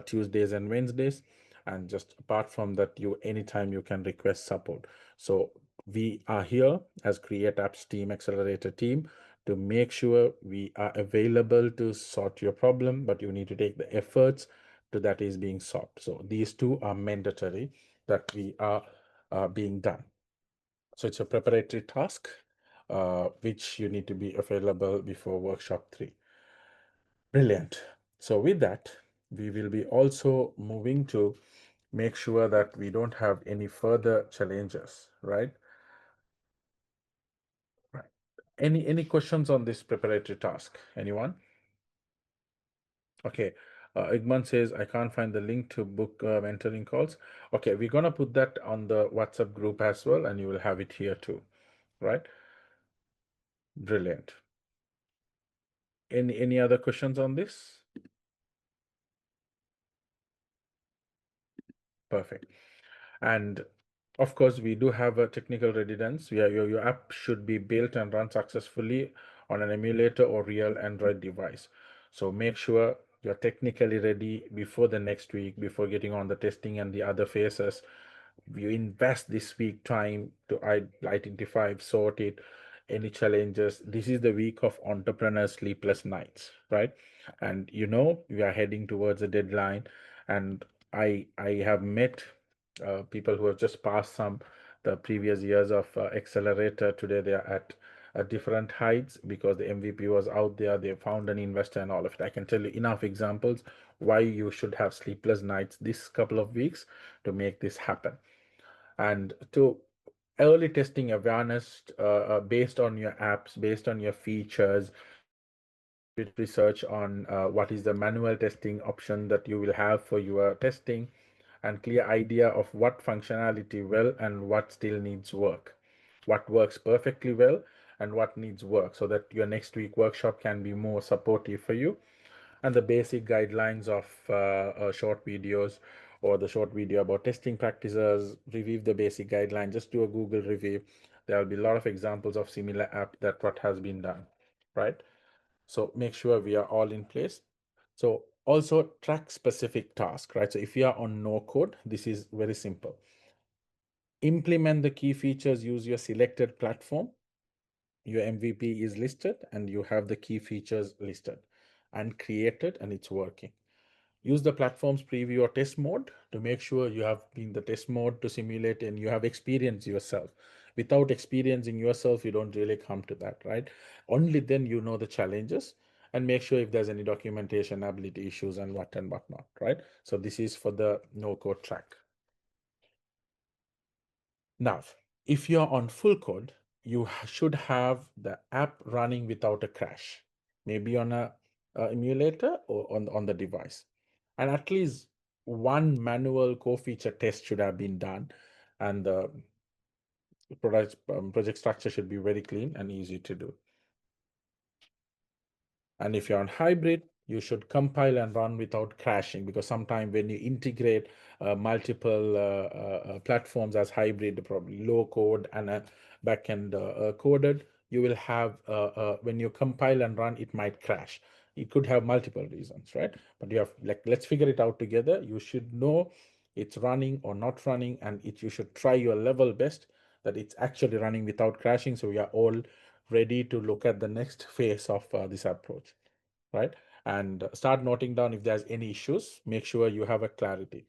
Tuesdays and Wednesdays, and just apart from that, you anytime you can request support. So we are here as Create Apps Team Accelerator team to make sure we are available to sort your problem, but you need to take the efforts to that is being sought. So these two are mandatory that we are being done. So it's a preparatory task, which you need to be available before workshop 3. Brilliant. So with that, we will be also moving to make sure that we don't have any further challenges, right? Right. Any questions on this preparatory task? Anyone? Okay. Igman says, I can't find the link to book mentoring calls. Okay, we're going to put that on the WhatsApp group as well, and you will have it here too, right? Brilliant. Any other questions on this? Perfect. And of course, we do have a technical readiness. Your app should be built and run successfully on an emulator or real Android device. So make sure you're technically ready before the next week, before getting on the testing and the other phases. You invest this week time to identify, sort it, any challenges. This is the week of entrepreneur sleepless nights, right? And we are heading towards a deadline, and I have met people who have just passed the previous years of Accelerator. Today they are at different heights because the MVP was out there. They found an investor and all of it. I can tell you enough examples why you should have sleepless nights this couple of weeks to make this happen. And to early testing awareness based on your apps, based on your features, bit research on what is the manual testing option that you will have for your testing, and clear idea of what functionality well and what still needs work, what works perfectly well and what needs work, so that your next week workshop can be more supportive for you. And the basic guidelines of short videos, or the short video about testing practices. Review the basic guideline, just do a Google review. There will be a lot of examples of similar app that what has been done, right? So make sure we are all in place. So also track specific task, right? So if you are on no code, this is very simple. Implement the key features, use your selected platform. Your MVP is listed and you have the key features listed and created and it's working. Use the platform's preview or test mode to make sure you have been the test mode to simulate and you have experienced yourself. Without experiencing yourself, you don't really come to that, right? Only then you know the challenges, and make sure if there's any documentation, ability issues, and whatnot, right? So this is for the no code track. Now, if you're on full code, you should have the app running without a crash, maybe on a emulator or on the device. And at least one manual co-feature test should have been done, and the project structure should be very clean and easy to do. And if you're on hybrid, you should compile and run without crashing, because sometimes when you integrate multiple platforms as hybrid, probably low code and a backend coded, you will have when you compile and run, it might crash. It could have multiple reasons, right? But you have, like, let's figure it out together. You should know it's running or not running, and you should try your level best that it's actually running without crashing. So we are all ready to look at the next phase of this approach, right? And start noting down if there's any issues. Make sure you have a clarity,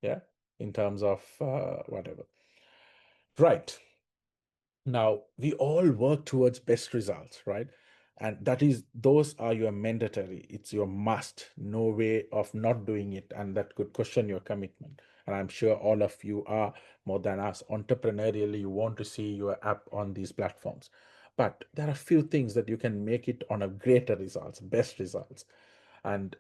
yeah, in terms of whatever. Right. Now, we all work towards best results, right? And those are your mandatory. It's your must. No way of not doing it. And that could question your commitment. And I'm sure all of you are, more than us, entrepreneurially, you want to see your app on these platforms. But there are a few things that you can make it on a greater results, best results. And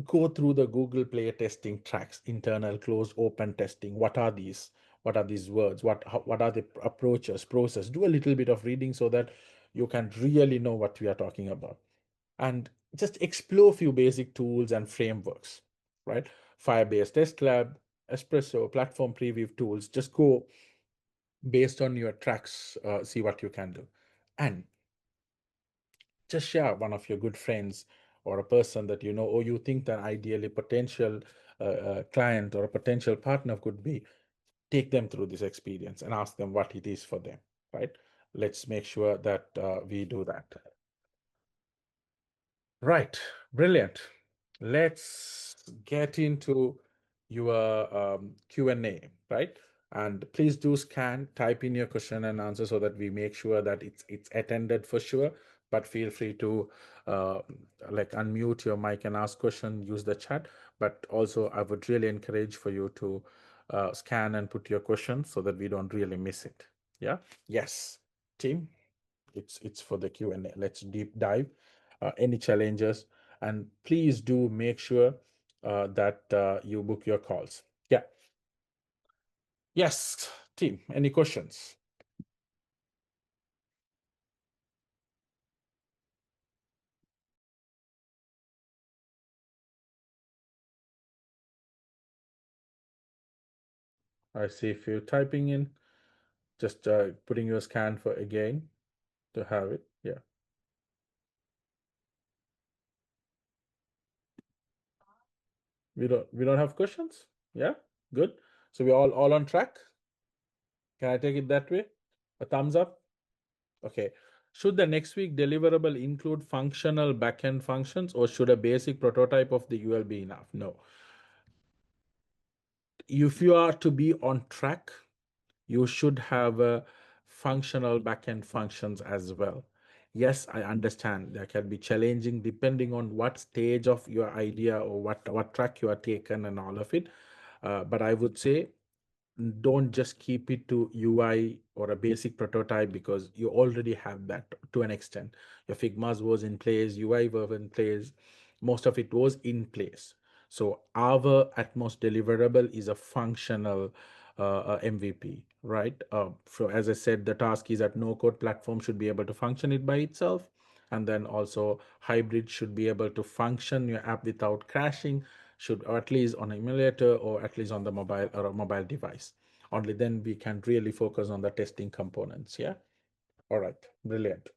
go through the Google Play testing tracks, internal, closed, open testing. What are these? What are these words? What are the approaches, process? Do a little bit of reading so that you can really know what we are talking about. And just explore a few basic tools and frameworks, right? Firebase Test Lab, Espresso, Platform Preview tools. Just go based on your tracks, see what you can do. And just share one of your good friends or a person that you know, or you think that ideally potential client or a potential partner could be. Take them through this experience and ask them what it is for them, right? Let's make sure that we do that. Right, brilliant. Let's get into your Q&A, right? And please do scan, type in your question and answer so that we make sure that it's attended for sure. But feel free to like unmute your mic and ask question, use the chat. But also I would really encourage for you to scan and put your questions so that we don't really miss it. Yeah. Yes, team. It's for the Q&A. Let's deep dive. Any challenges, and please do make sure that you book your calls. Yeah. Yes, team. Any questions? I see if you're typing in, just putting your scan for again to have it. Yeah. We don't have questions? Yeah, good. So we're all on track. Can I take it that way? A thumbs up? Okay. Should the next week deliverable include functional backend functions, or should a basic prototype of the UL be enough? No. If you are to be on track, you should have functional backend functions as well. Yes, I understand that can be challenging depending on what stage of your idea or what track you are taken and all of it. But I would say don't just keep it to UI or a basic prototype, because you already have that to an extent. Your Figmas was in place, UI was in place, most of it was in place. So our at most deliverable is a functional MVP, right? So as I said, the task is that no code platform should be able to function it by itself. And then also hybrid should be able to function your app without crashing, should, or at least on an emulator, or at least on the mobile or a mobile device. Only then we can really focus on the testing components. Yeah. All right. Brilliant.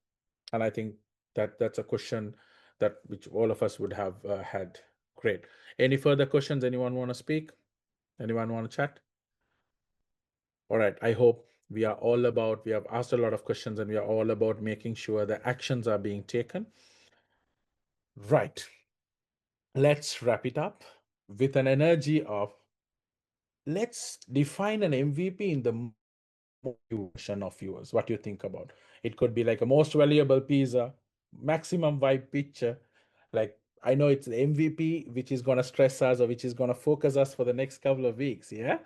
And I think that's a question that which all of us would have had. Great. Any further questions? Anyone want to speak? Anyone want to chat? All right. I hope we have asked a lot of questions, and we are all about making sure the actions are being taken. Right. Let's wrap it up with an energy of, let's define an MVP in the version of yours. What do you think about? It could be like a most valuable pizza, maximum vibe picture. Like, I know it's the MVP, which is gonna stress us, or which is gonna focus us for the next couple of weeks. Yeah.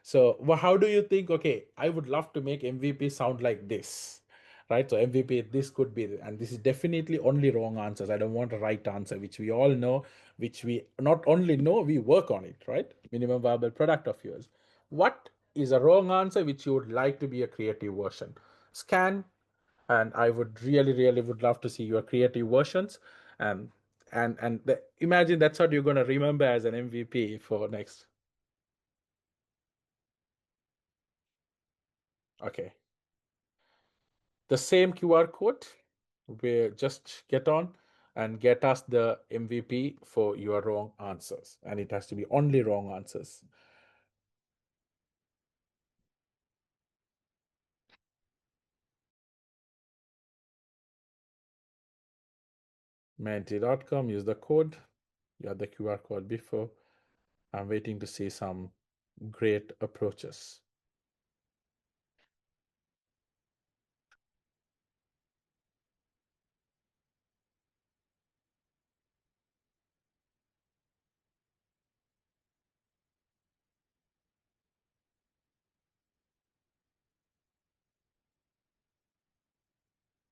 So, how do you think? Okay, I would love to make MVP sound like this, right? So MVP, this could be, and this is definitely only wrong answers. I don't want a right answer, which we all know, which we not only know, we work on it, right? Minimum viable product of yours. What is a wrong answer which you would like to be a creative version? Scan, and I would really, really would love to see your creative versions. Um, imagine that's what you're gonna remember as an MVP for next. Okay. The same QR code, we just get on and get us the MVP for your wrong answers. And it has to be only wrong answers. Menti.com, use the code. You have the QR code before. I'm waiting to see some great approaches.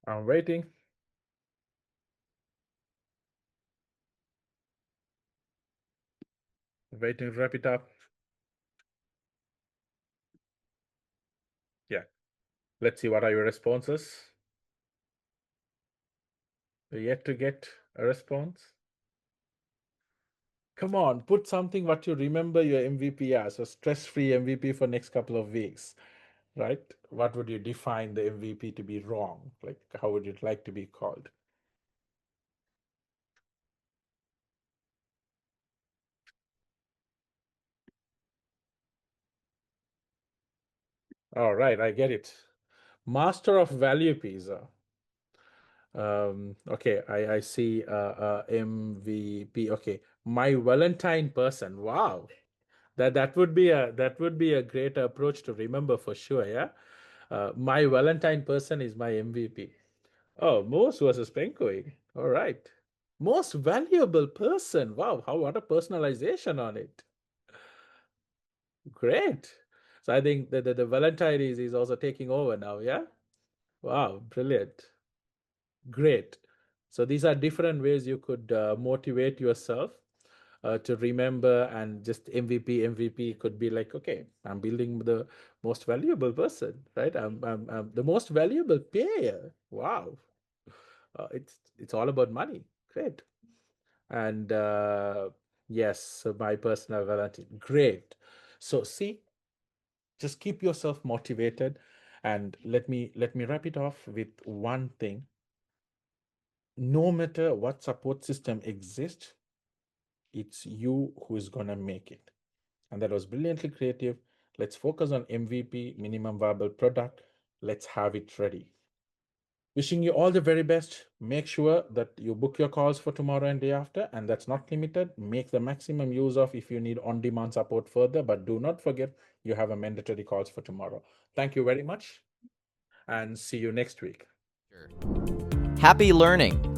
I'm waiting. Waiting to wrap it up. Yeah. Let's see, what are your responses? We're yet to get a response. Come on, put something what you remember your MVP as, so stress-free MVP for next couple of weeks, right? What would you define the MVP to be wrong? Like, how would you like to be called? All right, I get it. Master of value pizza. Okay, I see MVP. Okay, my Valentine person. Wow, that would be a great approach to remember for sure. Yeah, my Valentine person is my MVP. Oh, Moose versus Penguin. All right. Most valuable person. Wow, what a personalization on it. Great. So I think the Valentine is also taking over now, yeah? Wow, brilliant. Great. So these are different ways you could motivate yourself to remember, and just MVP could be like, okay, I'm building the most valuable person, right? I'm the most valuable player. Wow. It's all about money. Great. And yes, so my personal Valentine. Great. So see, just keep yourself motivated, and let me wrap it off with one thing. No matter what support system exists, It's you who is going to make it. And that was brilliantly creative. Let's focus on MVP, minimum viable product. Let's have it ready. Wishing you all the very best. Make sure that you book your calls for tomorrow and day after, and that's not limited. Make the maximum use of if you need on-demand support further, but do not forget you have a mandatory calls for tomorrow. Thank you very much, and see you next week. Happy learning!